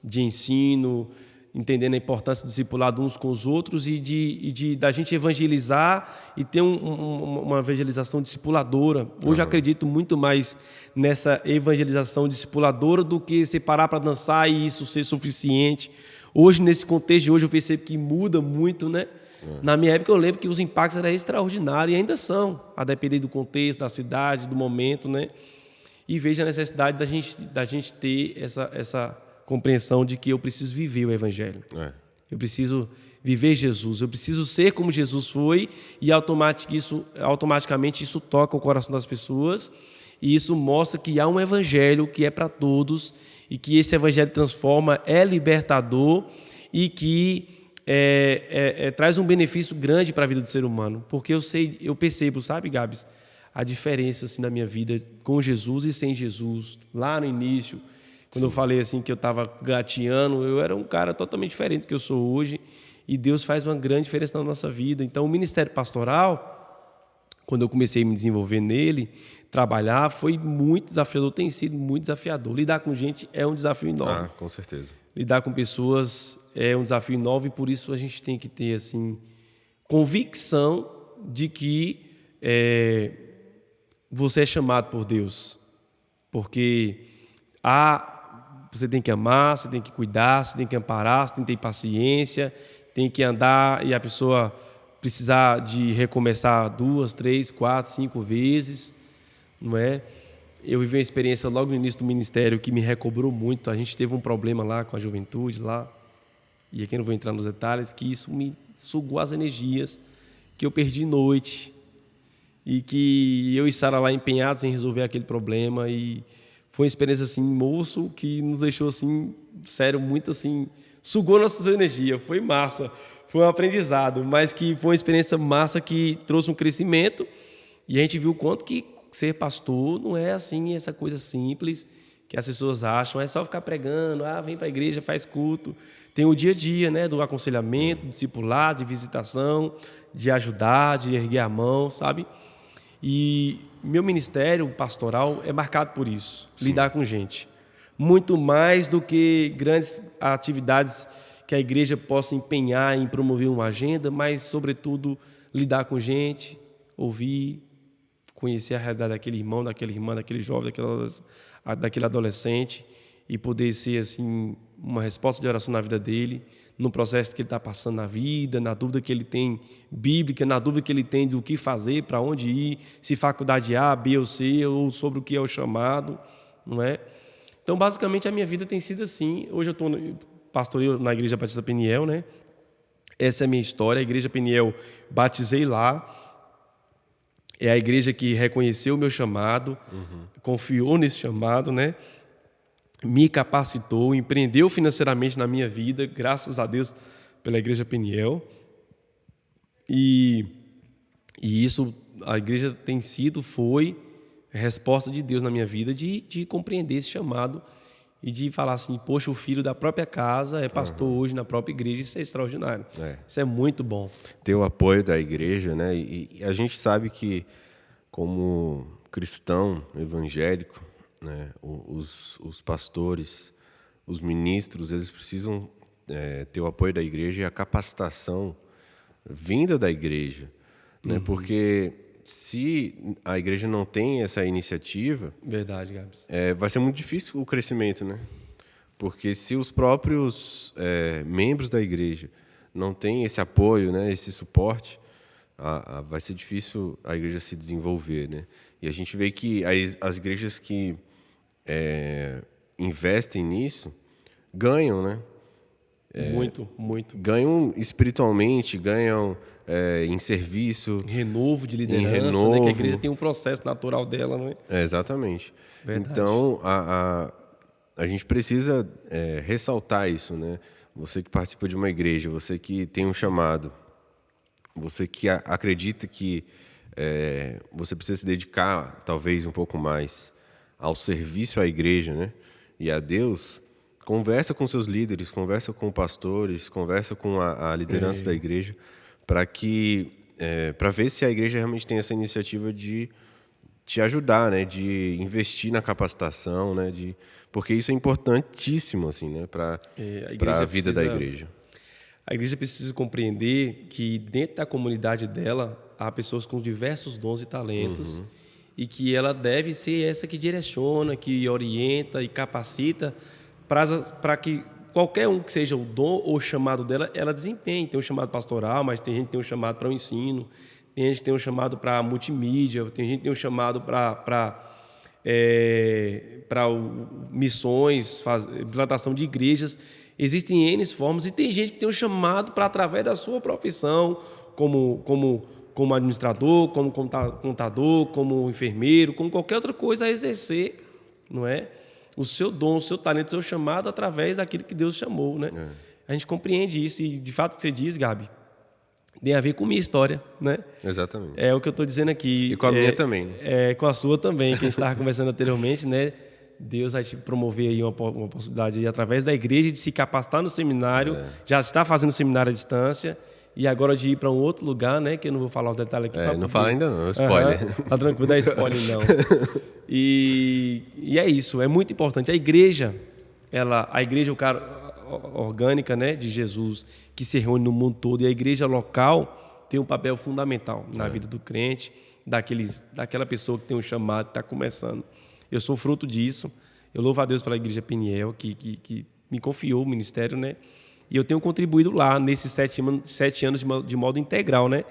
de ensino, entendendo a importância do discipulado uns com os outros e da gente evangelizar e ter uma evangelização discipuladora. Hoje eu acredito muito mais nessa evangelização discipuladora do que se parar para dançar e isso ser suficiente. Hoje, nesse contexto de hoje, eu percebo que muda muito, né? Na minha época, eu lembro que os impactos eram extraordinários e ainda são, a depender do contexto, da cidade, do momento, né? E vejo a necessidade da gente ter essa compreensão de que eu preciso viver o Evangelho. Eu preciso viver Jesus, eu preciso ser como Jesus foi e automaticamente isso toca o coração das pessoas E isso mostra que há um evangelho que é para todos e que esse evangelho transforma, é libertador e que traz um benefício grande para a vida do ser humano. Porque eu percebo, sabe, Gabs, a diferença assim, na minha vida com Jesus e sem Jesus. Lá no início, quando eu falei assim que eu estava gateando, eu era um cara totalmente diferente do que eu sou hoje. E Deus faz uma grande diferença na nossa vida. Então, o ministério pastoral, quando eu comecei a me desenvolver nele, trabalhar, foi muito desafiador, tem sido muito desafiador. Lidar com gente é um desafio enorme. Com certeza. Lidar com pessoas é um desafio enorme e por isso a gente tem que ter assim, convicção de que você é chamado por Deus. Porque você tem que amar, você tem que cuidar, você tem que amparar, você tem que ter paciência, tem que andar e a pessoa precisar de recomeçar 2, 3, 4, 5 vezes, não é? Eu vivi uma experiência logo no início do ministério que me recobrou muito. A gente teve um problema lá com a juventude lá, e aqui eu não vou entrar nos detalhes, que isso me sugou as energias, que eu perdi noite, e que eu e Sara lá empenhados em resolver aquele problema, e foi uma experiência assim, moço, que nos deixou assim, sério, muito assim, sugou nossas energias, foi massa, foi um aprendizado, mas que foi uma experiência massa que trouxe um crescimento, e a gente viu o quanto que ser pastor não é assim, essa coisa simples que as pessoas acham, é só ficar pregando, vem para a igreja, faz culto. Tem o dia a dia, né, do aconselhamento, do discipulado, de visitação, de ajudar, de erguer a mão, sabe? E meu ministério pastoral é marcado por isso, lidar com gente. Muito mais do que grandes atividades que a igreja possa empenhar em promover uma agenda, mas, sobretudo, lidar com gente, ouvir, conhecer a realidade daquele irmão, daquela irmã, daquele jovem, daquele adolescente e poder ser assim uma resposta de oração na vida dele, no processo que ele está passando na vida, na dúvida que ele tem bíblica, na dúvida que ele tem do que fazer, para onde ir, se faculdade A, B ou C, ou sobre o que é o chamado, não é? Então, basicamente, a minha vida tem sido assim. Hoje eu pastoreio na Igreja Batista Peniel, né? Essa é a minha história. A Igreja Peniel, batizei lá. É a igreja que reconheceu o meu chamado, confiou nesse chamado, né? Me capacitou, empreendeu financeiramente na minha vida, graças a Deus, pela Igreja Peniel. E isso, a igreja foi resposta de Deus na minha vida de compreender esse chamado e de falar assim, poxa, o filho da própria casa é pastor hoje na própria igreja, isso é extraordinário. Isso é muito bom. Ter o apoio da igreja, né? E a gente sabe que, como cristão evangélico, né, os pastores, os ministros, eles precisam ter o apoio da igreja e a capacitação vinda da igreja, né? Porque se a igreja não tem essa iniciativa, verdade, Gabs, vai ser muito difícil o crescimento, né? Porque se os próprios membros da igreja não têm esse apoio, né, esse suporte, vai ser difícil a igreja se desenvolver, né? E a gente vê que as igrejas que investem nisso ganham, né? Muito, muito. Ganham espiritualmente, ganham em serviço. Renovo de liderança, né? Que a igreja tem um processo natural dela, não é? Exatamente. Verdade. Então, a gente precisa ressaltar isso, né? Você que participa de uma igreja, você que tem um chamado, você que acredita que você precisa se dedicar, talvez, um pouco mais ao serviço à igreja, né? E a Deus, conversa com seus líderes, conversa com pastores, conversa com a liderança da igreja, para ver se a igreja realmente tem essa iniciativa de te ajudar, né? De investir na capacitação, né? Porque isso é importantíssimo, assim, né? Para a vida da igreja. A igreja precisa compreender que dentro da comunidade dela há pessoas com diversos dons e talentos e que ela deve ser essa que direciona, que orienta e capacita para que qualquer um que seja o dom ou o chamado dela, ela desempenhe. Tem um chamado pastoral, mas tem gente que tem um chamado para o ensino, tem gente que tem um chamado para multimídia, tem gente que tem um chamado para missões, implantação de igrejas. Existem N formas e tem gente que tem um chamado para, através da sua profissão, como como administrador, como contador, como enfermeiro, como qualquer outra coisa, a exercer, não é? O seu dom, o seu talento, o seu chamado através daquilo que Deus chamou, né? A gente compreende isso e, de fato, o que você diz, Gabi, tem a ver com a minha história, né? Exatamente. É o que eu estou dizendo aqui. E com a minha também. Com a sua também, que a gente estava conversando anteriormente, né? Deus vai te promover aí uma possibilidade de, através da igreja, de se capacitar no seminário, já está fazendo seminário à distância, e agora de ir para um outro lugar, né? Que eu não vou falar os detalhes aqui. Não fala ainda não, spoiler. Tá tranquilo, dá spoiler não. E é isso, é muito importante. A igreja, orgânica, né, de Jesus, que se reúne no mundo todo, e a igreja local tem um papel fundamental na vida do crente, daquela pessoa que tem um chamado, que está começando. Eu sou fruto disso. Eu louvo a Deus pela Igreja Peniel, que me confiou o ministério, né? E eu tenho contribuído lá nesses 7 anos de modo integral, né?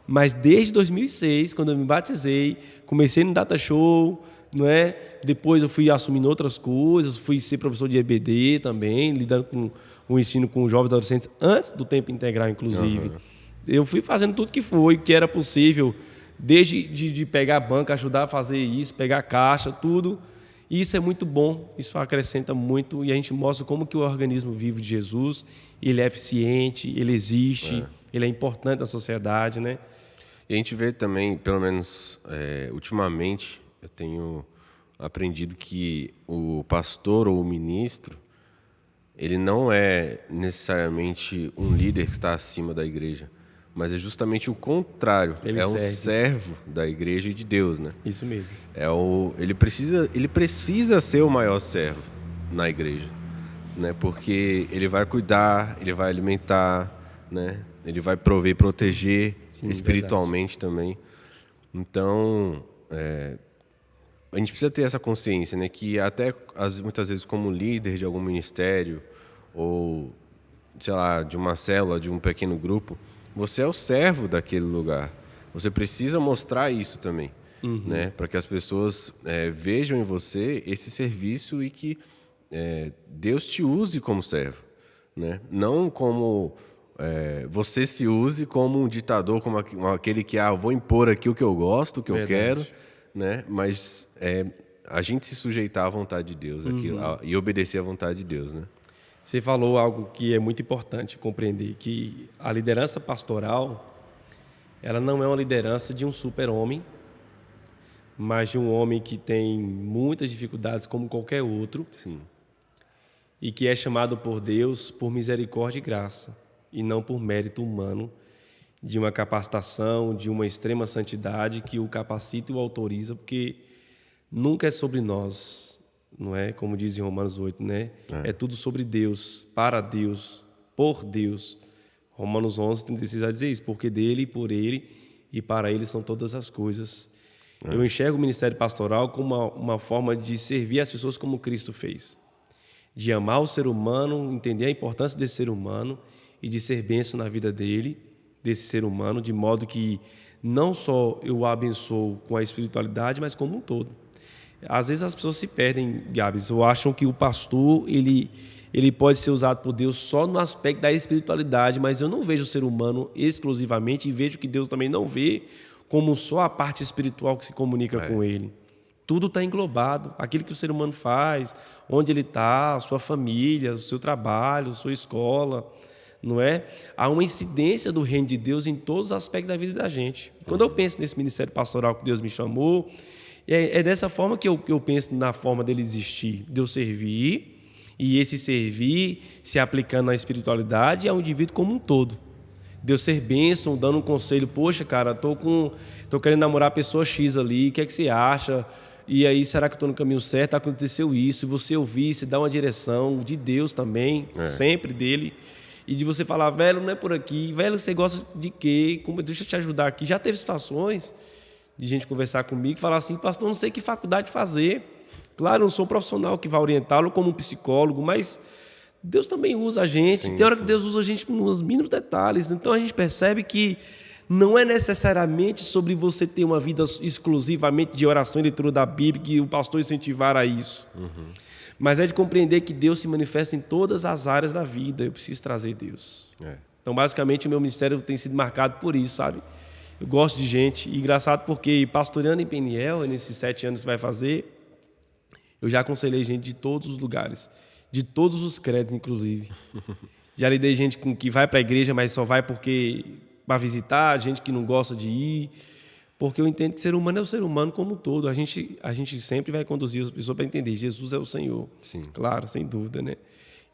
Mas desde 2006, quando eu me batizei, comecei no Data Show, não é? Depois eu fui assumindo outras coisas, fui ser professor de EBD também, lidando com o ensino com jovens adolescentes, antes do tempo integral, inclusive. Eu fui fazendo tudo que era possível, desde de pegar a banca, ajudar a fazer isso, pegar a caixa, tudo. E isso é muito bom, isso acrescenta muito, e a gente mostra como que o organismo vivo de Jesus, ele é eficiente, ele existe, ele é importante na sociedade, né? E a gente vê também, pelo menos ultimamente, eu tenho aprendido que o pastor ou o ministro, ele não é necessariamente um líder que está acima da igreja, mas é justamente o contrário. Ele é um servo da igreja e de Deus, né? Isso mesmo. Ele precisa ser o maior servo na igreja, né? Porque ele vai cuidar, ele vai alimentar, né? Ele vai prover, proteger. Sim, espiritualmente também. Então, a gente precisa ter essa consciência, né? Que até muitas vezes como líder de algum ministério ou, sei lá, de uma célula, de um pequeno grupo, você é o servo daquele lugar. Você precisa mostrar isso também, né? Para que as pessoas vejam em você esse serviço e que Deus te use como servo, né? Não como você se use como um ditador, como aquele que eu vou impor aqui o que eu gosto, o que eu quero, né? Mas a gente se sujeitar à vontade de Deus e obedecer à vontade de Deus, né? Você falou algo que é muito importante compreender, que a liderança pastoral, ela não é uma liderança de um super-homem, mas de um homem que tem muitas dificuldades como qualquer outro. Sim. E que é chamado por Deus por misericórdia e graça, e não por mérito humano, de uma capacitação, de uma extrema santidade que o capacita e o autoriza, porque nunca é sobre nós. Não é como diz em Romanos 8, né? É tudo sobre Deus, para Deus, por Deus. Romanos 11, 36 vai dizer isso, porque dele, por ele e para ele são todas as coisas. Eu enxergo o ministério pastoral como uma forma de servir as pessoas como Cristo fez. De amar o ser humano, entender a importância desse ser humano e de ser bênção na vida desse ser humano, de modo que não só eu o abençoo com a espiritualidade, mas como um todo. Às vezes as pessoas se perdem, Gabs, ou acham que o pastor ele pode ser usado por Deus só no aspecto da espiritualidade, mas eu não vejo o ser humano exclusivamente e vejo que Deus também não vê como só a parte espiritual que se comunica com ele. Tudo está englobado, aquilo que o ser humano faz, onde ele está, a sua família, o seu trabalho, a sua escola, não é? Há uma incidência do reino de Deus em todos os aspectos da vida da gente. Quando eu penso nesse ministério pastoral que Deus me chamou, é dessa forma que eu penso na forma dele existir, de eu servir, e esse servir se aplicando na espiritualidade ao indivíduo como um todo. De eu ser bênção, dando um conselho, poxa, cara, tô querendo namorar a pessoa X ali, o que é que você acha? E aí, será que eu estou no caminho certo? Aconteceu isso, e você ouvir, você dá uma direção de Deus também, sempre dele, e de você falar, velho, não é por aqui, velho, você gosta de quê? Deixa eu te ajudar aqui. Já teve situações de gente conversar comigo e falar assim, pastor, não sei que faculdade fazer. Claro, eu não sou um profissional que vai orientá-lo como um psicólogo, mas Deus também usa a gente. Sim, tem hora que Deus usa a gente nos mínimos detalhes. Então a gente percebe que não é necessariamente sobre você ter uma vida exclusivamente de oração e leitura da Bíblia que o pastor incentivar a isso. Mas é de compreender que Deus se manifesta em todas as áreas da vida. Eu preciso trazer Deus. Então, basicamente, o meu ministério tem sido marcado por isso, sabe? Eu gosto de gente. E engraçado porque pastoreando em Peniel, nesses 7 anos que vai fazer, eu já aconselhei gente de todos os lugares, de todos os credos, inclusive. Já lidei gente que vai para a igreja, mas só vai porque para visitar, gente que não gosta de ir, porque eu entendo que ser humano é o ser humano como um todo. A gente sempre vai conduzir as pessoas para entender, Jesus é o Senhor. Sim. Claro, sem dúvida, né?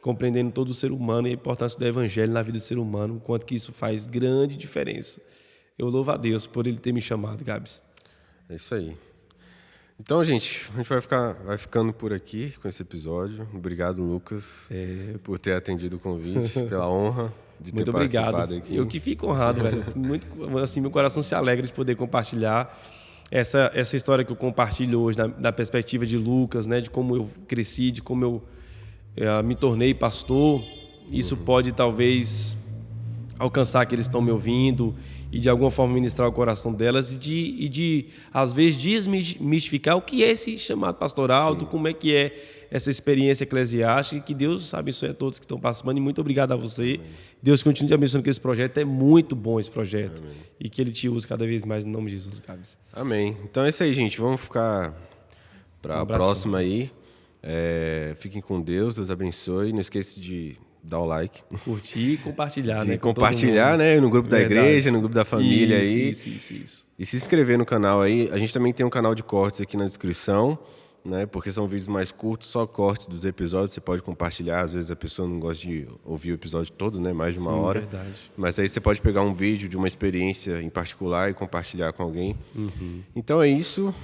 Compreendendo todo o ser humano e a importância do evangelho na vida do ser humano, o quanto que isso faz grande diferença. Eu louvo a Deus por ele ter me chamado, Gabs. É isso aí. Então, gente, a gente vai ficando por aqui com esse episódio. Obrigado, Lucas, por ter atendido o convite, pela honra de ter Muito obrigado. participado aqui. Eu que fico honrado, velho. Muito, assim, meu coração se alegra de poder compartilhar essa história que eu compartilho hoje, da perspectiva de Lucas, né, de como eu cresci, de como eu me tornei pastor. Isso pode, talvez, alcançar aqueles que estão me ouvindo e de alguma forma ministrar o coração delas e de às vezes desmistificar o que é esse chamado pastoral, como é que é essa experiência eclesiástica, e que Deus abençoe a todos que estão participando, e muito obrigado a você. Amém. Deus continue te abençoando com esse projeto, é muito bom esse projeto. Amém. E que Ele te use cada vez mais, em nome de Jesus, Gabs. Amém. Então é isso aí, gente, vamos ficar para a próxima aí. Fiquem com Deus, Deus abençoe, não esqueça de dar o like. Curtir e compartilhar, né? Compartilhar, né? No grupo da igreja, no grupo da família aí. Isso. E se inscrever no canal aí. A gente também tem um canal de cortes aqui na descrição, né? Porque são vídeos mais curtos, só cortes dos episódios. Você pode compartilhar. Às vezes a pessoa não gosta de ouvir o episódio todo, né? Mais de uma hora. Verdade. Mas aí você pode pegar um vídeo de uma experiência em particular e compartilhar com alguém. Então é isso.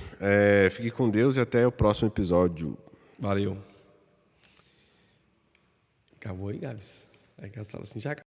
Fique com Deus e até o próximo episódio. Valeu. Acabou aí, Gabs? Aí que ela fala assim, já acabou.